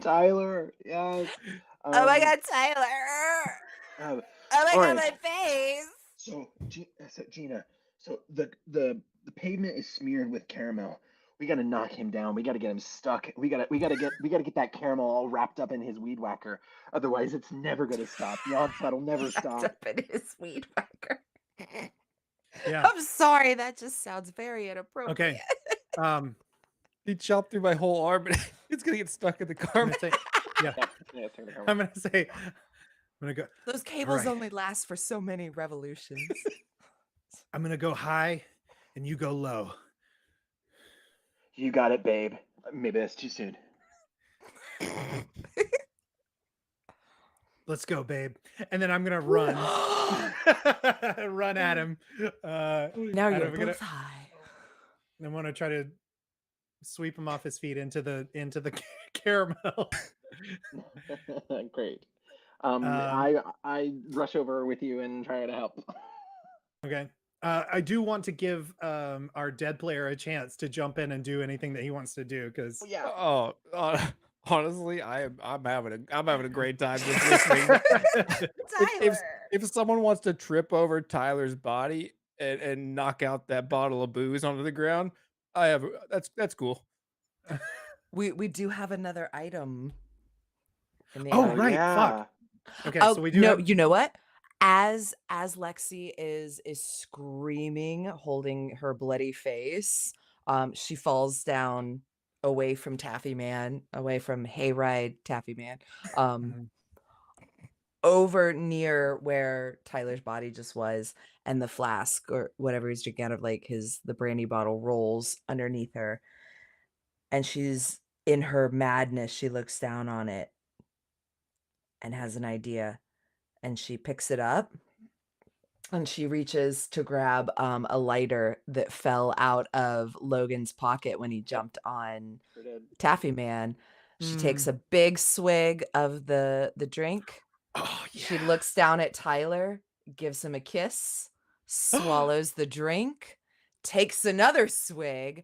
Tyler, yes. Oh my God, Tyler! Oh my all God, right. my face! So Gina, so the pavement is smeared with caramel. We gotta knock him down. We gotta get him stuck. We gotta get that caramel all wrapped up in his weed whacker. Otherwise, it's never gonna stop. The onslaught will never stop. Up in his weed whacker. Yeah. I'm sorry, that just sounds very inappropriate. Okay. He chopped through my whole arm, and it's gonna get stuck in the I'm caramel. gonna say, yeah. Yeah, it's gonna I'm gonna say, I'm gonna go. Those cables right. only last for so many revolutions. I'm gonna go high, and you go low. You got it, babe. Maybe that's too soon. Let's go, babe. And then I'm gonna run, run at him. Now and you're I'm gonna, both high. I'm gonna try to sweep him off his feet into the caramel. Great. I rush over with you and try to help. Okay. I do want to give our dead player a chance to jump in and do anything that he wants to do because Yeah. Oh, honestly, I'm having a great time just listening. If someone wants to trip over Tyler's body and knock out that bottle of booze onto the ground, that's cool. We do have another item. In the Oh, item. right, Yeah. fuck. Okay, Oh so we do no! have, You know what? As Lexi is screaming, holding her bloody face, she falls down away from Taffy Man, away from Hayride Taffy Man, Mhm. over near where Tyler's body just was, and the flask or whatever he's drinking out of, like the brandy bottle, rolls underneath her, and she's in her madness. She looks down on it and has an idea, and she picks it up. And she reaches to grab a lighter that fell out of Logan's pocket when he jumped on Sure did. Taffy Man. She takes Mm. a big swig of the drink. Oh, yeah. She looks down at Tyler, gives him a kiss, swallows the drink, takes another swig,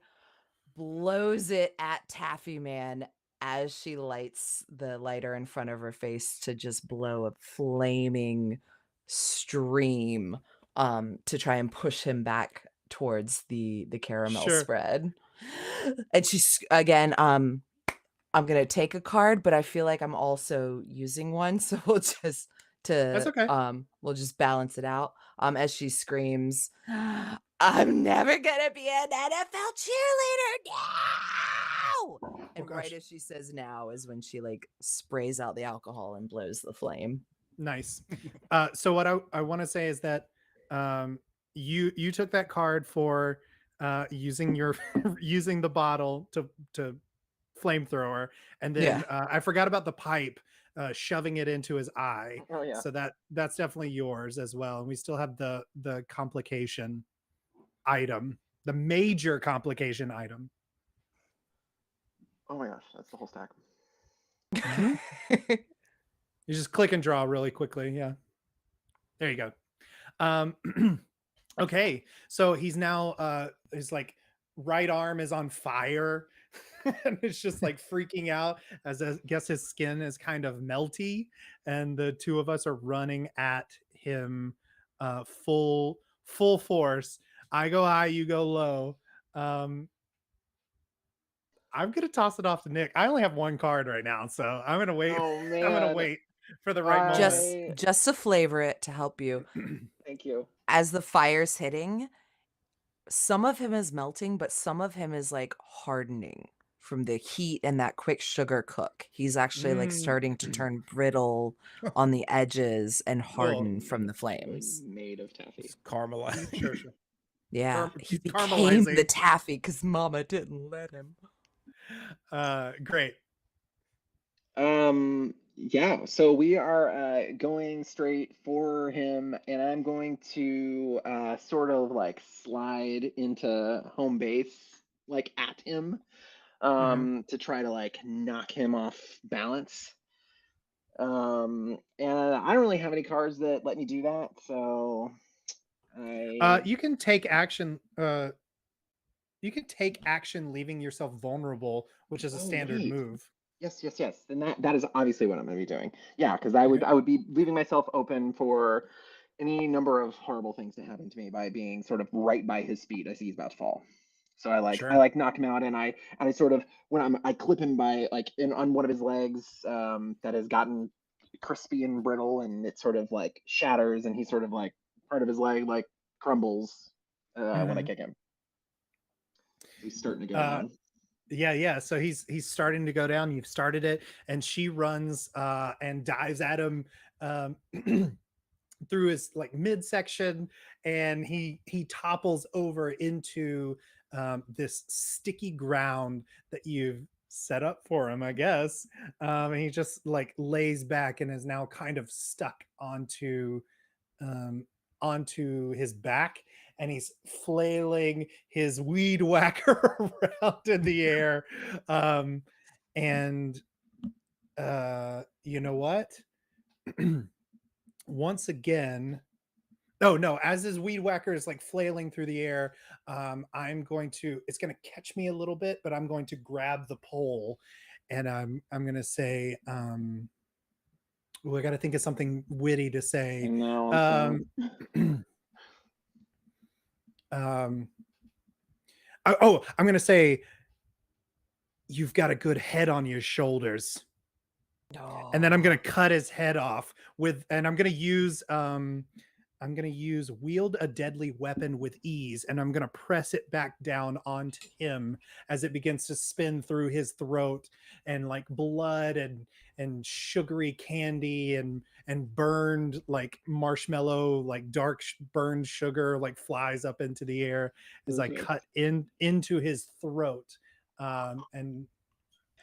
blows it at Taffy Man as she lights the lighter in front of her face to just blow a flaming stream to try and push him back towards the caramel Sure. spread. And she's again, I'm gonna take a card, but I feel like I'm also using one, so we'll just That's okay. we'll just balance it out. As she screams, "I'm never gonna be an NFL cheerleader now!" And gosh. right as she says "now" is when she like sprays out the alcohol and blows the flame. Nice. So what I want to say is that you took that card for using your using the bottle to flamethrower, and then I forgot about the pipe, shoving it into his eye. Oh yeah. So that's definitely yours as well. And we still have the complication item, the major complication item. Oh my gosh, that's the whole stack. You just click and draw really quickly. Yeah. There you go. Okay. So he's now his like right arm is on fire. And it's just like freaking out as I guess his skin is kind of melty, and the two of us are running at him full force. I go high, you go low. I'm gonna toss it off to Nick. I only have one card right now, so I'm gonna wait. Oh man. I'm gonna wait for the right moment. Just to flavor it, to help you, Thank you. as the fire's hitting, some of him is melting, but some of him is like hardening from the heat and that quick sugar cook. He's actually like starting to turn brittle on the edges and harden from the flames. Made of taffy. It's caramelized. Sure. Yeah, He's he became caramelizing. the taffy because Mama didn't let him. Great. Yeah, so we are going straight for him, and I'm going to sort of like slide into home base, like at him, to try to like knock him off balance. And I don't really have any cards that let me do that, so I You can take action. You can take action, leaving yourself vulnerable, which is a oh standard wait. move. Yes. Then that is obviously what I'm going to be doing. Yeah, because I Okay. would be leaving myself open for any number of horrible things to happen to me by being sort of right by his feet as he's about to fall. So I Sure. like knock him out, and I sort of when I clip him by like in on one of his legs that has gotten crispy and brittle, and it sort of like shatters, and he sort of like part of his leg like crumbles when I Mhm. kick him. He's starting to go Uh, down. yeah. So he's starting to go down. You've started it, and she runs and dives at him um, through his like midsection, and he topples over into this sticky ground that you've set up for him, I guess. And he just like lays back and is now kind of stuck um, onto his back, and he's flailing his weed whacker around in the air. Um, and you know what? Once again, oh no, as his weed whacker is like flailing through the air, it's going to catch me a little bit, but I'm going to grab the pole, and I'm going to say, I got to think of something witty to say. And now I'm Um, sad. um, I'm going to say, you've got a good head on your shoulders. And then I'm No. going to cut his head off and I'm going to use wield a deadly weapon with ease, and I'm going to press it back down onto him as it begins to spin through his throat, and like blood and sugary candy and burned like marshmallow, like dark burned sugar like flies up into the air as I Perfect. cut into his throat. And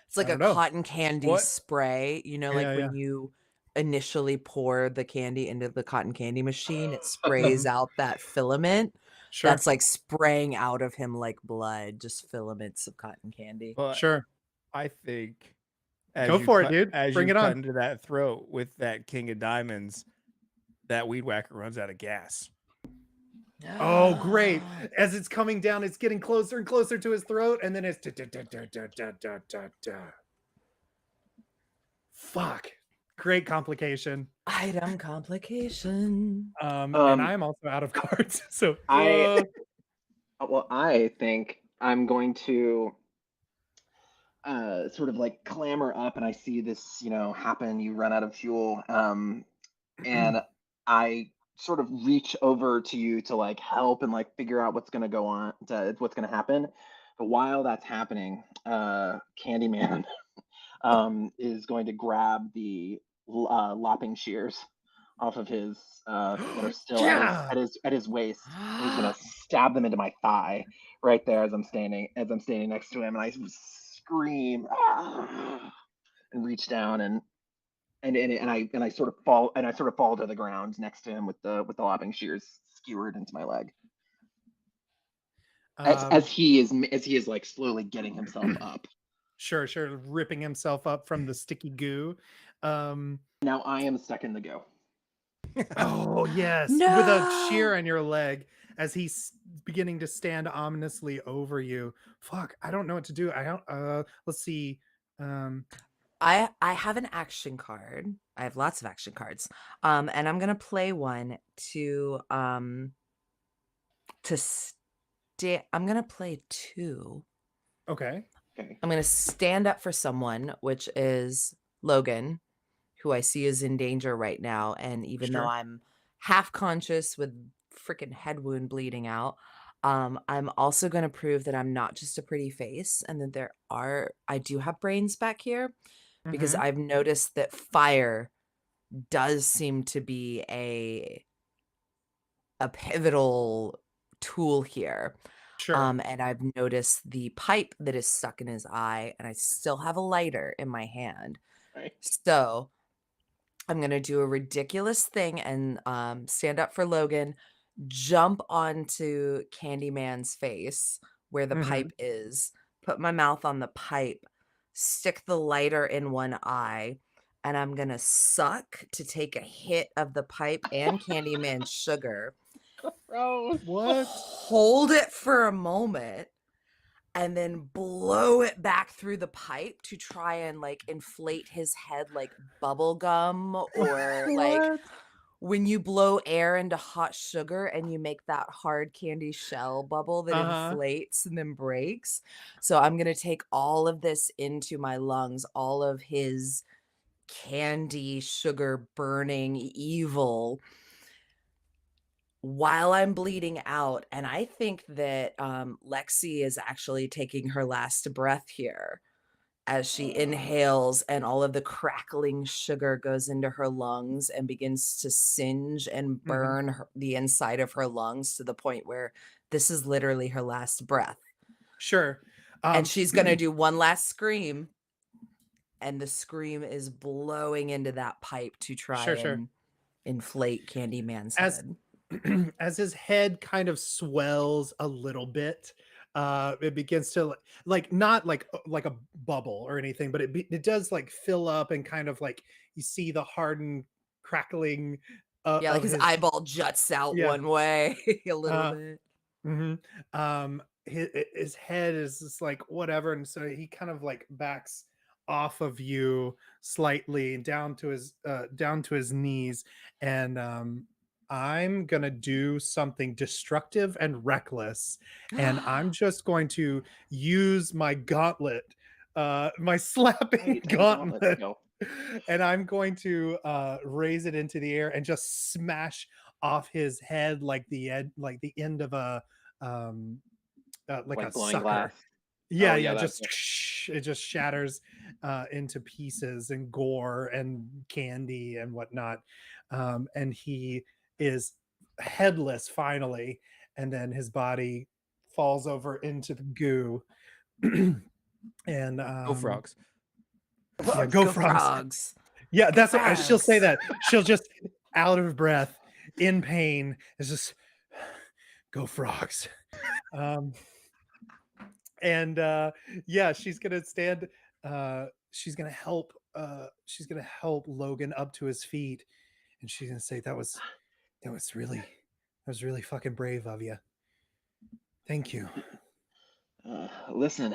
It's like I a don't know. cotton candy What? spray, you know, like Yeah, yeah. when you initially pour the candy into the cotton candy machine, it sprays Mhm. out that filament. Sure. That's like spraying out of him like blood, just filaments of cotton candy. But Sure. I think Go for it, dude. as Bring you it cut on. into that throat with that king of diamonds, that weed whacker runs out of gas. Oh, great. As it's coming down, it's getting closer and closer to his throat, and then it's fuck. Great complication. Item complication. And I'm also out of cards. So I well, I think I'm going to sort of like clamber up, and I see this, happen. You run out of fuel, and I sort of reach over to you to like help and like figure out what's gonna go on, what's gonna happen. But while that's happening, Candyman is going to grab the lopping shears off of his that are still yeah. at his waist, and he's gonna stab them into my thigh right there as I'm standing next to him, and I scream "Ah!" and reach down and I sort of fall to the ground next to him with the lopping shears skewered into my leg Um, as he is like slowly getting himself up. sure, ripping himself up from the sticky goo. Um, Now I am stuck in the go. oh yes, with a shear No. in your leg as he's beginning to stand ominously over you. Fuck, I don't know what to do. I don't let's see. Um I have an action card. I have lots of action cards. And I'm gonna play one to I'm gonna play two. okay. Okay. I'm gonna stand up for someone, which is Logan, who I see is in danger right now. And even though Sure. I'm half conscious with freaking head wound bleeding out, I'm also gonna prove that I'm not just a pretty face and that I do have brains back here, because Mhm. I've noticed that fire does seem to be a pivotal tool here. Sure. And I've noticed the pipe that is stuck in his eye, and I still have a lighter in my hand. Right. So I'm gonna do a ridiculous thing and stand up for Logan, jump onto Candyman's face where the Mhm. pipe is, put my mouth on the pipe, stick the lighter in one eye, and I'm gonna suck to take a hit of the pipe and Candyman's sugar. Gross. What? Hold it for a moment and then blow it back through the pipe to try and like inflate his head like bubble gum, or like What? when you blow air into hot sugar and you make that hard candy shell bubble that inflates and then breaks. So I'm going to take all of this into my lungs, all of his candy, sugar burning evil, while I'm bleeding out. And I think that Lexi is actually taking her last breath here as she inhales, and all of the crackling sugar goes into her lungs and begins to singe and burn the inside of her lungs to the point where this is literally her last breath. Sure. And she's going to do one last scream. And the scream is blowing into that pipe to try and inflate Candyman's head. As his head kind of swells a little bit, it begins to not like a bubble or anything, but it does like fill up, and kind of like you see the hardened crackling like of his eyeball juts out one way a little bit. His head is just like whatever, and so he kind of like backs off of you slightly down to his knees, and I'm gonna do something destructive and reckless, and I'm just going to use my gauntlet, my slapping gauntlet, and I'm going to raise it into the air and just smash off his head like the end of a like a blowing sucker. glass. Yeah, Oh, yeah, yeah, just it just shatters into pieces and gore and candy and whatnot, and he is headless finally, and then his body falls over into the goo. And Go frogs. Yeah, go frogs. Yeah, that's what she'll say. That she'll just out of breath, in pain, is just go frogs. And yeah, she's gonna stand, she's gonna help Logan up to his feet, and she's gonna say, that was really fucking brave of you. Thank you. Listen,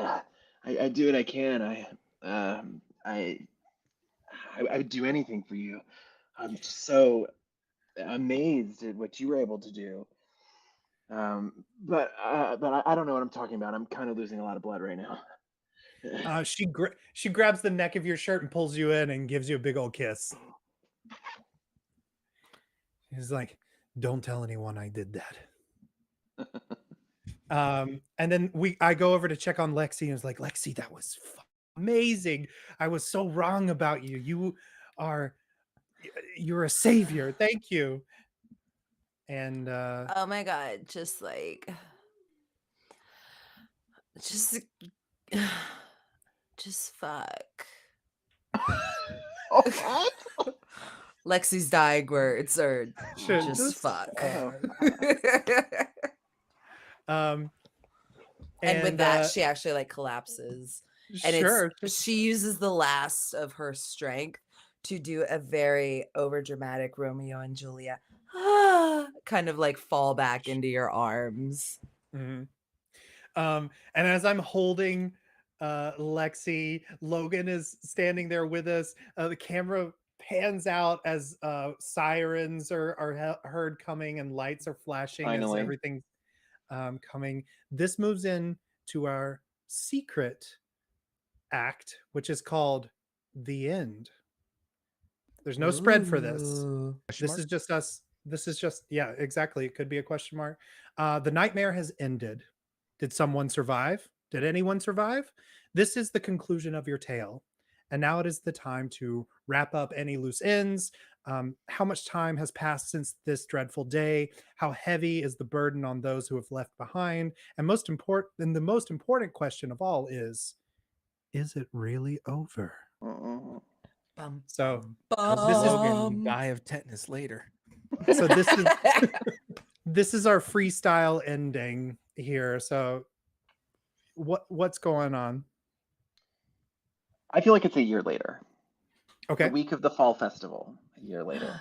I do what I can. I would do anything for you. I'm so amazed at what you were able to do. But I don't know what I'm talking about. I'm kind of losing a lot of blood right now. She grabs the neck of your shirt and pulls you in and gives you a big old kiss. He's like, don't tell anyone I did that. And then I go over to check on Lexi, and it's like, Lexi, that was amazing. I was so wrong about you. You're a savior. Thank you. And oh my god, just fuck. What? Lexi's dying words are just fuck. And with that, she actually like collapses. And she uses the last of her strength to do a very overdramatic Romeo and Juliet, kind of like fall back into your arms. And as I'm holding Lexi, Logan is standing there with us. The camera pans out as sirens are heard coming, and lights are flashing as everything's coming. This moves in to our secret act, which is called The End. There's no spread for this. This is just us. This is just, yeah, exactly. It could be a question mark. The nightmare has ended. Did someone survive? Did anyone survive? This is the conclusion of your tale. And now it is the time to wrap up any loose ends. How much time has passed since this dreadful day? How heavy is the burden on those who have left behind? And the most important question of all is it really over? So this is die of tetanus later. So this is our freestyle ending here. So what's going on? I feel like it's a year later. Okay. week of the fall festival, a year later.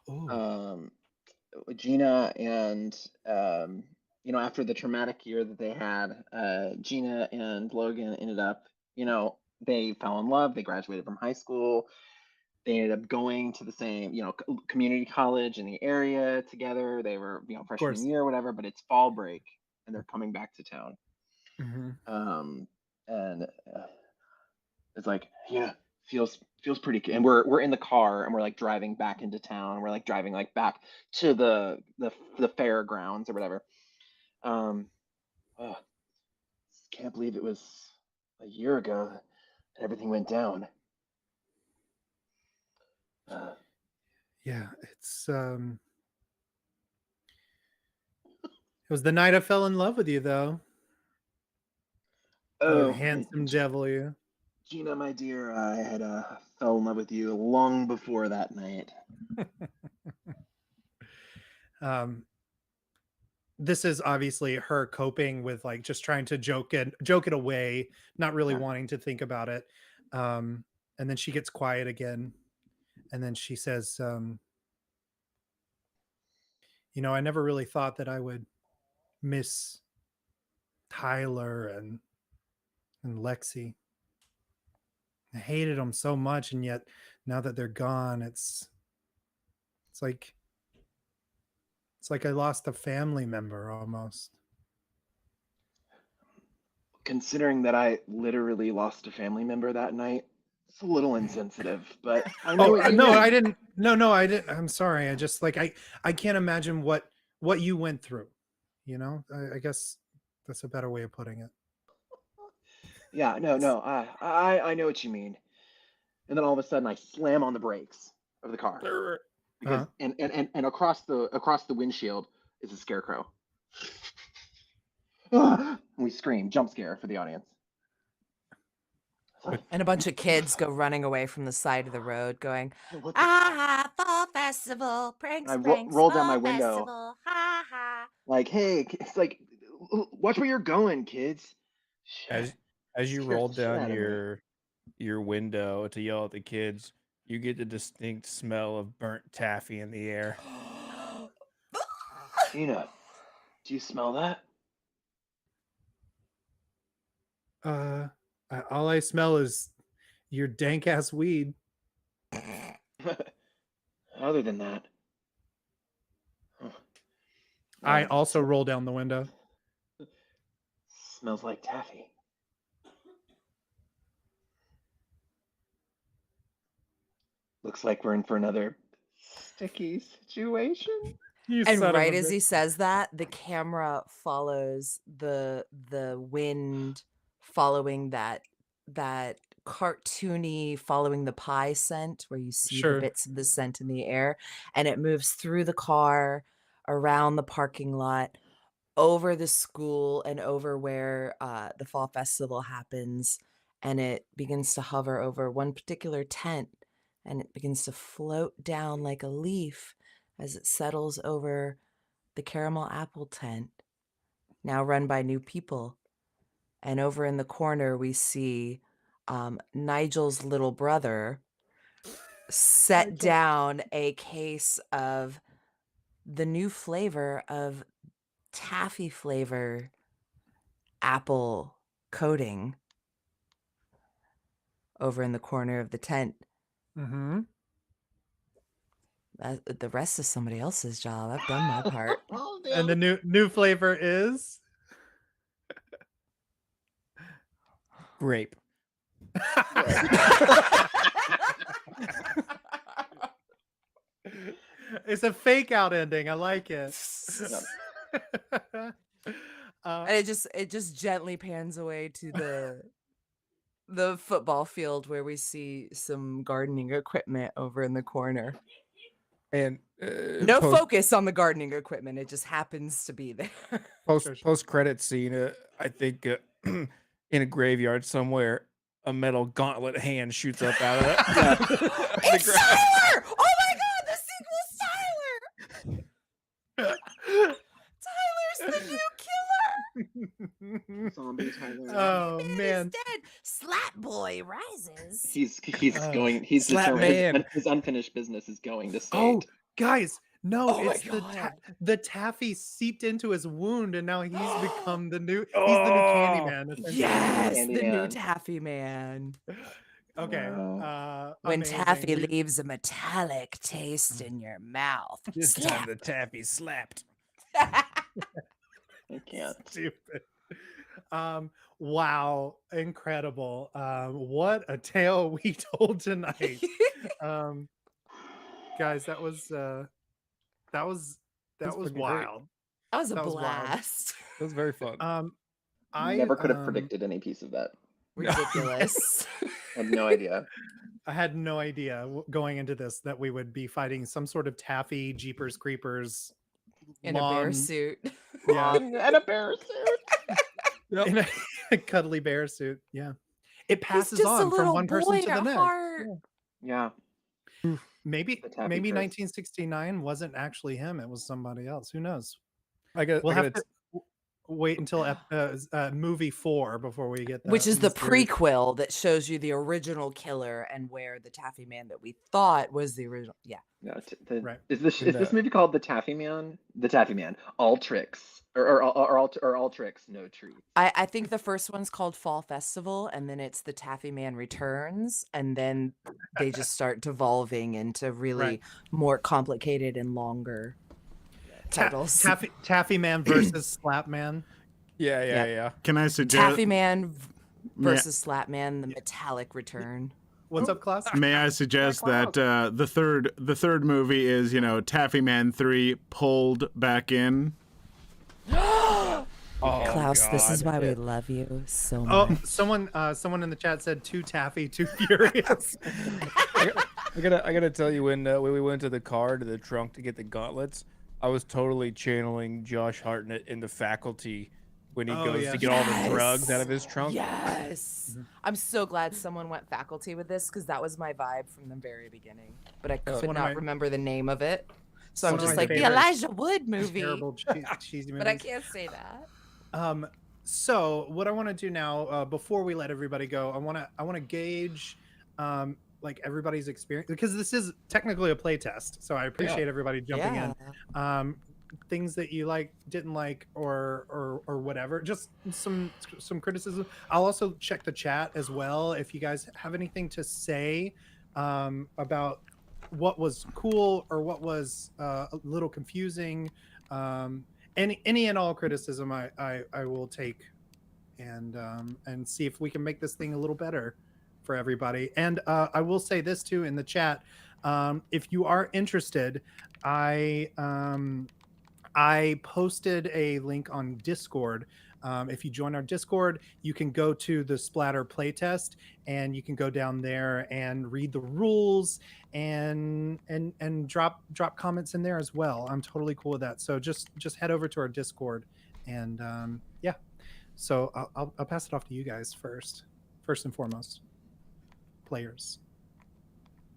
Ooh. Gina and after the traumatic year that they had, Gina and Logan ended up, they fell in love. They graduated from high school. They ended up going to the same, community college in the area together. They were, freshman course. year or whatever, but it's fall break and they're coming back to town. Mhm. And it's like, feels pretty good. And we're in the car and we're like driving back into town. We're like driving like back to the fairgrounds or whatever. Oh, can't believe it was a year ago that everything went down. Yeah, it was the night I fell in love with you, though. You Oh, handsome devil, you. Gina, my dear, I had fell in love with you long before that night. This is obviously her coping with like just trying to joke it away, not really Yeah. wanting to think about it. And then she gets quiet again, and then she says, I never really thought that I would miss Tyler and Lexi. I hated them so much, and yet now that they're gone, it's like I lost a family member almost. Considering that I literally lost a family member that night, it's a little insensitive, but I know Oh what you no, mean. I didn't. No, I didn't. I'm sorry. I just like I can't imagine what you went through. I guess that's a better way of putting it. Yeah, no, I know what you mean. And then all of a sudden, I slam on the brakes of the car because and across the windshield is a scarecrow. And we scream, jump scare for the audience. And a bunch of kids go running away from the side of the road going, What the? ah, fall festival, pranks, I pranks, roll down my fall window, festival, ha ha. like, hey, it's like, watch where you're going, kids. Shit. As you Scares roll the shit down out of me. your window to yell at the kids, you get the distinct smell of burnt taffy in the air. Gina, do you smell that? All I smell is your dank ass weed. Other than that, I also roll down the window. smells like taffy. Looks like we're in for another sticky situation. You And son of right a as bitch. he says that, the camera follows the wind following that cartoony following the pie scent where you see the Sure. bits of the scent in the air, and it moves through the car, around the parking lot, over the school, and over where the fall festival happens, and it begins to hover over one particular tent, and it begins to float down like a leaf as it settles over the caramel apple tent, now run by new people. And over in the corner, we see Nigel's little brother set Nigel. down a case of the new flavor of taffy flavor apple coating over in the corner of the tent. Mm-hmm. The rest is somebody else's job. I've done my part. Oh, And the damn. new flavor is Grape. it's a fake out ending. I like it. And it just gently pans away to the football field where we see some gardening equipment over in the corner. And No focus on the gardening equipment. It just happens to be there. post credit scene. I think in a graveyard somewhere, a metal gauntlet hand shoots up out of the It's ground. Tyler! Oh my god, the sequel's Tyler! Tyler's the new killer! Zombie Tyler. Oh Man man. is dead. Flat Boy rises. He's Oh, he's Slap determined. man. His unfinished business is going to state. Oh, guys, no, Oh my it's God. the taffy seeped into his wound, and now he's become the new. He's the new Oh, Candyman. Essentially. Yes, the new Candyman. Taffy Man. Okay. Wow. When Amazing. taffy leaves a metallic taste in your mouth. this time Slap. the taffy slapped. I can't. Stupid. Wow, incredible. What a tale we told tonight. Guys, that was That's fucking great. wild. That was a That was wild. blast. That was very fun. I Never could have predicted any piece of that. Ridiculous. I had no idea. I had no idea going into this that we would be fighting some sort of taffy Jeepers Creepers In a bear suit. Yeah, And a bear suit. Yep. in a cuddly bear suit. Yeah, it passes He's just a on from little one person boy to the at next. heart. Yeah. Maybe The taffy maybe curse. 1969 wasn't actually him. It was somebody else. Who knows? We'll Have to wait until movie 4 before we get that. Which is the mysterious- prequel that shows you the original killer and where the Taffy Man that we thought was the original. Yeah. No, Right. Is this And, movie called The Taffy Man? The Taffy Man. All tricks or all tricks, no treats. I think the first one's called Fall Festival, and then it's the Taffy Man Returns, and then they just start devolving into really Right. more complicated and longer titles. Taffy Man versus Slap Man. Yeah. Can I suggest? Taffy Man May- versus Slap Man, the metallic return. What's up, class? May I suggest that the third movie is Taffy Man 3 pulled back in? Oh, Klaus, this is God. why we love you so Oh, much. someone in the chat said too taffy, too furious. I gotta tell you, when we went to the trunk to get the gauntlets, I was totally channeling Josh Hartnett in The Faculty when he Oh, goes yeah. to get all the drugs out of his trunk. Yes. I'm so glad someone went Faculty with this because that was my vibe from the very beginning. But I could one of not my- remember the name of it. So I'm one of just my like, the favorite Elijah Wood movie. Terrible cheesy movies. But I can't say that. So what I want to do now, before we let everybody go, I want to gauge like everybody's experience, because this is technically a play test. So I appreciate everybody jumping in. Things that you didn't like, or whatever. Just some criticism. I'll also check the chat as well if you guys have anything to say about what was cool or what was a little confusing. Any and all criticism I will take, and see if we can make this thing a little better for everybody. And I will say this too in the chat: if you are interested, I posted a link on Discord. If you join our Discord, you can go to the Splatter playtest, and you can go down there and read the rules and drop comments in there as well. I'm totally cool with that. So just head over to our Discord, and yeah. So I'll pass it off to you guys first and foremost, players.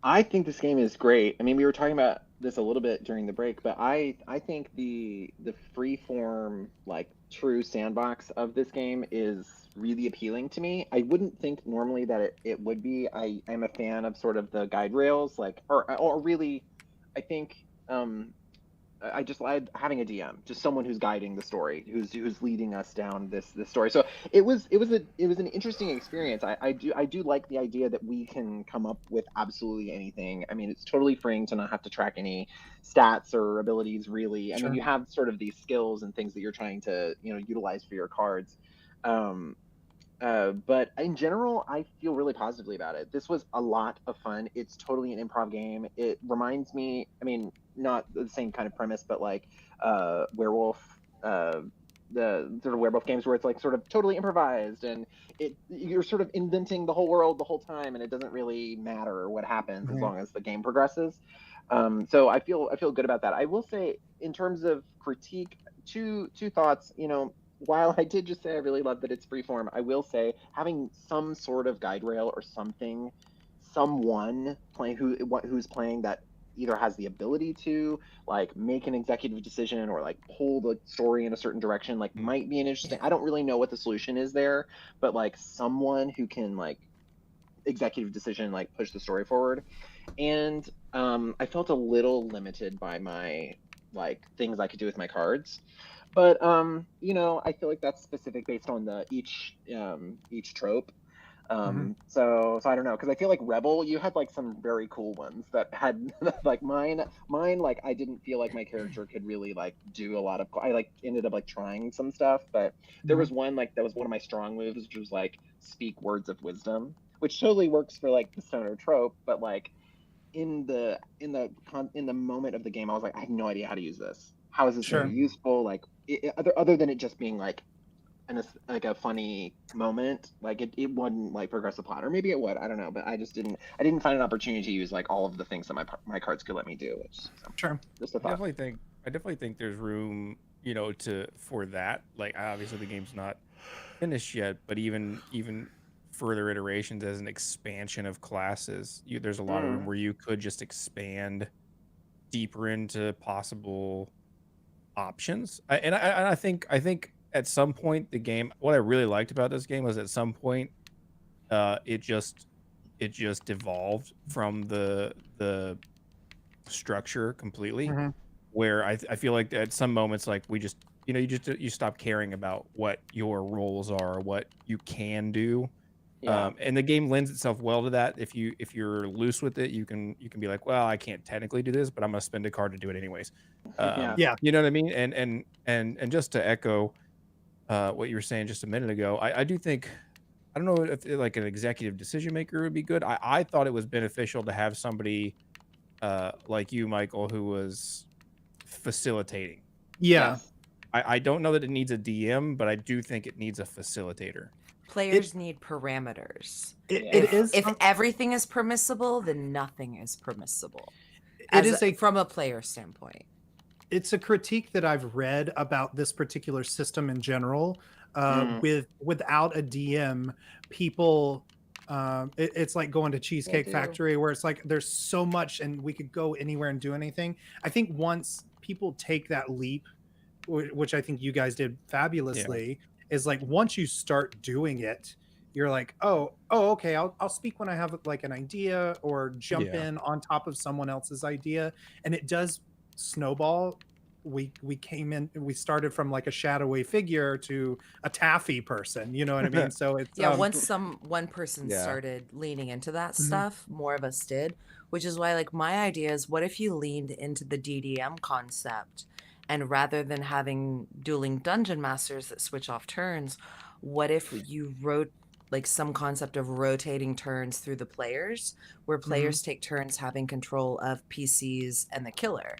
I think this game is great. I mean, we were talking about this a little bit during the break, but I think the free form, true sandbox of this game is really appealing to me. I wouldn't think normally that it would be. I'm a fan of sort of the guide rails, or really, I think I just like having a DM, just someone who's guiding the story, who's leading us down this story. So it was an interesting experience. I do like the idea that we can come up with absolutely anything. I mean, it's totally freeing to not have to track any stats or abilities, really. I mean, you have sort of these skills and things that you're trying to utilize for your cards. But in general, I feel really positively about it. This was a lot of fun. It's totally an improv game. It reminds me, I mean, not the same kind of premise, but werewolf, the sort of werewolf games where it's sort of totally improvised, and you're sort of inventing the whole world the whole time, and it doesn't really matter what happens as long as the game progresses. So I feel good about that. I will say, in terms of critique, two thoughts. While I did just say I really love that it's freeform, I will say having some sort of guide rail or something, someone playing who's playing that either has the ability to like make an executive decision or like pull the story in a certain direction, like might be an interesting. I don't really know what the solution is there, but like someone who can like executive decision like push the story forward. And I felt a little limited by my like things I could do with my cards. But you know, I feel like that's specific based on the each trope. So I don't know, because I feel like Rebel, you had like some very cool ones that had like mine like I didn't feel like my character could really like do a lot of. I like ended up like trying some stuff, but there was one like that was one of my strong moves, which was like speak words of wisdom, which totally works for like the stoner trope, but like in the moment of the game, I was like, I have no idea how to use this. How is this going to Sure. be useful? Like other than it just being like like a funny moment, like it wouldn't like progress the plot, or maybe it would. I don't know, but I didn't find an opportunity to use like all of the things that my cards could let me do. Which Sure. just a I thought. definitely think there's room, you know, for that. Like obviously the game's not finished yet, but even further iterations as an expansion of classes, there's a lot of room where you could just expand deeper into possible options. I think at some point the game, what I really liked about this game was at some point it just evolved from the structure completely, where I feel like at some moments like we just, you know, you stop caring about what your roles are, what you can do. Yeah. And the game lends itself well to that. If you're loose with it, you can be like, well, I can't technically do this, but I'm gonna spend a card to do it anyways. Yeah. Yeah. You know what I mean? And just to echo what you were saying just a minute ago, I do think, I don't know if like an executive decision maker would be good. I thought it was beneficial to have somebody like you, Michael, who was facilitating. Yeah. Yes. I don't know that it needs a DM, but I do think it needs a facilitator. Players need parameters. It is If everything is permissible, then nothing is permissible. it is a From a player standpoint. it's a critique that I've read about this particular system in general. Without a DM, people it's like going to Cheesecake do. Factory, where it's like there's so much and we could go anywhere and do anything. I think once people take that leap, which I think you guys did fabulously, is like once you start doing it, you're like, oh, okay, I'll speak when I have like an idea or jump Yeah. in on top of someone else's idea, and it does snowball. We came in, we started from like a shadowy figure to a taffy person, you know what I mean? So it's Yeah, once one person Yeah. started leaning into that stuff, more of us did, which is why like my idea is, what if you leaned into the DDM concept, and rather than having dueling dungeon masters that switch off turns, what if you wrote like some concept of rotating turns through the players, where players take turns having control of PCs and the killer,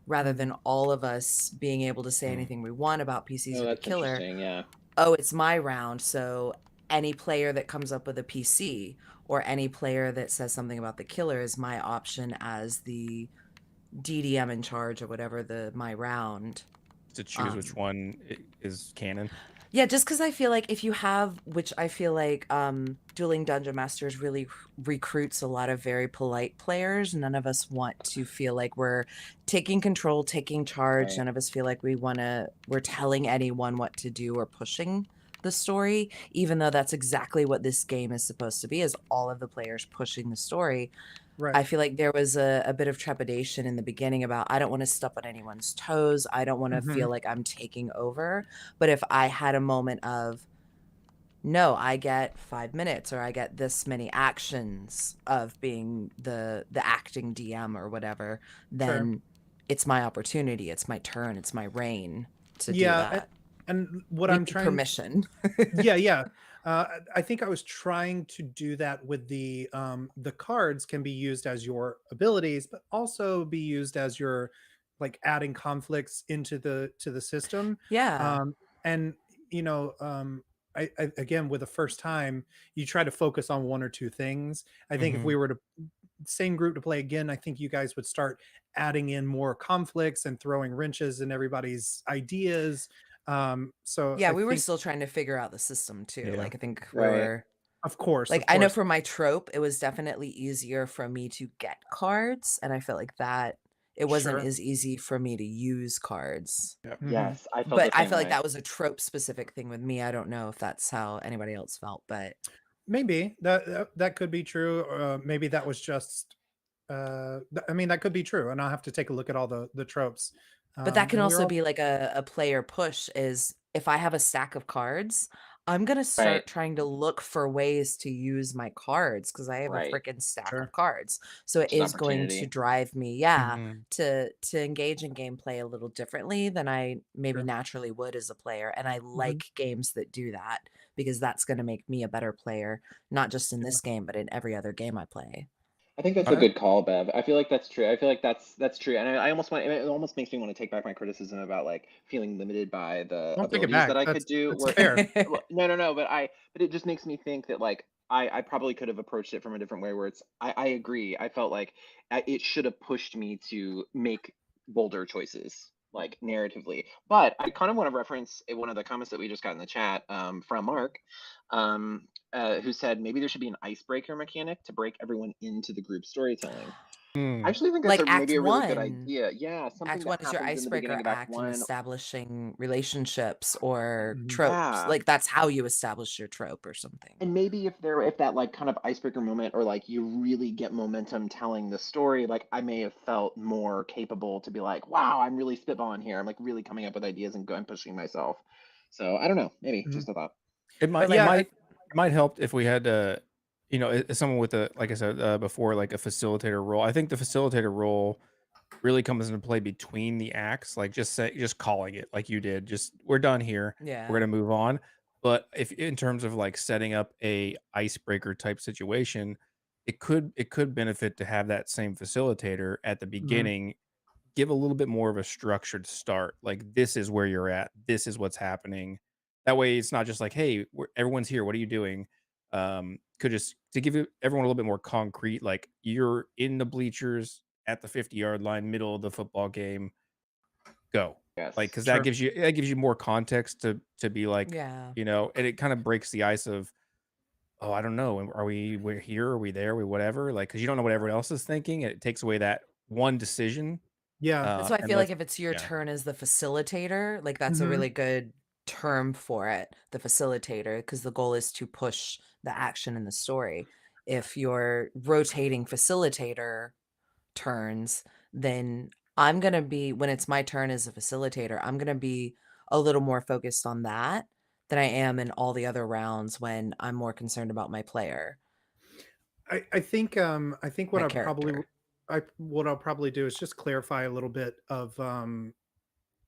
rather than all of us being able to say anything we want about PCs or the That's killer. interesting. Yeah. Oh, it's my round, so any player that comes up with a PC or any player that says something about the killer is my option as the DDM in charge or whatever my round. To choose which one is canon. Yeah, just because I feel like if you have, which I feel like Dueling Dungeon Masters really recruits a lot of very polite players. None of us want to feel like we're taking control, taking charge. Right. None of us feel like we're telling anyone what to do or pushing the story, even though that's exactly what this game is supposed to be, is all of the players pushing the story. right. I feel like there was a bit of trepidation in the beginning about, I don't want to step on anyone's toes. I don't want to feel like I'm taking over. But if I had a moment of, no, I get 5 minutes or I get this many actions of being the acting DM or whatever, then it's my opportunity. It's my turn. It's my reign to do that. And what We I'm need trying permission. yeah. I think I was trying to do that with the cards can be used as your abilities, but also be used as your like adding conflicts into the system. Yeah. And you know, I again with the first time, you try to focus on one or two things. I think if we were to same group to play again, I think you guys would start adding in more conflicts and throwing wrenches in everybody's ideas. So Yeah, I we were think still trying to figure out the system too. Yeah. Like I think Right. we're Of course, Like, of I know course. for my trope, it was definitely easier for me to get cards, and I felt like that it wasn't Sure. as easy for me to use cards. Mhm. Yes, I felt But the I same felt like way. that was a trope specific thing with me. I don't know if that's how anybody else felt, but Maybe that could be true. Maybe that was just. I mean, that could be true, and I'll have to take a look at all the tropes. that can And we're also all be like a player push is if I have a stack of cards, I'm gonna Right, start trying to look for ways to use my cards because I have a right. freaking stack of sure. cards. So it Just is going to opportunity. drive me, yeah, Mhm. to engage in gameplay a little differently than I maybe Sure. naturally would as a player. And I Mhm. like games that do that because that's gonna make me a better player, not just in Yeah. this game, but in every other game I play. I think that's a I, Okay. good call, Bev. I feel like that's true. I feel like that's true, and I almost want it almost makes me want to take back my criticism about like feeling limited by the Don't take it abilities that back. I could That's do. that's Where fair. well, no, but it just makes me think that like I probably could have approached it from a different way. Where it's I agree. I felt like it should have pushed me to make bolder choices, like narratively. But I kind of want to reference one of the comments that we just got in the chat from Mark. Who said maybe there should be an icebreaker mechanic to break everyone into the group storytelling. I mm, actually think that's Like a Act maybe a really good 1. idea. Yeah, something Act that 1 is your happens in the beginning icebreaker of Act act in One. establishing relationships or Mhm. tropes. Yeah, Like, that's how you establish your trope or something. and maybe if that like kind of icebreaker moment or like you really get momentum telling the story, like I may have felt more capable to be like, wow, I'm really spitballing here. I'm like really coming up with ideas and going pushing myself. So I don't know, maybe Mhm. just a thought. it Or, might it like, Yeah. might might help if we had someone with a, like I said before, like a facilitator role. I think the facilitator role really comes into play between the acts, like just calling it like you did. Just we're done here. We're yeah. gonna move on. But if in terms of like setting up a icebreaker type situation, it could benefit to have that same facilitator at the Mhm. beginning give a little bit more of a structured start. Like this is where you're at. This is what's happening. That way, it's not just like, hey, everyone's here. What are you doing? Could just to give everyone a little bit more concrete. Like you're in the bleachers at the 50-yard line, middle of the football game. Go, like Yes. because Sure. that gives you more context to be like, Yeah. and it kind of breaks the ice of, oh, I don't know. We're here? Are we there? Are we whatever? Like because you don't know what everyone else is thinking. And it takes away that one decision Yeah. That's why I and feel like lets if it's your yeah. turn as the facilitator, like, that's a Mhm. really good term for it, the facilitator, because the goal is to push the action in the story. If you're rotating facilitator turns, then I'm gonna be when it's my turn as a facilitator, I'm gonna be a little more focused on that than I am in all the other rounds when I'm more concerned about my player, I think my character. what I'll probably do is just clarify a little bit of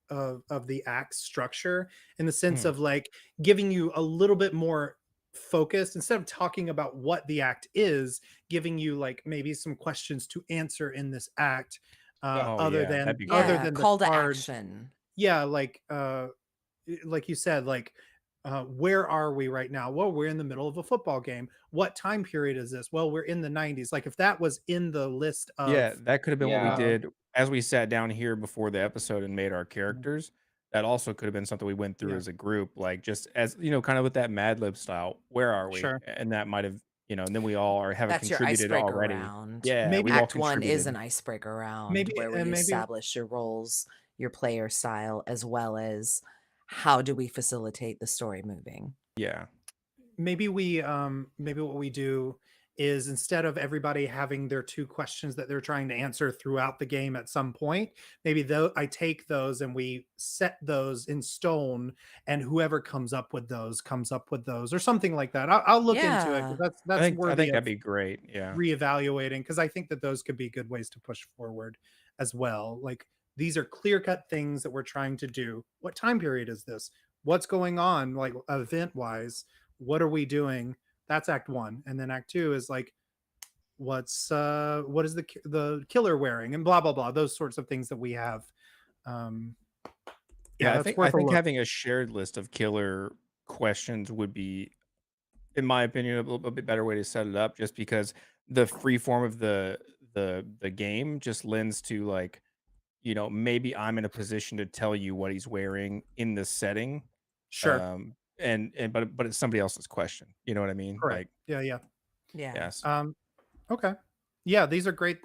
the act structure in the sense Mhm. of like giving you a little bit more focus instead of talking about what the act is, giving you like maybe some questions to answer in this act, Yeah. Oh, yeah, that'd be other great. Yeah, than the call to cards. action. Yeah, like you said, like where are we right now? Well, we're in the middle of a football game. What time period is this? Well, we're in the 90s. Like if that was in the list Yeah, of that could have been what we Yeah. did as we sat down here before the episode and made our characters. That also could have been something we went through yeah, as a group, like, just as kind of with that Mad Lib style, "Where are we?" sure. And that might have and then we all are have That's your contributed icebreaker already. round. Yeah, we've Maybe all Act 1 is contributed. an icebreaker round maybe where we and maybe establish your roles, your player style, as well as how do we facilitate the story moving. Yeah. maybe what we do is instead of everybody having their two questions that they're trying to answer throughout the game at some point, maybe though I take those and we set those in stone, and whoever comes up with those or something like that. I'll look into it because Yeah. that's I worthy think of that'd be great, yeah. reevaluating, because I think that those could be good ways to push forward as well. Like these are clear cut things that we're trying to do. What time period is this? What's going on, like event wise? What are we doing? That's act one. And then act two is like, what is the killer wearing, and blah blah blah, those sorts of things that we have. um Yeah, yeah, I that's think I worth a think look. having a shared list of killer questions would be, in my opinion, a bit better way to set it up, just because the free form of the game just lends to, like, maybe I'm in a position to tell you what he's wearing in this setting. Sure. but it's somebody else's question. You know what I mean? Correct. Like, Yeah. Yeah. yes. Okay. Yeah, these are great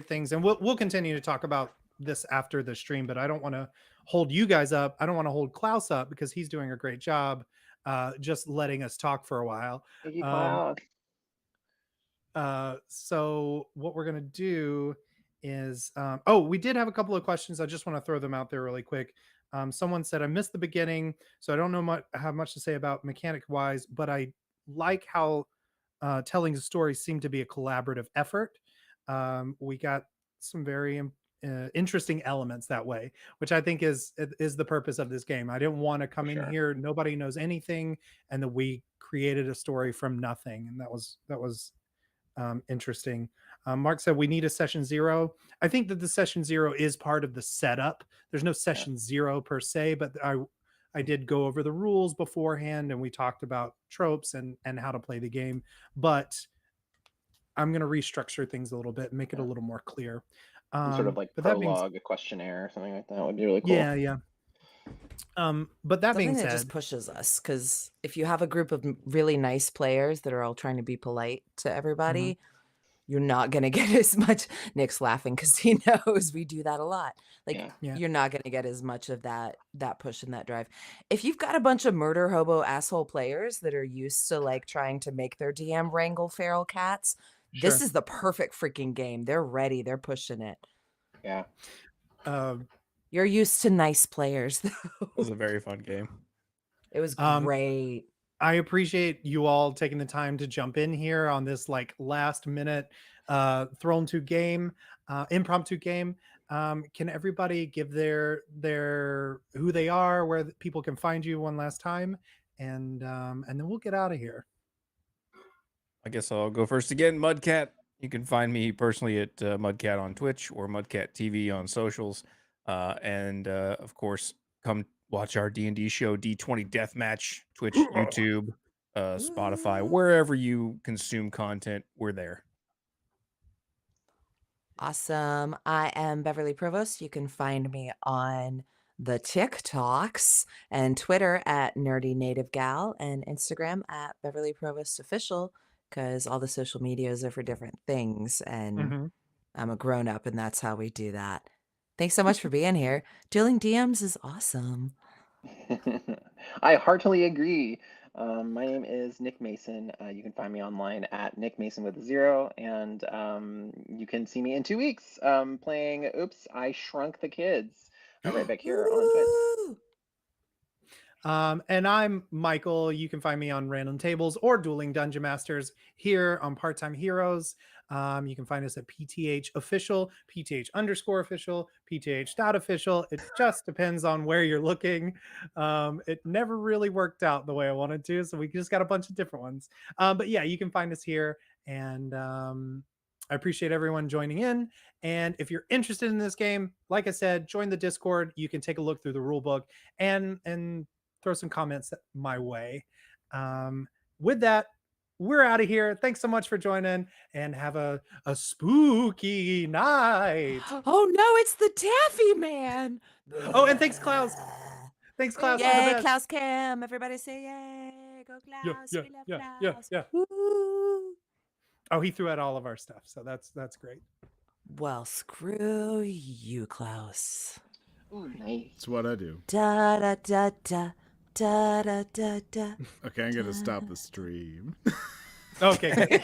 things, and we'll continue to talk about this after the stream, but I don't want to hold you guys up. I don't want to hold Klaus up because he's doing a great job just letting us talk for a while. Iggy Um, Cloud. so what we're gonna do is we did have a couple of questions. I just want to throw them out there really quick. Someone said, I missed the beginning, so I don't know have much to say about mechanic wise, but I like how telling the story seemed to be a collaborative effort. We got some very interesting elements that way, which I think is the purpose of this game. I didn't want to come in here, nobody knows anything, and that we created a story from nothing, and that was interesting. Mark said we need a session 0. I think that the session 0 is part of the setup. There's no session 0 per se, but I did go over the rules beforehand, and we talked about tropes and how to play the game. But I'm going to restructure things a little bit and make it a little more clear. Sort of like but prologue, a questionnaire or something like that would be really cool. Yeah. But that being Something that said, just pushes us, because if you have a group of really nice players that are all trying to be polite to everybody, you're not going to get as much. Nick's laughing because he knows we do that a lot. Like, you're not going to get as much of that push and that drive. If you've got a bunch of murder hobo asshole players that are used to like trying to make their DM wrangle feral cats, this is the perfect freaking game. They're ready. They're pushing it. Yeah. You're used to nice players, though. It was a very fun game. It was great. I appreciate you all taking the time to jump in here on this like last minute impromptu game. Can everybody give their who they are, where people can find you one last time, and then we'll get out of here. I guess I'll go first again. Mudcat. You can find me personally at Mudcat on Twitch or Mudcat TV on socials. And of course, come watch our D&D show, D20 Deathmatch, Twitch, YouTube, Spotify, wherever you consume content, we're there. Awesome. I am Beverly Provost. You can find me on the TikToks and Twitter at Nerdy Native Gal and Instagram at Beverly Provost Official, because all the social medias are for different things, and I'm a grown-up, and that's how we do that. Thanks so much for being here. Dueling DMs is awesome. I heartily agree. My name is Nick Mason. You can find me online at Nick Mason with a 0, and you can see me in 2 weeks playing Oops, I Shrunk the Kids right back here on Twitch. And I'm Michael. You can find me on Random Tables or Dueling Dungeon Masters here on Part-Time Heroes. You can find us at PTH Official, PTH_official, PTH.official. It just depends on where you're looking. It never really worked out the way I wanted to, so we just got a bunch of different ones. But yeah, you can find us here, and I appreciate everyone joining in. And if you're interested in this game, like I said, join the Discord. You can take a look through the rule book and throw some comments my way. With that, we're out of here. Thanks so much for joining, and have a spooky night. Oh no, it's the Taffy Man. Oh, and thanks, Klaus. Thanks, Klaus. Yay, Klaus Cam. Everybody say yay. Go Klaus. We love Klaus. Yeah. Woo. Oh, he threw out all of our stuff, so that's great. Well, screw you, Klaus. Ooh, nice. It's what I do. Da da da da da da da da. Okay, I'm gonna stop the stream. Okay.